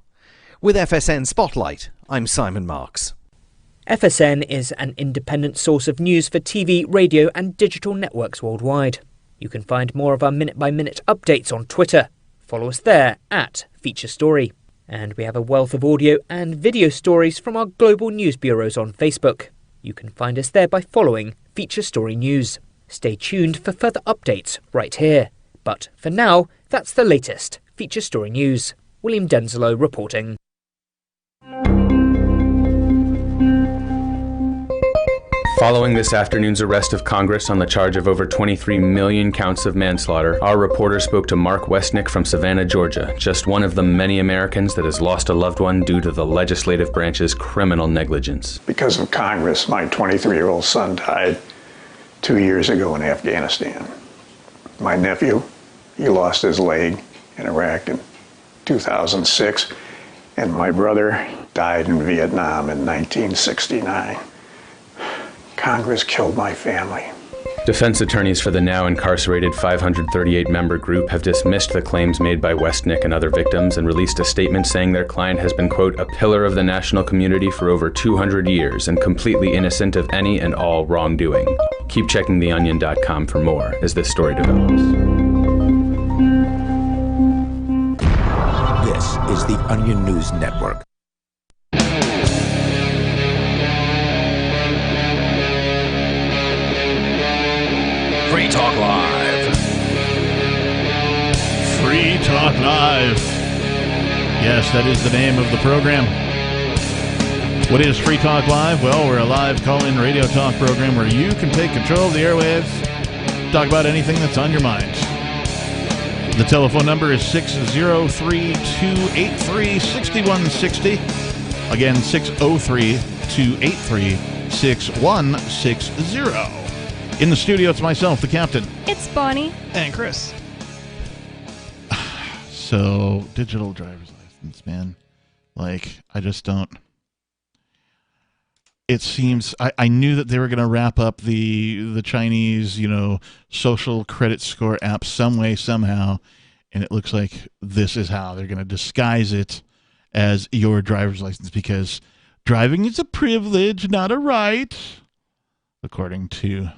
With FSN Spotlight, I'm Simon Marks. FSN is an independent source of news for TV, radio and digital networks worldwide. You can find more of our minute-by-minute updates on Twitter. Follow us there at Feature Story. And we have a wealth of audio and video stories from our global news bureaus on Facebook. You can find us there by following Feature Story News. Stay tuned for further updates right here. But for now, that's the latest Feature Story News. William Denzelo reporting. Following this afternoon's arrest of Congress on the charge of over 23 million counts of manslaughter, our reporter spoke to Mark Westnick from Savannah, Georgia, just one of the many Americans that has lost a loved one due to the legislative branch's criminal negligence. Because of Congress, my 23-year-old son died 2 years ago in Afghanistan. My nephew, he lost his leg in Iraq in 2006, and my brother died in Vietnam in 1969. Congress killed my family. Defense attorneys for the now incarcerated 538-member group have dismissed the claims made by Westnick and other victims and released a statement saying their client has been, quote, a pillar of the national community for over 200 years and completely innocent of any and all wrongdoing. Keep checking theonion.com for more as this story develops. This is the Onion News Network. Free Talk Live. Free Talk Live. Yes, that is the name of the program. What is Free Talk Live? Well, we're a live call-in radio talk program where you can take control of the airwaves, talk about anything that's on your mind. The telephone number is 603-283-6160. Again, 603-283-6160. In the studio, it's myself, the captain. It's Bonnie. And Chris. So, digital driver's license, man. Like, I just don't. It seems, I knew that they were going to wrap up the Chinese, social credit score app some way, somehow. And it looks like this is how they're going to disguise it as your driver's license, because driving is a privilege, not a right, according to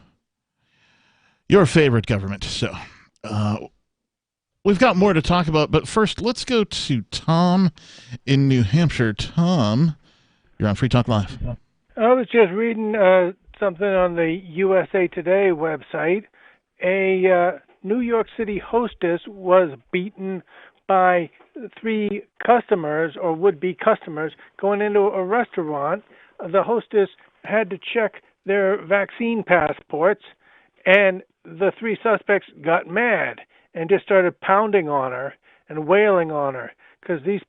your favorite government. So we've got more to talk about, but first let's go to Tom in New Hampshire. Tom, you're on Free Talk Live. I was just reading something on the USA Today website. A New York City hostess was beaten by 3 customers or would-be customers going into a restaurant. The hostess had to check their vaccine passports, and the 3 suspects got mad and just started pounding on her and wailing on her, because these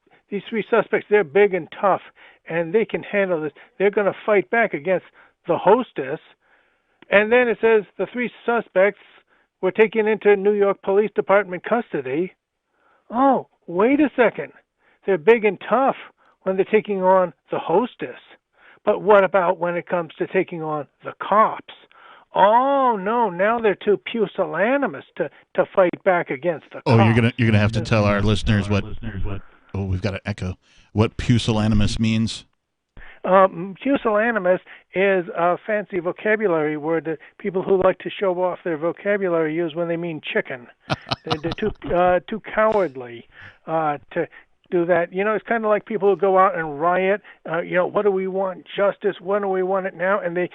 3 suspects, they're big and tough, and they can handle this. They're going to fight back against the hostess. And then it says the 3 suspects were taken into New York Police Department custody. Oh, wait a second. They're big and tough when they're taking on the hostess. But what about when it comes to taking on the cops? Oh no! Now they're too pusillanimous to fight back against the cops. Oh, you're gonna have to tell our listeners what. Oh, we've got an echo. What pusillanimous means? Pusillanimous is a fancy vocabulary word that people who like to show off their vocabulary use when they mean chicken. They're too cowardly to do that. It's kind of like people who go out and riot. What do we want? Justice. When do we want it now? And they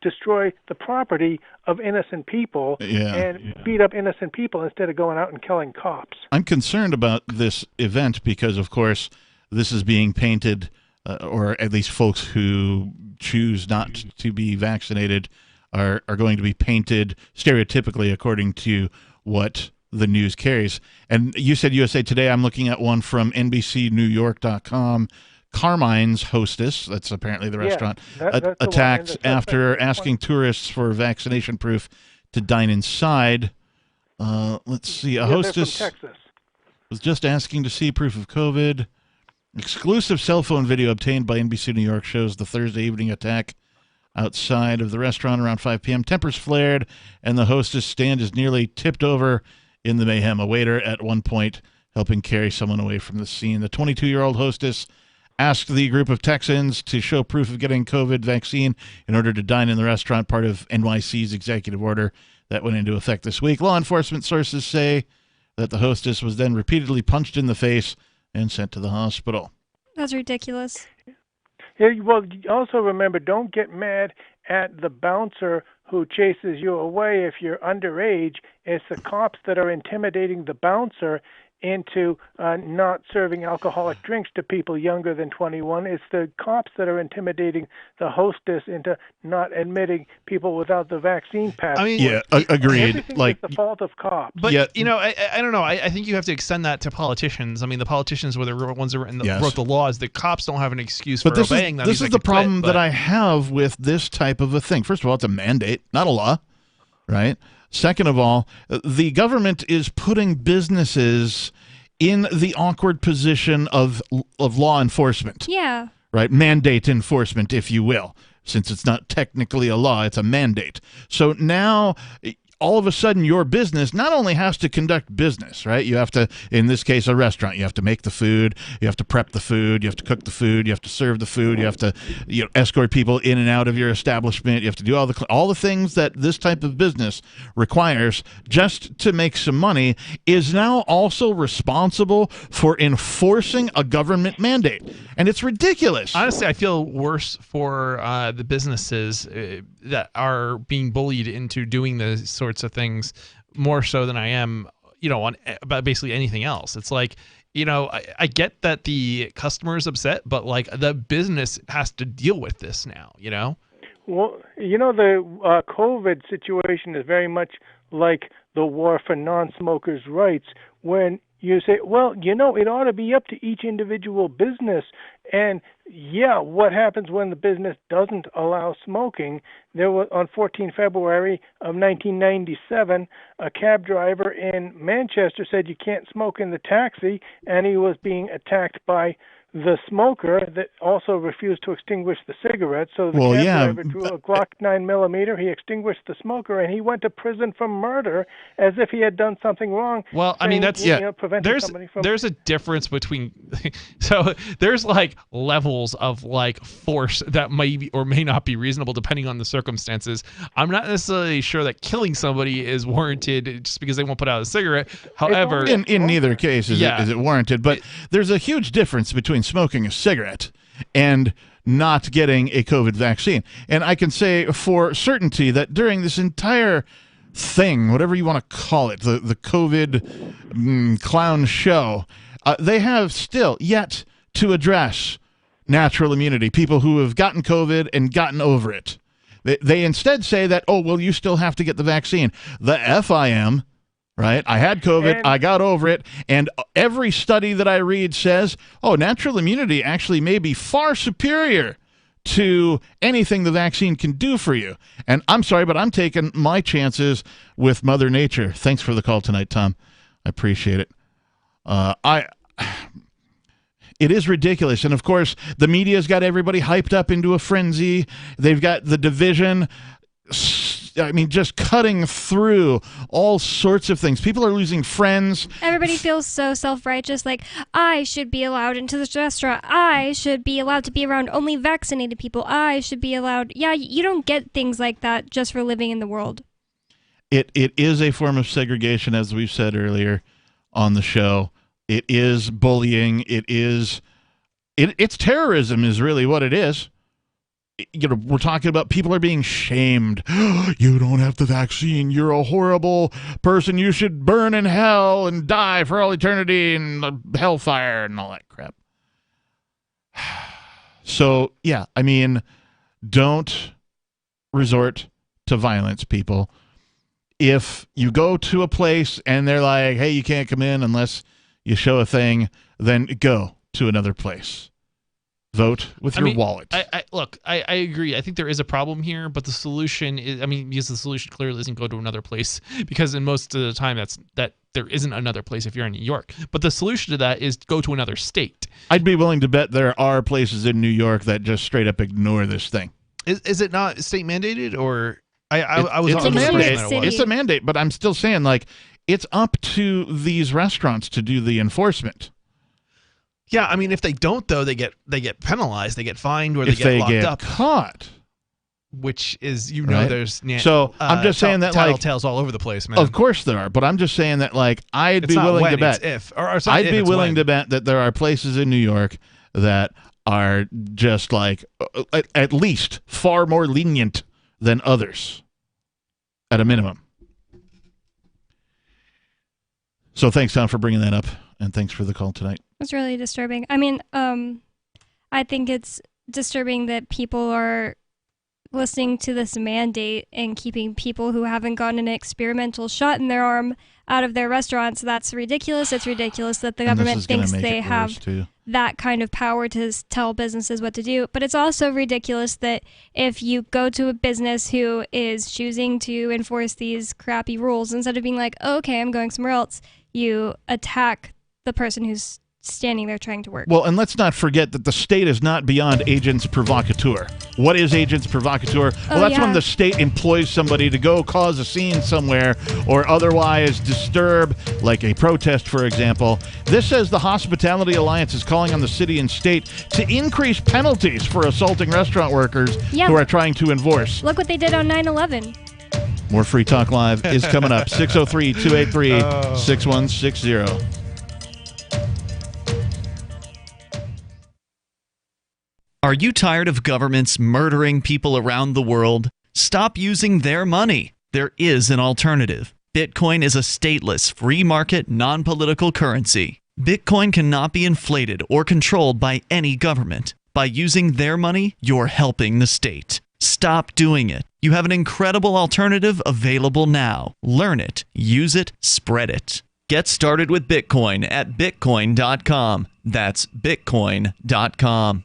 destroy the property of innocent people and beat up innocent people instead of going out and killing cops. I'm concerned about this event because, of course, this is being painted, or at least folks who choose not to be vaccinated are going to be painted stereotypically according to what the news carries. And you said USA Today. I'm looking at one from NBCNewYork.com. Carmine's hostess, that's apparently the restaurant, that's attacked the after asking tourists for vaccination proof to dine inside. Let's see. A hostess they're from Texas. Was just asking to see proof of COVID. Exclusive cell phone video obtained by NBC New York shows the Thursday evening attack outside of the restaurant around 5 p.m. Tempers flared, and the hostess stand is nearly tipped over in the mayhem. A waiter at one point helping carry someone away from the scene. The 22-year-old hostess asked the group of Texans to show proof of getting COVID vaccine in order to dine in the restaurant, part of NYC's executive order that went into effect this week. Law enforcement sources say that the hostess was then repeatedly punched in the face and sent to the hospital. That's ridiculous. Yeah, well, also remember, don't get mad at the bouncer who chases you away if you're underage. It's the cops that are intimidating the bouncer into not serving alcoholic drinks to people younger than 21. It's the cops that are intimidating the hostess into not admitting people without the vaccine pass. I mean, yeah, agreed. Everything Like, is the fault of cops. But, you know, I don't know. I think you have to extend that to politicians. I mean, the politicians were the ones that wrote the laws. The cops don't have an excuse for obeying them. This is the problem that I have with this type of a thing. First of all, it's a mandate, not a law, right? Second of all, the government is putting businesses in the awkward position of law enforcement. Yeah. Right? Mandate enforcement, if you will. Since it's not technically a law, it's a mandate. So now, all of a sudden, your business not only has to conduct business, right? You have to, in this case, a restaurant, you have to make the food, you have to prep the food, you have to cook the food, you have to serve the food, you have to escort people in and out of your establishment, you have to do all the things that this type of business requires just to make some money, is now also responsible for enforcing a government mandate. And it's ridiculous. Honestly, I feel worse for the businesses that are being bullied into doing those sorts of things more so than I am, on about basically anything else. It's like, I get that the customer is upset, but like the business has to deal with this now, Well, the COVID situation is very much like the war for non-smokers' rights, when you say, well, it ought to be up to each individual business. And yeah, what happens when the business doesn't allow smoking? There was, on 14 February of 1997, a cab driver in Manchester said you can't smoke in the taxi, and he was being attacked by the smoker that also refused to extinguish the cigarette. So the cab driver drew a Glock 9mm. He extinguished the smoker, and he went to prison for murder as if he had done something wrong. Well, I mean, there's a difference between so there's like levels of like force that may or may not be reasonable depending on the circumstances. I'm not necessarily sure that killing somebody is warranted just because they won't put out a cigarette. However, in neither case is it warranted, but there's a huge difference between smoking a cigarette and not getting a COVID vaccine. And I can say for certainty that during this entire thing, whatever you want to call it, the COVID clown show, they have still yet to address natural immunity, people who have gotten COVID and gotten over it. They instead say that, oh, well, you still have to get the vaccine. The FIM, right? I had COVID, I got over it, and every study that I read says, oh, natural immunity actually may be far superior to anything the vaccine can do for you. And I'm sorry, but I'm taking my chances with Mother Nature. Thanks for the call tonight, Tom. I appreciate it. It is ridiculous. And, of course, the media's got everybody hyped up into a frenzy. They've got the division, just cutting through all sorts of things. People are losing friends. Everybody feels so self-righteous, like, I should be allowed into this restaurant. I should be allowed to be around only vaccinated people. I should be allowed. Yeah, you don't get things like that just for living in the world. It is a form of segregation, as we've said earlier on the show. It is bullying. It's terrorism is really what it is. We're talking about people are being shamed. You don't have the vaccine. You're a horrible person. You should burn in hell and die for all eternity in the hellfire and all that crap. So, yeah, don't resort to violence, people. If you go to a place and they're like, hey, you can't come in unless you show a thing, then go to another place. Vote with your wallet. I agree. I think there is a problem here, but the solution is, because the solution clearly isn't go to another place, because in most of the time that there isn't another place if you're in New York. But the solution to that is go to another state. I'd be willing to bet there are places in New York that just straight up ignore this thing. Is it not state mandated, or it's a mandate. It's a mandate, but I'm still saying, like, it's up to these restaurants to do the enforcement. Yeah, if they don't, though, they get penalized, they get fined, or they if get they locked get up. Caught. Which is, Right. there's so I'm just saying that, like, tattletales all over the place, man. Of course there are, but I'm just saying that, like, I'd It's be not willing when, to bet. it's if. Or it's not I'd if, be it's willing when. to bet that there are places in New York that are just like at least far more lenient than others, at a minimum. So thanks, Tom, for bringing that up, and thanks for the call tonight. It's really disturbing. I think it's disturbing that people are listening to this mandate and keeping people who haven't gotten an experimental shot in their arm out of their restaurants. That's ridiculous. It's ridiculous that the government thinks they have that kind of power to tell businesses what to do. But it's also ridiculous that if you go to a business who is choosing to enforce these crappy rules, instead of being like, oh, okay, I'm going somewhere else, you attack the person who's standing there trying to work. Well, and let's not forget that the state is not beyond agents provocateur. What is agents provocateur? Well, that's when the state employs somebody to go cause a scene somewhere or otherwise disturb, like a protest, for example. This says the Hospitality Alliance is calling on the city and state to increase penalties for assaulting restaurant workers who are trying to enforce. Look what they did on 9/11. More Free Talk Live is coming up. 603-283-6160. Are you tired of governments murdering people around the world? Stop using their money. There is an alternative. Bitcoin is a stateless, free market, non-political currency. Bitcoin cannot be inflated or controlled by any government. By using their money, you're helping the state. Stop doing it. You have an incredible alternative available now. Learn it, use it, spread it. Get started with Bitcoin at Bitcoin.com. That's Bitcoin.com.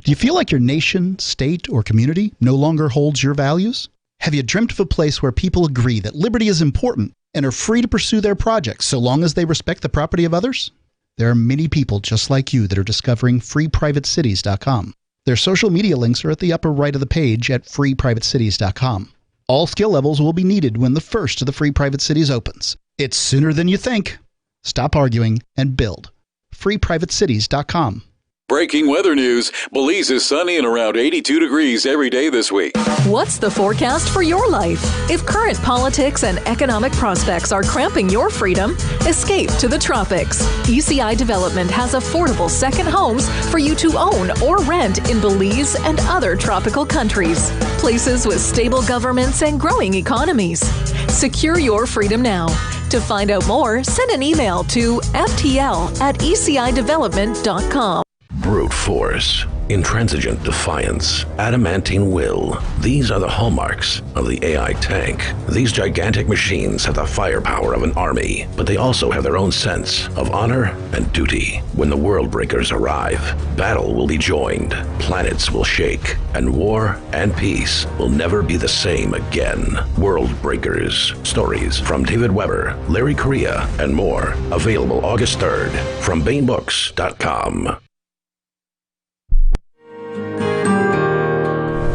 Do you feel like your nation, state, or community no longer holds your values? Have you dreamt of a place where people agree that liberty is important and are free to pursue their projects so long as they respect the property of others? There are many people just like you that are discovering freeprivatecities.com. Their social media links are at the upper right of the page at freeprivatecities.com. All skill levels will be needed when the first of the Free Private Cities opens. It's sooner than you think. Stop arguing and build. freeprivatecities.com. Breaking weather news. Belize is sunny and around 82 degrees every day this week. What's the forecast for your life? If current politics and economic prospects are cramping your freedom, escape to the tropics. ECI Development has affordable second homes for you to own or rent in Belize and other tropical countries. Places with stable governments and growing economies. Secure your freedom now. To find out more, send an email to ftl@ecidevelopment.com. Brute force, intransigent defiance, adamantine will. These are the hallmarks of the AI tank. These gigantic machines have the firepower of an army, but they also have their own sense of honor and duty. When the world breakers arrive, battle will be joined, planets will shake, and war and peace will never be the same again. World Breakers. Stories from David Weber, Larry Correa, and more. Available August 3rd from BaneBooks.com.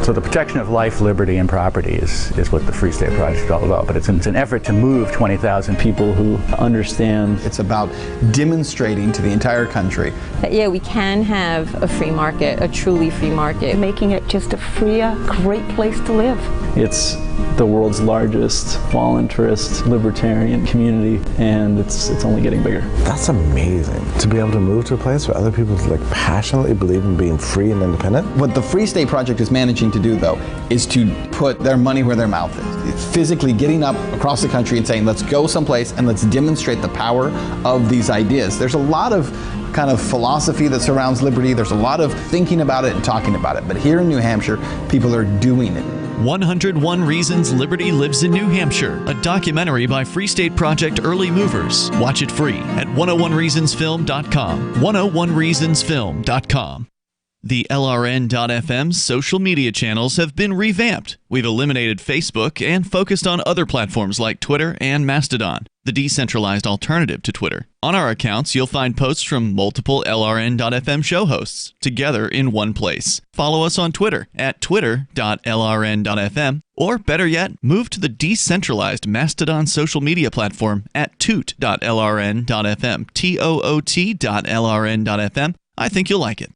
So the protection of life, liberty, and property is what the Free State Project is all about. But it's an effort to move 20,000 people who understand. It's about demonstrating to the entire country that, yeah, we can have a free market, a truly free market. Making it just a freer, great place to live. It's the world's largest voluntarist libertarian community, and it's only getting bigger. That's amazing, to be able to move to a place where other people passionately believe in being free and independent. What the Free State Project is managing to do, though, is to put their money where their mouth is. It's physically getting up across the country and saying, let's go someplace and let's demonstrate the power of these ideas. There's a lot of kind of philosophy that surrounds liberty. There's a lot of thinking about it and talking about it. But here in New Hampshire, people are doing it. 101 Reasons Liberty Lives in New Hampshire, a documentary by Free State Project Early Movers. Watch it free at 101reasonsfilm.com. 101reasonsfilm.com. The LRN.FM social media channels have been revamped. We've eliminated Facebook and focused on other platforms like Twitter and Mastodon, the decentralized alternative to Twitter. On our accounts, you'll find posts from multiple LRN.FM show hosts together in one place. Follow us on Twitter at twitter.lrn.fm, or better yet, move to the decentralized Mastodon social media platform at toot.lrn.fm, toot.lrn.fm. I think you'll like it.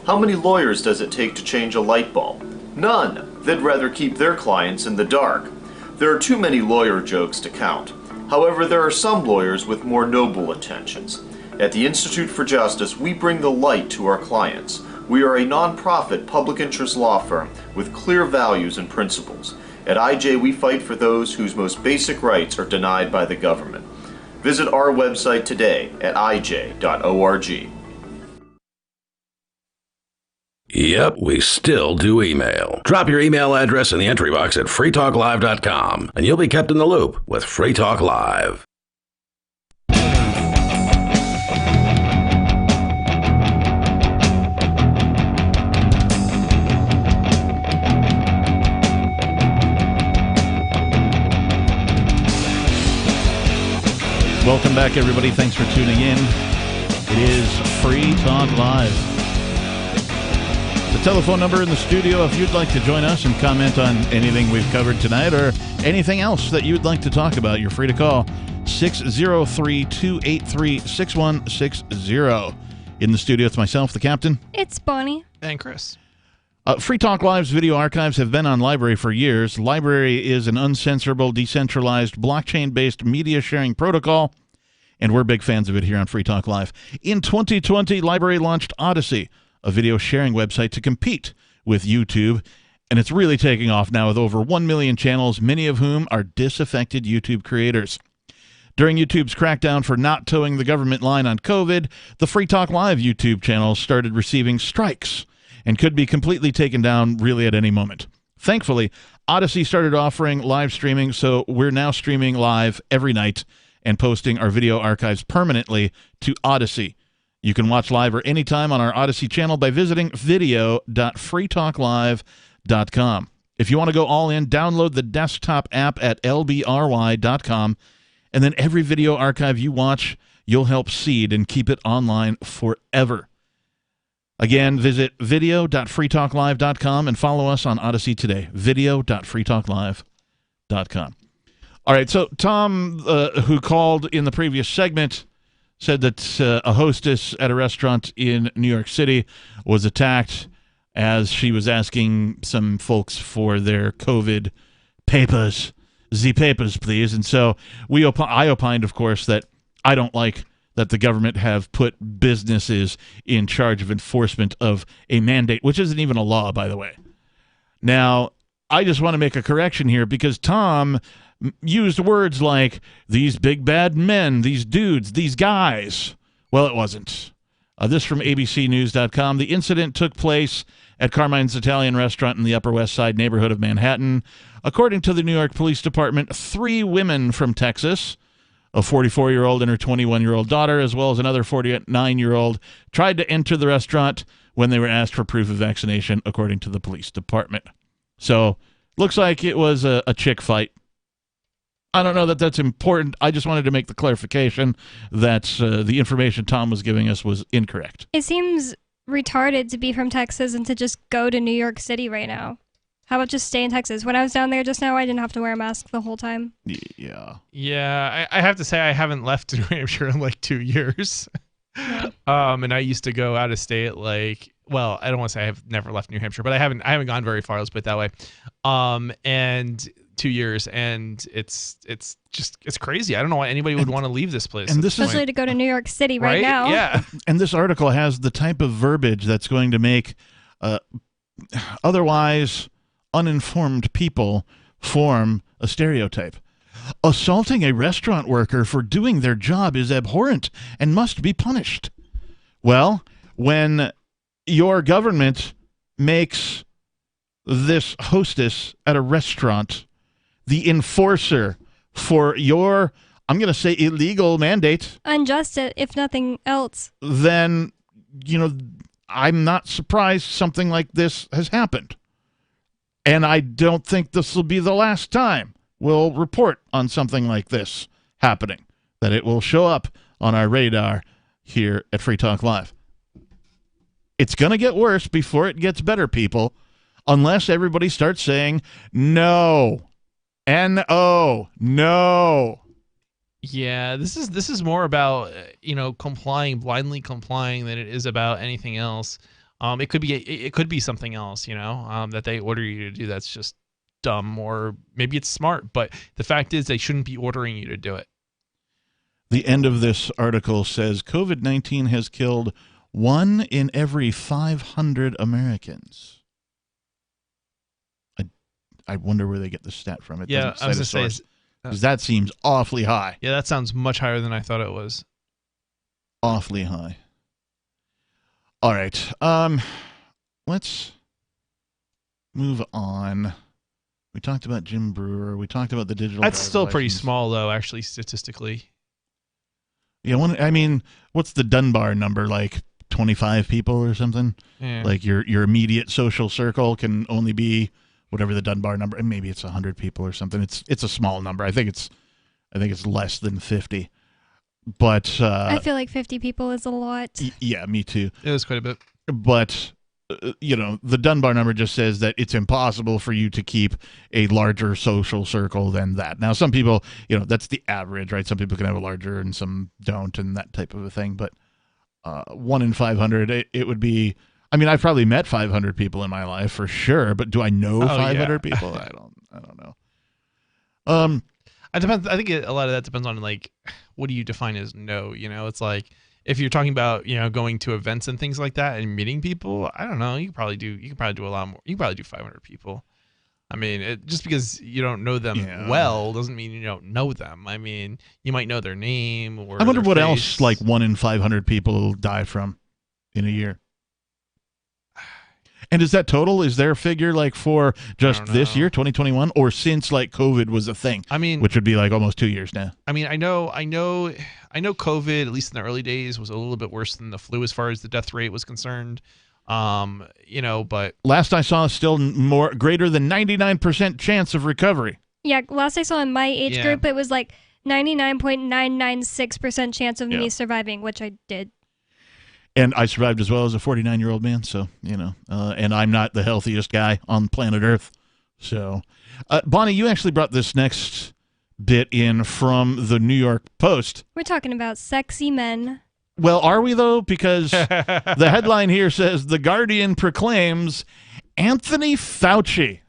How many lawyers does it take to change a light bulb? None. They'd rather keep their clients in the dark. There are too many lawyer jokes to count. However, there are some lawyers with more noble intentions. At the Institute for Justice, we bring the light to our clients. We are a non-profit public interest law firm with clear values and principles. At IJ, we fight for those whose most basic rights are denied by the government. Visit our website today at ij.org. Yep, we still do email. Drop your email address in the entry box at freetalklive.com, and you'll be kept in the loop with Free Talk Live. Welcome back, everybody. Thanks for tuning in. It is Free Talk Live. The telephone number in the studio, if you'd like to join us and comment on anything we've covered tonight or anything else that you'd like to talk about, you're free to call 603-283-6160. In the studio, it's myself, the captain. It's Bonnie. And Chris. Free Talk Live's video archives have been on Library for years. Library is an uncensorable, decentralized, blockchain-based media sharing protocol, and we're big fans of it here on Free Talk Live. In 2020, Library launched Odyssey, a video sharing website to compete with YouTube, and it's really taking off now with over 1 million channels, many of whom are disaffected YouTube creators. During YouTube's crackdown for not towing the government line on COVID, the Free Talk Live YouTube channel started receiving strikes and could be completely taken down really at any moment. Thankfully, Odyssey started offering live streaming, so we're now streaming live every night and posting our video archives permanently to Odyssey. You can watch live or anytime on our Odyssey channel by visiting video.freetalklive.com. If you want to go all in, download the desktop app at lbry.com, and then every video archive you watch, you'll help seed and keep it online forever. Again, visit video.freetalklive.com and follow us on Odyssey today, video.freetalklive.com. All right, so Tom, who called in the previous segment, said that a hostess at a restaurant in New York City was attacked as she was asking some folks for their COVID papers. The papers, please. And so I opined, of course, that I don't like that the government have put businesses in charge of enforcement of a mandate, which isn't even a law, by the way. Now, I just want to make a correction here because Tom used words like these big bad men, these dudes, these guys. Well, it wasn't. This from abcnews.com. The incident took place at Carmine's Italian restaurant in the Upper West Side neighborhood of Manhattan. According to the New York Police Department, 3 women from Texas, a 44-year-old and her 21-year-old daughter, as well as another 49-year-old, tried to enter the restaurant when they were asked for proof of vaccination, according to the police department. So, looks like it was a chick fight. I don't know that that's important. I just wanted to make the clarification that the information Tom was giving us was incorrect. It seems retarded to be from Texas and to just go to New York City right now. How about just stay in Texas? When I was down there just now, I didn't have to wear a mask the whole time. Yeah. Yeah, I have to say I haven't left New Hampshire in like 2 years. Yeah. And I used to go out of state well, I don't want to say I've never left New Hampshire, but I haven't gone very far, let's put it that way. And 2 years, and it's crazy. I don't know why anybody would want to leave this place. And especially to go to New York City right now. Yeah. And this article has the type of verbiage that's going to make otherwise uninformed people form a stereotype. Assaulting a restaurant worker for doing their job is abhorrent and must be punished. Well, when your government makes this hostess at a restaurant the enforcer for your, I'm going to say, illegal mandate, unjust, if nothing else, then, I'm not surprised something like this has happened. And I don't think this will be the last time we'll report on something like this happening, that it will show up on our radar here at Free Talk Live. It's going to get worse before it gets better, people, unless everybody starts saying no. N-O. No. Yeah, this is more about blindly complying than it is about anything else. It could be something else, that they order you to do that's just dumb, or maybe it's smart, but the fact is they shouldn't be ordering you to do it. The end of this article says COVID-19 has killed 1 in every 500 Americans. I wonder where they get the stat from. It Yeah, I was going to say, because that seems awfully high. Yeah, that sounds much higher than I thought it was. Awfully high. All right. Let's move on. We talked about Jim Brewer. We talked about the digital. That's still pretty license. small, though, actually, statistically. Yeah, what's the Dunbar number? Like 25 people or something? Yeah. Like your immediate social circle can only be whatever the Dunbar number, and maybe it's 100 people or something. It's a small number. I think it's less than 50. But I feel like 50 people is a lot. Yeah, me too. It was quite a bit. But the Dunbar number just says that it's impossible for you to keep a larger social circle than that. Now, some people, that's the average, right? Some people can have a larger and some don't, and that type of a thing. But 1 in 500, it would be. I mean, I've probably met 500 people in my life for sure, but do I know 500 people? I don't know. It depends. I think a lot of that depends on what do you define as no? It's like if you're talking about going to events and things like that and meeting people. I don't know. You could probably do a lot more. You could probably do 500 people. I mean, just because you don't know them well doesn't mean you don't know them. I mean, you might know their name or. I wonder their what face. else 1 in 500 people die from in a year. And is that total? Is there a figure for just this year, 2021, or since COVID was a thing? I mean, which would be almost 2 years now. I mean, I know COVID, at least in the early days, was a little bit worse than the flu as far as the death rate was concerned. But last I saw, still greater than 99% chance of recovery. Yeah, last I saw in my age group, it was 99.996% chance of me surviving, which I did. And I survived as well as a 49-year-old man, so, and I'm not the healthiest guy on planet Earth. So, Bonnie, you actually brought this next bit in from the New York Post. We're talking about sexy men. Well, are we, though? Because the headline here says, The Guardian proclaims Anthony Fauci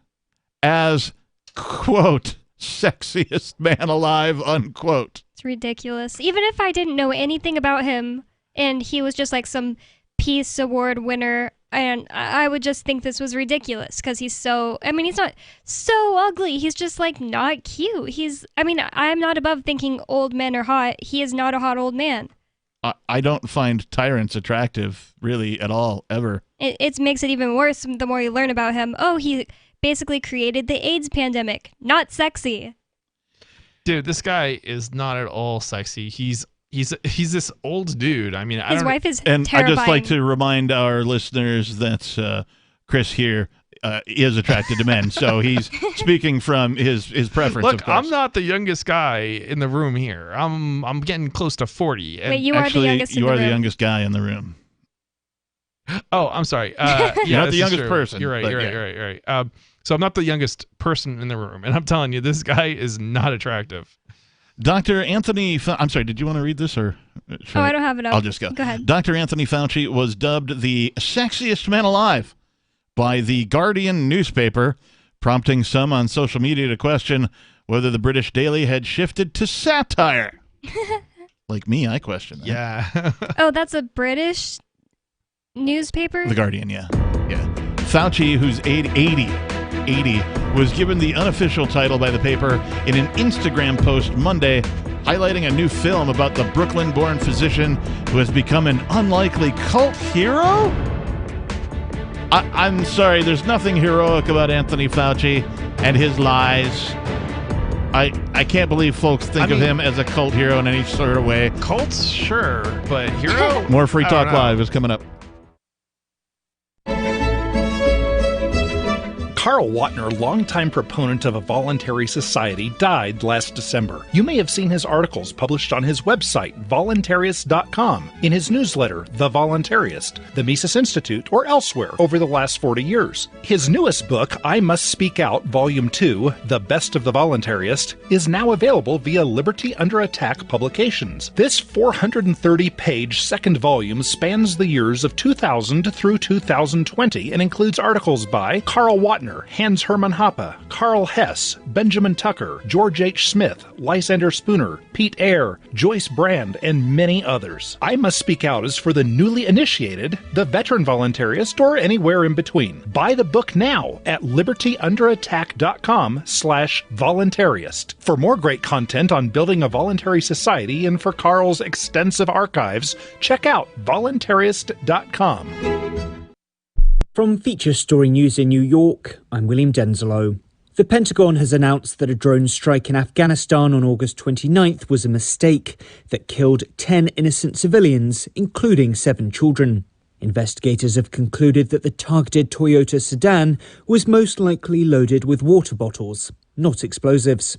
as, quote, sexiest man alive, unquote. It's ridiculous. Even if I didn't know anything about him, and he was just some Peace Award winner, and I would just think this was ridiculous because he's not so ugly. He's just not cute. I'm not above thinking old men are hot. He is not a hot old man. I don't find tyrants attractive, really, at all, ever. It makes it even worse the more you learn about him. Oh, he basically created the AIDS pandemic. Not sexy. Dude, this guy is not at all sexy. He's this old dude. I mean, his wife is and terrifying. I just like to remind our listeners that Chris here is attracted to men, so he's speaking from his preference. Look, of course. I'm not the youngest guy in the room here. I'm getting close to 40. Wait, you are the youngest. You are the youngest guy in the room. Oh, I'm sorry. You're not the youngest person. You're right. You're right. So I'm not the youngest person in the room, and I'm telling you, this guy is not attractive. Dr. Anthony, I'm sorry, did you want to read this or? I don't have it up. I'll just go. Go ahead. Dr. Anthony Fauci was dubbed the sexiest man alive by the Guardian newspaper, prompting some on social media to question whether the British Daily had shifted to satire. Like me, I question that. Yeah. Oh, that's a British newspaper? The Guardian, yeah. Fauci, who's 80, was given the unofficial title by the paper in an Instagram post Monday, highlighting a new film about the Brooklyn-born physician who has become an unlikely cult hero? I'm sorry, there's nothing heroic about Anthony Fauci and his lies. I can't believe folks think of him as a cult hero in any sort of way. Cults, sure, but hero? More Free Talk Live is coming up. Karl Wattner, longtime proponent of a voluntary society, died last December. You may have seen his articles published on his website, voluntarist.com, in his newsletter, The Voluntarist, the Mises Institute, or elsewhere over the last 40 years. His newest book, I Must Speak Out, Volume 2, The Best of the Voluntarist, is now available via Liberty Under Attack Publications. This 430-page second volume spans the years of 2000 through 2020 and includes articles by Karl Wattner, Hans Hermann Hoppe, Karl Hess, Benjamin Tucker, George H. Smith, Lysander Spooner, Pete Eyre, Joyce Brand, and many others. I Must Speak Out is for the newly initiated, the veteran voluntarist, or anywhere in between. Buy the book now at libertyunderattack.com/voluntarist. For more great content on building a voluntary society and for Karl's extensive archives, check out voluntarist.com. From Feature Story News in New York, I'm William Denzelo. The Pentagon has announced that a drone strike in Afghanistan on August 29th was a mistake that killed 10 innocent civilians, including 7 children. Investigators have concluded that the targeted Toyota sedan was most likely loaded with water bottles, not explosives.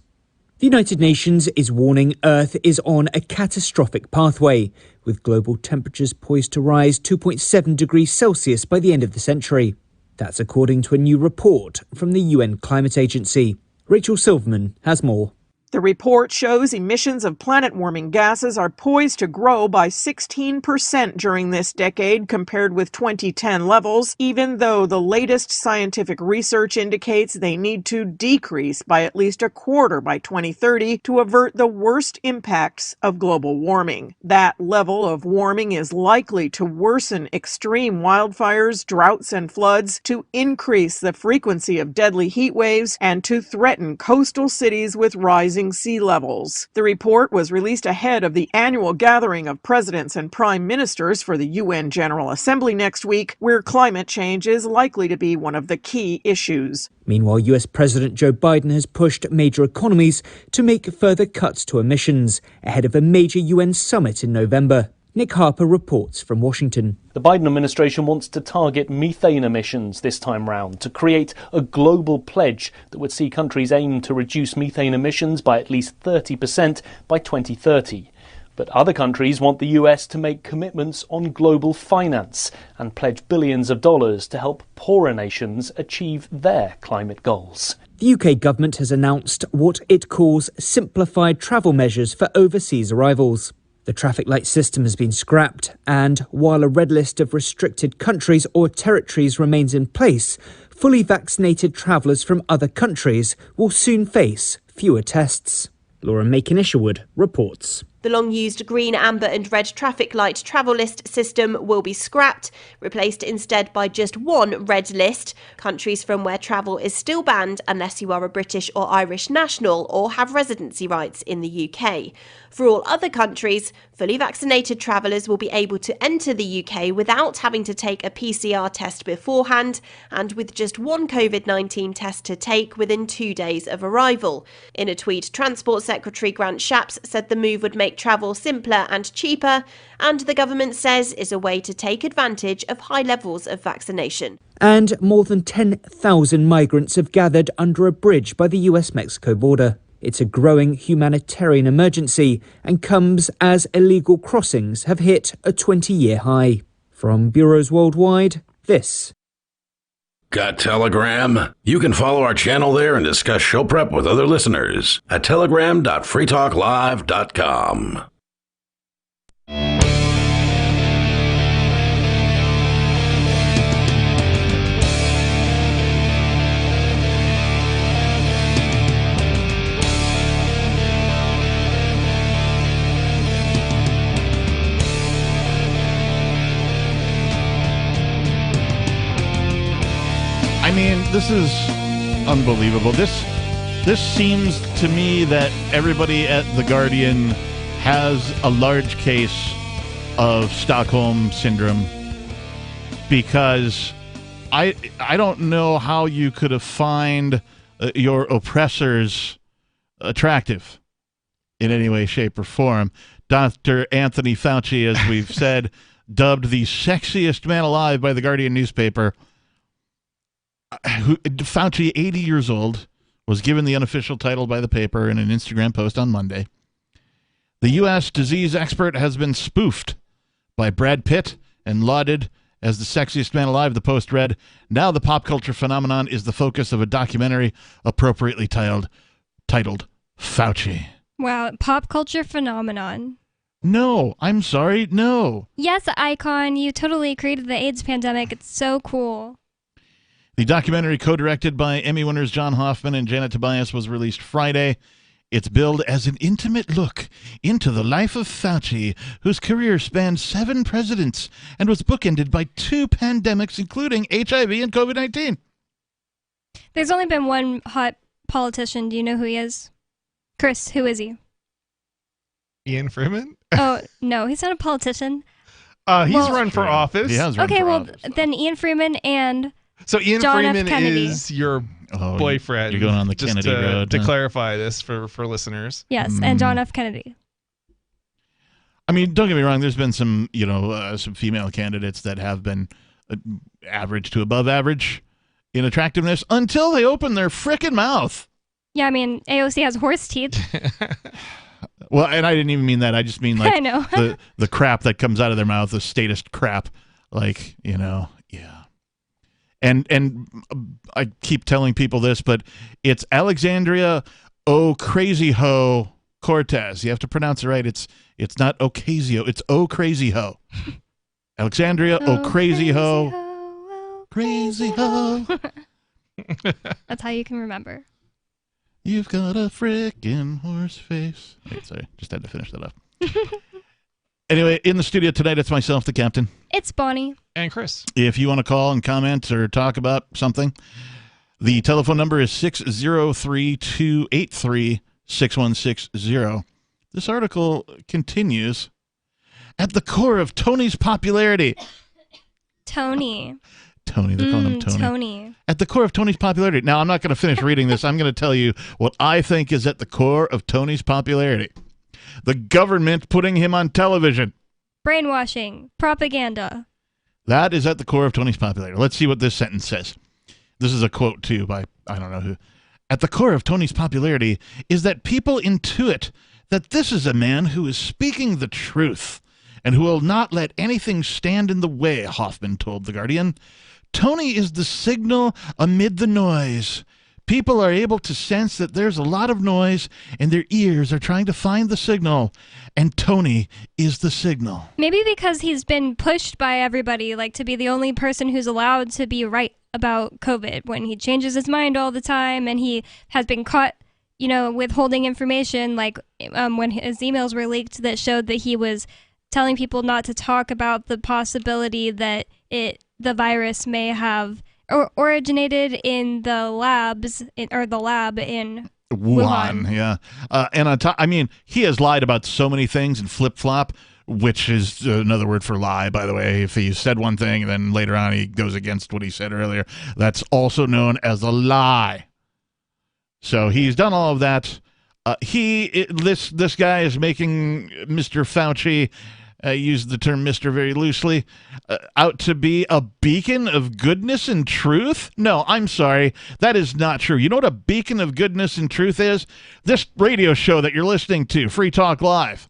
The United Nations is warning Earth is on a catastrophic pathway, with global temperatures poised to rise 2.7 degrees Celsius by the end of the century. That's according to a new report from the UN Climate Agency. Rachel Silverman has more. The report shows emissions of planet-warming gases are poised to grow by 16% during this decade compared with 2010 levels, even though the latest scientific research indicates they need to decrease by at least a quarter by 2030 to avert the worst impacts of global warming. That level of warming is likely to worsen extreme wildfires, droughts, and floods, to increase the frequency of deadly heat waves, and to threaten coastal cities with rising sea levels. The report was released ahead of the annual gathering of presidents and prime ministers for the UN General Assembly next week, where climate change is likely to be one of the key issues. Meanwhile, US President Joe Biden has pushed major economies to make further cuts to emissions ahead of a major UN summit in November. Nick Harper reports from Washington. The Biden administration wants to target methane emissions this time round to create a global pledge that would see countries aim to reduce methane emissions by at least 30% by 2030. But other countries want the US to make commitments on global finance and pledge billions of dollars to help poorer nations achieve their climate goals. The UK government has announced what it calls simplified travel measures for overseas arrivals. The traffic light system has been scrapped, and while a red list of restricted countries or territories remains in place, fully vaccinated travellers from other countries will soon face fewer tests. Laura Macon-Isherwood reports. The long-used green, amber and red traffic light travel list system will be scrapped, replaced instead by just one red list, countries from where travel is still banned unless you are a British or Irish national or have residency rights in the UK. For all other countries, fully vaccinated travellers will be able to enter the UK without having to take a PCR test beforehand and with just one COVID-19 test to take within 2 days of arrival. In a tweet, Transport Secretary Grant Shapps said the move would make travel simpler and cheaper, and the government says is a way to take advantage of high levels of vaccination. And more than 10,000 migrants have gathered under a bridge by the US-Mexico border. It's a growing humanitarian emergency and comes as illegal crossings have hit a 20-year high. From bureaus worldwide, this. Got Telegram? You can follow our channel there and discuss show prep with other listeners at telegram.freetalklive.com. I mean, this is unbelievable. This seems to me that everybody at The Guardian has a large case of Stockholm Syndrome, because I don't know how you could have find your oppressors attractive in any way, shape, or form. Dr. Anthony Fauci, as we've said, dubbed the sexiest man alive by The Guardian newspaper, Fauci, 80 years old, was given the unofficial title by the paper in an Instagram post on Monday. The U.S. disease expert has been spoofed by Brad Pitt and lauded as the sexiest man alive, the Post read. Now the pop culture phenomenon is the focus of a documentary appropriately titled Fauci. Wow, pop culture phenomenon. No, I'm sorry, no. Yes, Icon, you totally created the AIDS pandemic. It's so cool. The documentary, co-directed by Emmy winners John Hoffman and Janet Tobias, was released Friday. It's billed as an intimate look into the life of Fauci, whose career spanned 7 presidents and was bookended by 2 pandemics, including HIV and COVID-19. There's only been one hot politician. Do you know who he is? Chris, who is he? Ian Freeman? Oh, no, he's not a politician. He's run for office. He has run Okay, for well, office. then Ian Freeman and So Ian John F. Freeman Kennedy. is your boyfriend. You're going on the just Kennedy road. To huh? clarify this for listeners. Yes, and John F. Kennedy. I mean, don't get me wrong. There's been some, some female candidates that have been average to above average in attractiveness until they open their frickin' mouth. Yeah, I mean, AOC has horse teeth. Well, and I didn't even mean that. I just mean like I know. the crap that comes out of their mouth, the statist crap. Like, yeah. And I keep telling people this, but it's Alexandria Ocasio-Cortez. You have to pronounce it right. It's not Ocasio. It's Crazy-Ho. Alexandria Ocasio-Ho. Crazy-Ho. That's how you can remember. You've got a frickin' horse face. Wait, sorry. Just had to finish that up. Anyway, in the studio tonight, it's myself, the captain. It's Bonnie. And Chris. If you want to call and comment or talk about something, the telephone number is 603-283-6160. This article continues. At the core of Tony's popularity. Tony, they're calling him Tony. Tony. At the core of Tony's popularity. Now, I'm not going to finish reading this. I'm going to tell you what I think is at the core of Tony's popularity. The government putting him on television. Brainwashing. Propaganda. That is at the core of Tony's popularity. Let's see what this sentence says. This is a quote, too, by I don't know who. At the core of Tony's popularity is that people intuit that this is a man who is speaking the truth and who will not let anything stand in the way, Hoffman told The Guardian. Tony is the signal amid the noise. People are able to sense that there's a lot of noise and their ears are trying to find the signal. And Tony is the signal. Maybe because he's been pushed by everybody, like to be the only person who's allowed to be right about COVID when he changes his mind all the time and he has been caught, withholding information, like when his emails were leaked that showed that he was telling people not to talk about the possibility that the virus may have originated in the lab in Wuhan. Yeah. And on top, he has lied about so many things and flip-flop, which is another word for lie, by the way. If he said one thing and then later on he goes against what he said earlier, that's also known as a lie. So he's done all of that. This guy is making Mr. Fauci, use the term Mr. very loosely, out to be a beacon of goodness and truth? No, I'm sorry. That is not true. You know what a beacon of goodness and truth is? This radio show that you're listening to, Free Talk Live.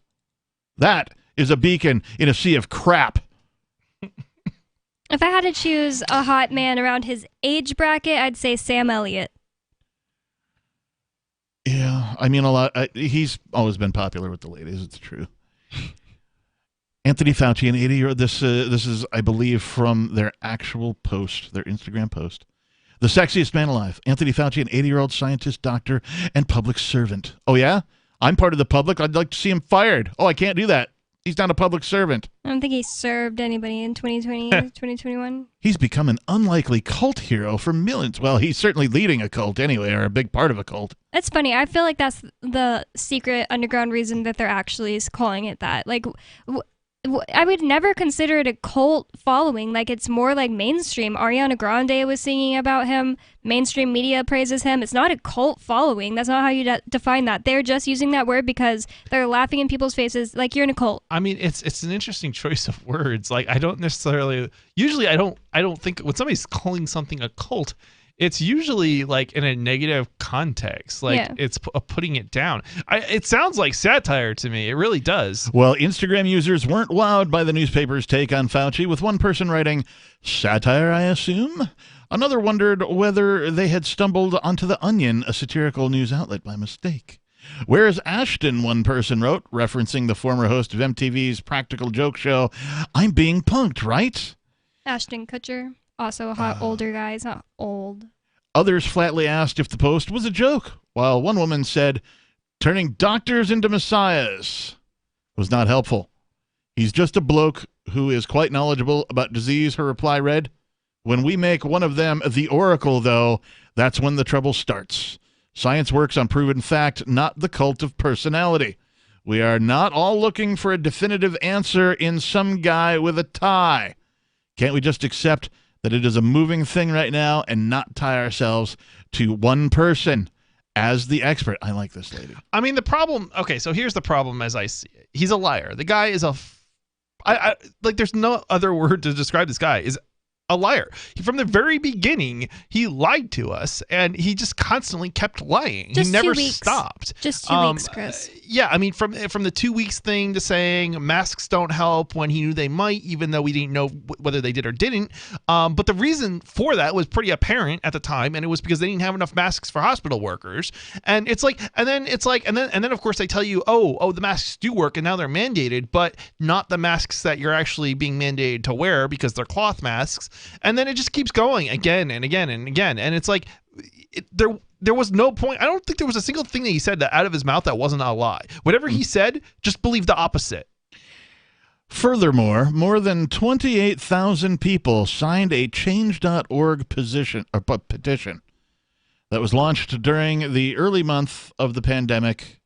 That is a beacon in a sea of crap. If I had to choose a hot man around his age bracket, I'd say Sam Elliott. Yeah, a lot. He's always been popular with the ladies. It's true. Anthony Fauci, an 80-year-old. This is, I believe, from their actual post, their Instagram post. The sexiest man alive. Anthony Fauci, an 80-year-old scientist, doctor, and public servant. Oh, yeah? I'm part of the public. I'd like to see him fired. Oh, I can't do that. He's not a public servant. I don't think he served anybody in 2020, 2021. He's become an unlikely cult hero for millions. Well, he's certainly leading a cult anyway, or a big part of a cult. That's funny. I feel like that's the secret underground reason that they're actually calling it that. Like, I would never consider it a cult following. Like, it's more like mainstream. Ariana Grande was singing about him. Mainstream media praises him. It's not a cult following. That's not how you define that. They're just using that word because they're laughing in people's faces like you're in a cult. It's an interesting choice of words. Like, I don't necessarily... Usually, I don't think... When somebody's calling something a cult, it's usually like in a negative context. Like it's putting it down. It sounds like satire to me. It really does. Well, Instagram users weren't wowed by the newspaper's take on Fauci, with one person writing, "Satire, I assume?" Another wondered whether they had stumbled onto The Onion, a satirical news outlet, by mistake. "Where's Ashton?" one person wrote, referencing the former host of MTV's practical joke show, "I'm being punked, right?" Ashton Kutcher, also a hot older guy. He's not old. Others flatly asked if the post was a joke, while one woman said, "Turning doctors into messiahs was not helpful. He's just a bloke who is quite knowledgeable about disease," her reply read. "When we make one of them the oracle, though, that's when the trouble starts. Science works on proven fact, not the cult of personality. We are not all looking for a definitive answer in some guy with a tie. Can't we just accept that it is a moving thing right now and not tie ourselves to one person as the expert?" I like this lady. I mean, the problem... Okay, so here's the problem as I see it. He's a liar. The guy is like, there's no other word to describe this guy. Is a liar. From the very beginning, he lied to us, and he just constantly kept lying. Just he never 2 weeks. stopped. Just 2 weeks, Chris. Yeah, I mean, from the 2 weeks thing to saying masks don't help when he knew they might, even though we didn't know whether they did or didn't. But the reason for that was pretty apparent at the time, and it was because they didn't have enough masks for hospital workers. And it's like, and then of course they tell you, oh, the masks do work, and now they're mandated, but not the masks that you're actually being mandated to wear because they're cloth masks. And then it just keeps going again and again and again. And it's like, there was no point. I don't think there was a single thing that he said that out of his mouth that wasn't a lie. Whatever he said, just believe the opposite. Furthermore, more than 28,000 people signed a change.org petition that was launched during the early month of the pandemic,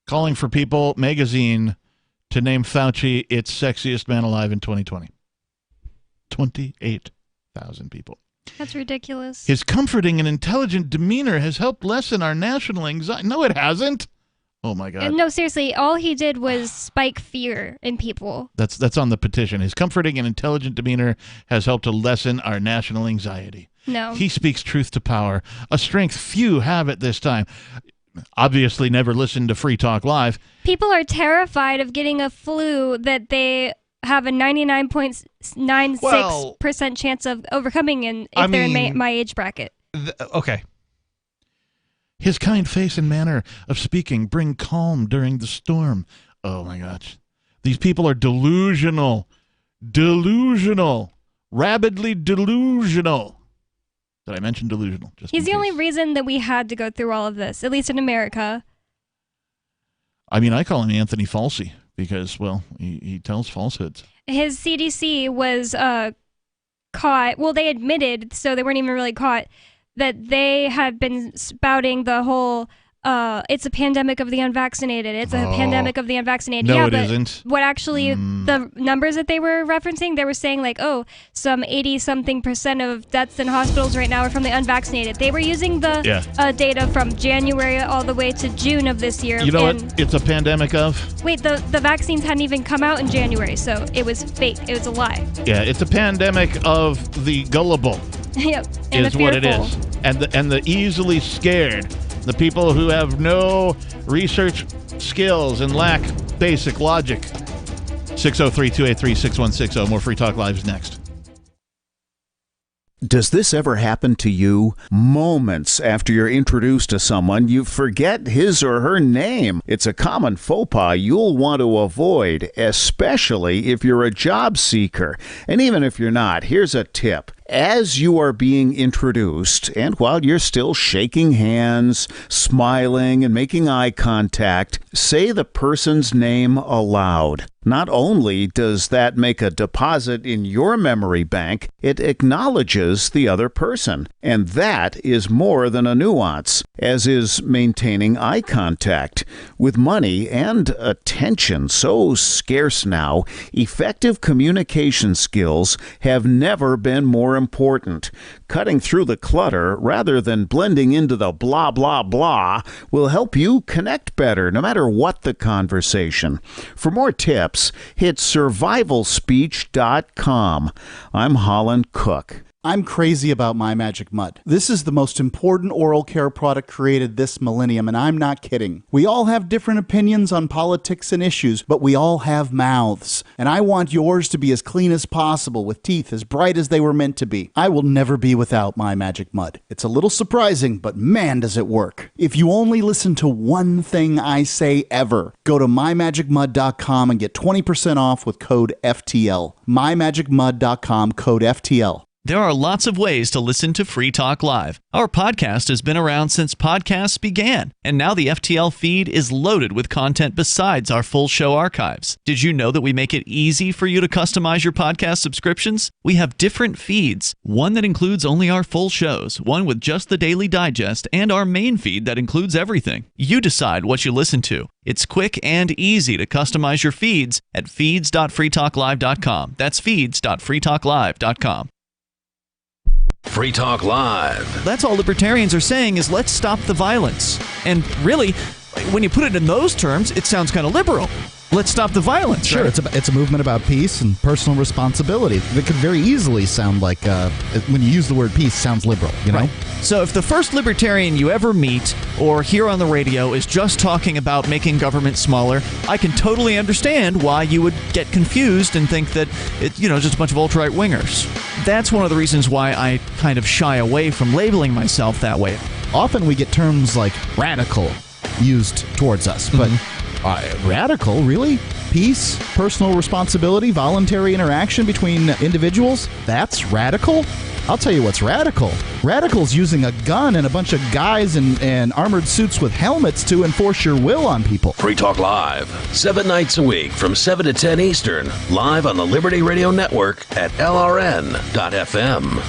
calling for People magazine to name Fauci its sexiest man alive in 2020. 28,000 people. That's ridiculous. His comforting and intelligent demeanor has helped lessen our national anxiety. No, it hasn't. Oh, my God. No, seriously, all he did was spike fear in people. That's on the petition. His comforting and intelligent demeanor has helped to lessen our national anxiety. No. He speaks truth to power, a strength few have at this time. Obviously never listened to Free Talk Live. People are terrified of getting a flu that they have a 99.96% chance of overcoming if they're in my age bracket. Okay. His kind face and manner of speaking bring calm during the storm. Oh, my gosh. These people are delusional. Rabidly delusional. Did I mention delusional? He's the only reason that we had to go through all of this, at least in America. I mean, I call him Anthony Falsey because, well, he tells falsehoods. His CDC was caught. Well, they admitted, so they weren't even really caught, that they had been spouting the whole, it's a pandemic of the unvaccinated. It's a pandemic of the unvaccinated. No, yeah, it but isn't. What actually, the numbers that they were referencing, they were saying like, some 80-something% of deaths in hospitals right now are from the unvaccinated. They were using the data from January all the way to June of this year. You know what it's a pandemic of? Wait, the vaccines hadn't even come out in January, so it was fake. It was a lie. Yeah, it's a pandemic of the gullible. Yep, and is what it is. And the easily scared. The people who have no research skills and lack basic logic. 603-283-6160. More Free Talk Live is next. Does this ever happen to you? Moments after you're introduced to someone, you forget his or her name. It's a common faux pas you'll want to avoid, especially if you're a job seeker. And even if you're not, here's a tip. As you are being introduced, and while you're still shaking hands, smiling, and making eye contact, say the person's name aloud. Not only does that make a deposit in your memory bank, it acknowledges the other person. And that is more than a nuance, as is maintaining eye contact. With money and attention so scarce now, effective communication skills have never been more important. Cutting through the clutter rather than blending into the blah, blah, blah will help you connect better no matter what the conversation. For more tips, hit survivalspeech.com. I'm Holland Cook. I'm crazy about My Magic Mud. This is the most important oral care product created this millennium, and I'm not kidding. We all have different opinions on politics and issues, but we all have mouths. And I want yours to be as clean as possible, with teeth as bright as they were meant to be. I will never be without My Magic Mud. It's a little surprising, but man, does it work. If you only listen to one thing I say ever, go to mymagicmud.com and get 20% off with code FTL. mymagicmud.com, code FTL. There are lots of ways to listen to Free Talk Live. Our podcast has been around since podcasts began, and now the FTL feed is loaded with content besides our full show archives. Did you know that we make it easy for you to customize your podcast subscriptions? We have different feeds, one that includes only our full shows, one with just the Daily Digest, and our main feed that includes everything. You decide what you listen to. It's quick and easy to customize your feeds at feeds.freetalklive.com. That's feeds.freetalklive.com. Free Talk Live. That's all libertarians are saying is let's stop the violence. And really, when you put it in those terms, it sounds kind of liberal. Let's stop the violence. Sure, right? it's a movement about peace and personal responsibility. That could very easily sound like, when you use the word peace, sounds liberal, you know? Right. So if the first libertarian you ever meet or hear on the radio is just talking about making government smaller, I can totally understand why you would get confused and think that it's just a bunch of alt-right wingers. That's one of the reasons why I kind of shy away from labeling myself that way. Often we get terms like radical used towards us, but radical, really? Peace, personal responsibility, voluntary interaction between individuals? That's radical? I'll tell you what's radical. Radical's using a gun and a bunch of guys in armored suits with helmets to enforce your will on people. Free Talk Live, 7 nights a week from 7 to 10 Eastern, live on the Liberty Radio Network at LRN.FM.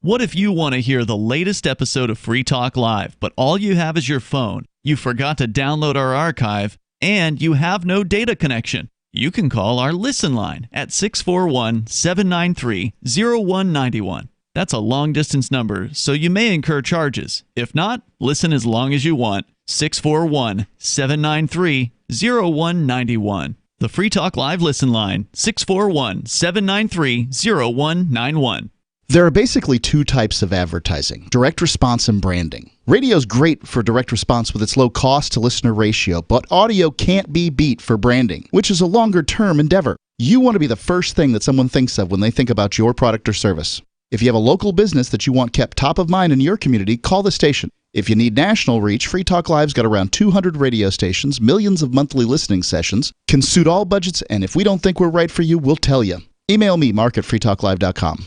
What if you want to hear the latest episode of Free Talk Live, but all you have is your phone, you forgot to download our archive, and you have no data connection? You can call our Listen line at 641-793-0191. That's a long-distance number, so you may incur charges. If not, listen as long as you want. 641-793-0191. The Free Talk Live Listen line, 641-793-0191. There are basically two types of advertising, direct response and branding. Radio's great for direct response with its low cost to listener ratio, but audio can't be beat for branding, which is a longer-term endeavor. You want to be the first thing that someone thinks of when they think about your product or service. If you have a local business that you want kept top of mind in your community, call the station. If you need national reach, Free Talk Live's got around 200 radio stations, millions of monthly listening sessions, can suit all budgets, and if we don't think we're right for you, we'll tell you. Email me, mark@freetalklive.com.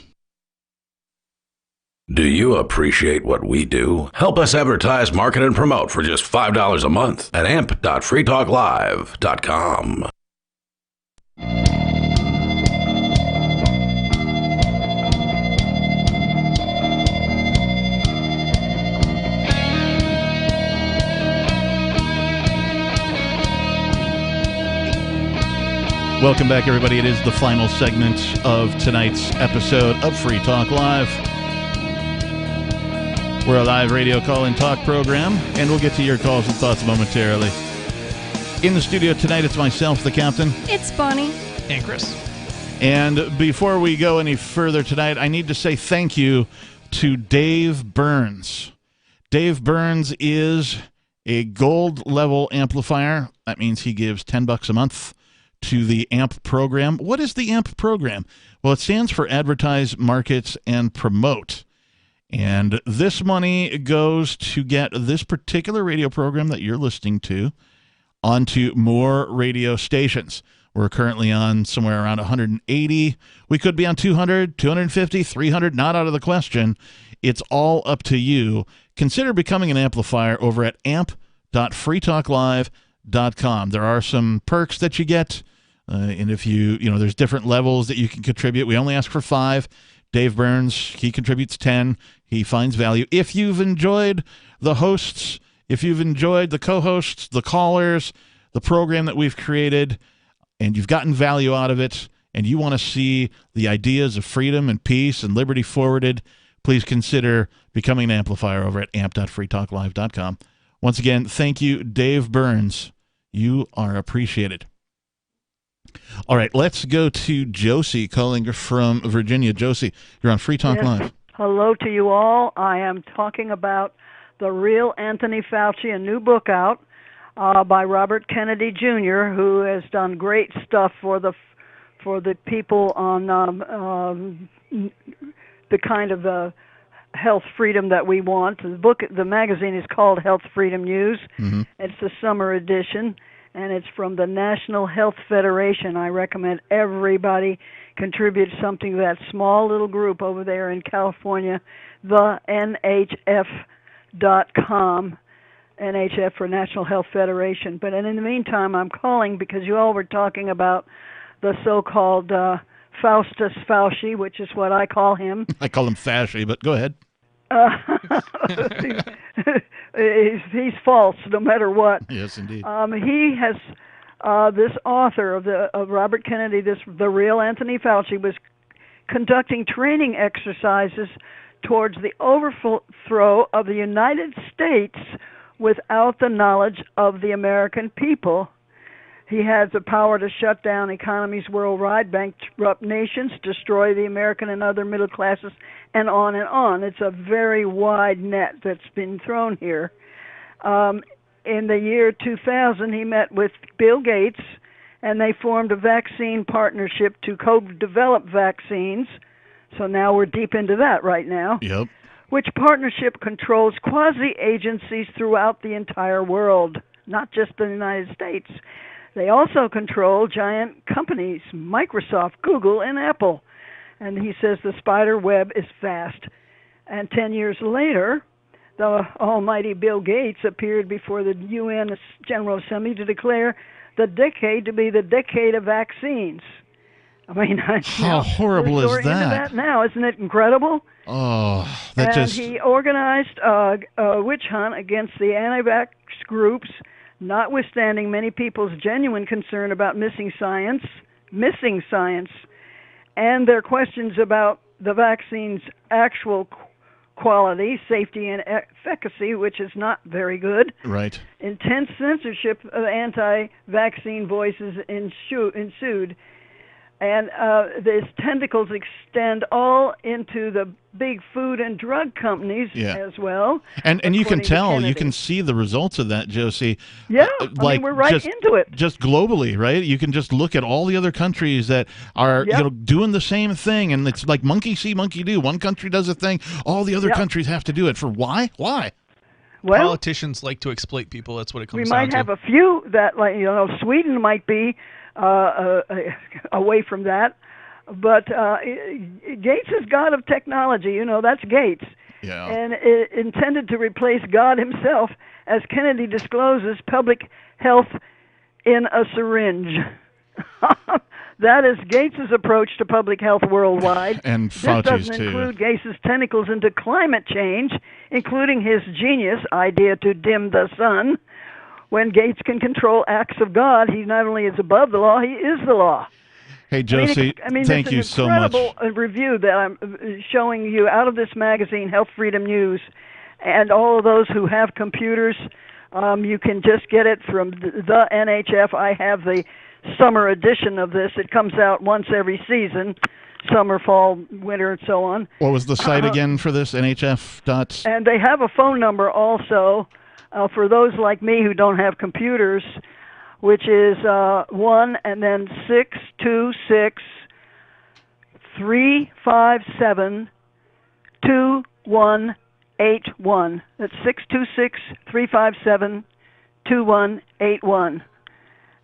Do you appreciate what we do? Help us advertise, market, and promote for just $5 a month at amp.freetalklive.com. Welcome back, everybody. It is the final segment of tonight's episode of Free Talk Live. We're a live radio call-in talk program, and we'll get to your calls and thoughts momentarily. In the studio tonight, it's myself, the captain. It's Bonnie. And Chris. And before we go any further tonight, I need to say thank you to Dave Burns. Dave Burns is a gold-level amplifier. That means he gives $10 a month to the AMP program. What is the AMP program? Well, it stands for Advertise, Market, and Promote. And this money goes to get this particular radio program that you're listening to onto more radio stations. We're currently on somewhere around 180. We could be on 200, 250, 300, not out of the question. It's all up to you. Consider becoming an amplifier over at amp.freetalklive.com. There are some perks that you get, and if there's different levels that you can contribute. We only ask for 5. Dave Burns, he contributes 10. He finds value. If you've enjoyed the hosts, if you've enjoyed the co-hosts, the callers, the program that we've created, and you've gotten value out of it, and you want to see the ideas of freedom and peace and liberty forwarded, please consider becoming an amplifier over at amp.freetalklive.com. Once again, thank you, Dave Burns. You are appreciated. All right, let's go to Josie calling from Virginia. Josie, you're on Free Talk Yes. Live. Hello to you all. I am talking about The Real Anthony Fauci, a new book out by Robert Kennedy Jr., who has done great stuff for the people on the kind of health freedom that we want. The magazine is called Health Freedom News. Mm-hmm. It's the summer edition, and it's from the National Health Federation. I recommend everybody contribute something to that small little group over there in California, the NHF.com, NHF for National Health Federation. But in the meantime, I'm calling because you all were talking about the so-called Faustus Fauci, which is what I call him. I call him Fasci, but go ahead. He's false no matter what. Yes, indeed. He has this author of Robert Kennedy, the real Anthony Fauci, was conducting training exercises towards the overthrow of the United States without the knowledge of the American people. He has the power to shut down economies worldwide, bankrupt nations, destroy the American and other middle classes, and on and on. It's a very wide net that's been thrown here. In the year 2000, he met with Bill Gates, and they formed a vaccine partnership to co-develop vaccines. So now we're deep into that right now. Yep. Which partnership controls quasi-agencies throughout the entire world, not just the United States. They also control giant companies, Microsoft, Google, and Apple. And he says the spider web is vast. And 10 years later, the almighty Bill Gates appeared before the UN General Assembly to declare the decade to be the decade of vaccines. I mean, how horrible we're is that? into that now, isn't it incredible? Oh, that and just... he organized a witch hunt against the anti-vax groups, notwithstanding many people's genuine concern about missing science, and their questions about the vaccine's actual quality, safety, and efficacy, which is not very good. Right. Intense censorship of anti-vaccine voices ensued. And these tentacles extend all into the big food and drug companies as well. And you can according to tell, you Kennedy. can see the results of that, Josie. Yeah, I mean, we're right into it. Just globally, right? You can just look at all the other countries that are doing the same thing, and it's like monkey see, monkey do. One country does a thing, all the other countries have to do it. For why? Why? Well, politicians like to exploit people. That's what it comes we down might to. have a few that, like, Sweden might be away from that, but Gates is God of technology. That's Gates. Yeah. And it intended to replace God himself, as Kennedy discloses public health in a syringe. That is Gates's approach to public health worldwide. And this Fauci's doesn't too. include Gates's tentacles into climate change, including his genius idea to dim the sun. When Gates can control acts of God, he not only is above the law, he is the law. Hey, Josie, thank you so much. It's an incredible review that I'm showing you out of this magazine, Health Freedom News, and all of those who have computers, you can just get it from the NHF. I have the summer edition of this. It comes out once every season, summer, fall, winter, and so on. What was the site again for this? NHF. And they have a phone number also for those like me who don't have computers, which is 1 and then 626-357-2181. That's 626-357-2181.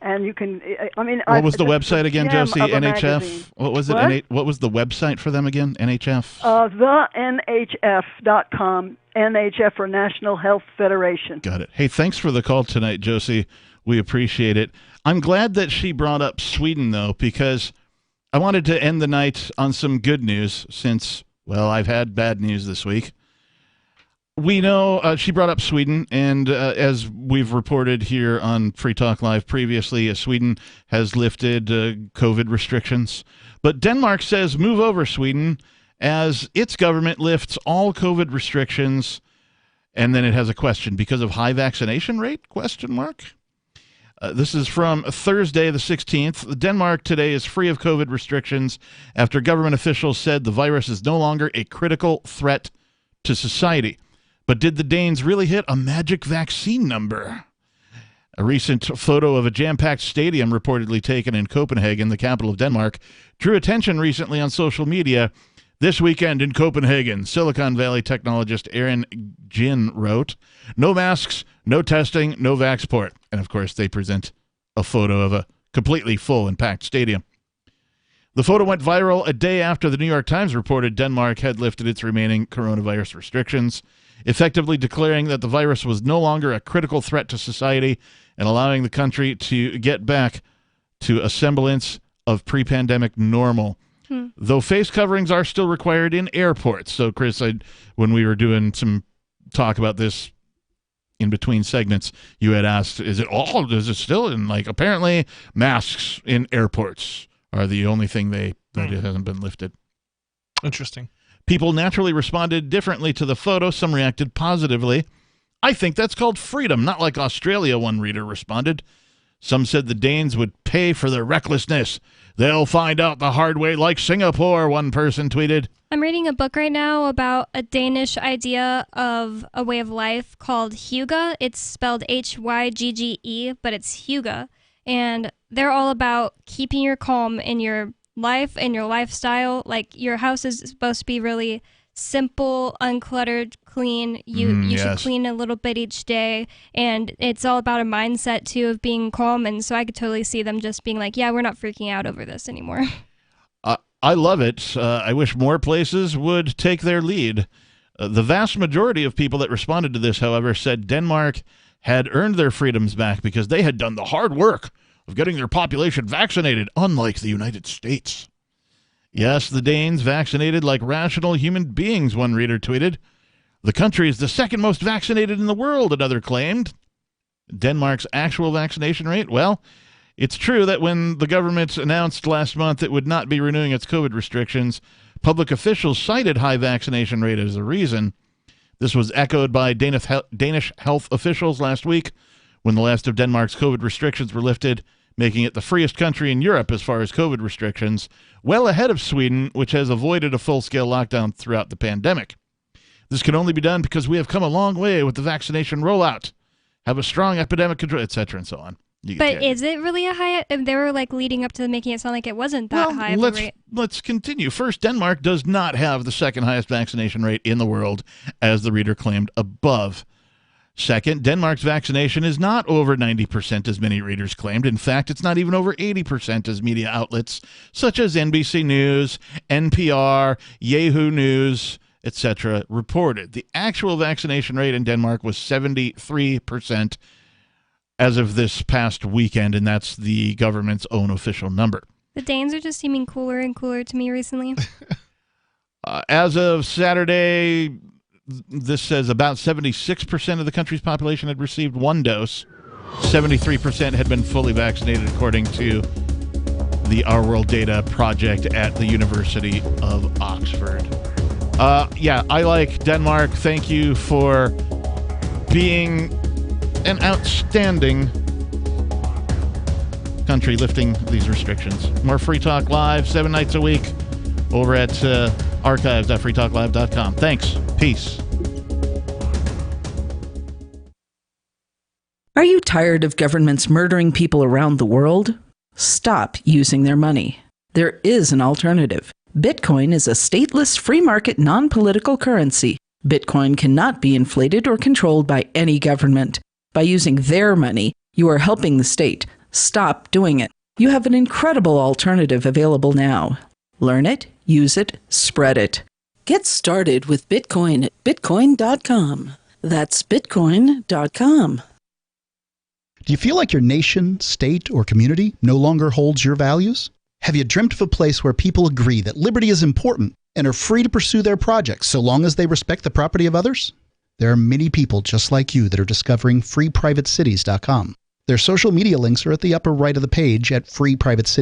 And you can, What was the website again, Josie? NHF? Magazine. What was it? What? What was the website for them again? NHF? The NHF.com, NHF for National Health Federation. Got it. Hey, thanks for the call tonight, Josie. We appreciate it. I'm glad that she brought up Sweden, though, because I wanted to end the night on some good news since, well, I've had bad news this week. We know she brought up Sweden, and as we've reported here on Free Talk Live previously, Sweden has lifted COVID restrictions. But Denmark says move over, Sweden, as its government lifts all COVID restrictions. And then it has a question, because of high vaccination rate, question mark? This is from Thursday, the 16th. Denmark today is free of COVID restrictions after government officials said the virus is no longer a critical threat to society. But did the Danes really hit a magic vaccine number? A recent photo of a jam-packed stadium reportedly taken in Copenhagen, the capital of Denmark, drew attention recently on social media. This weekend in Copenhagen, Silicon Valley technologist Aaron Jin wrote, "No masks, no testing, no vaxport." And, of course, they present a photo of a completely full and packed stadium. The photo went viral a day after the New York Times reported Denmark had lifted its remaining coronavirus restrictions, effectively declaring that the virus was no longer a critical threat to society and allowing the country to get back to a semblance of pre-pandemic normal. Though face coverings are still required in airports. So, Chris, when we were doing some talk about this in between segments, you had asked, is it still in, apparently masks in airports are the only thing that it hasn't been lifted. Interesting. People naturally responded differently to the photo. Some reacted positively. "I think that's called freedom, not like Australia," one reader responded. Some said the Danes would pay for their recklessness. "They'll find out the hard way like Singapore," one person tweeted. I'm reading a book right now about a Danish idea of a way of life called hygge. It's spelled Hygge, but it's hygge. And they're all about keeping your calm in your life and your lifestyle. Like, your house is supposed to be really simple, uncluttered, clean. You should clean a little bit each day, and it's all about a mindset too of being calm. And so I could totally see them just being like, yeah, we're not freaking out over this anymore. I love it. I wish more places would take their lead. The vast majority of people that responded to this, however, said Denmark had earned their freedoms back because they had done the hard work of getting their population vaccinated, unlike the United States. "Yes, the Danes vaccinated like rational human beings," one reader tweeted. "The country is the second most vaccinated in the world," another claimed. Denmark's actual vaccination rate? Well, it's true that when the government announced last month it would not be renewing its COVID restrictions, public officials cited high vaccination rate as a reason. This was echoed by Danish health officials last week when the last of Denmark's COVID restrictions were lifted, making it the freest country in Europe as far as COVID restrictions, well ahead of Sweden, which has avoided a full-scale lockdown throughout the pandemic. This can only be done because we have come a long way with the vaccination rollout, have a strong epidemic control, etc., and so on. But is it really a high? They were leading up to making it sound like it wasn't that high of a rate. Let's continue. First, Denmark does not have the second highest vaccination rate in the world, as the reader claimed above. Second, Denmark's vaccination is not over 90%, as many readers claimed. In fact, it's not even over 80%, as media outlets such as NBC News, NPR, Yahoo News, etc. reported. The actual vaccination rate in Denmark was 73% as of this past weekend, and that's the government's own official number. The Danes are just seeming cooler and cooler to me recently. As of Saturday, this says about 76% of the country's population had received one dose. 73% had been fully vaccinated, according to the Our World Data project at the University of Oxford. I like Denmark. Thank you for being an outstanding country lifting these restrictions. More Free Talk Live 7 nights a week over at archives.freetalklive.com. Thanks. Peace. Are you tired of governments murdering people around the world? Stop using their money. There is an alternative. Bitcoin is a stateless, free market, non-political currency. Bitcoin cannot be inflated or controlled by any government. By using their money, you are helping the state. Stop doing it. You have an incredible alternative available now. Learn it, use it, spread it. Get started with Bitcoin at bitcoin.com. That's bitcoin.com. Do you feel like your nation, state, or community no longer holds your values? Have you dreamt of a place where people agree that liberty is important and are free to pursue their projects so long as they respect the property of others? There are many people just like you that are discovering freeprivatecities.com. Their social media links are at the upper right of the page at freeprivatecities.com.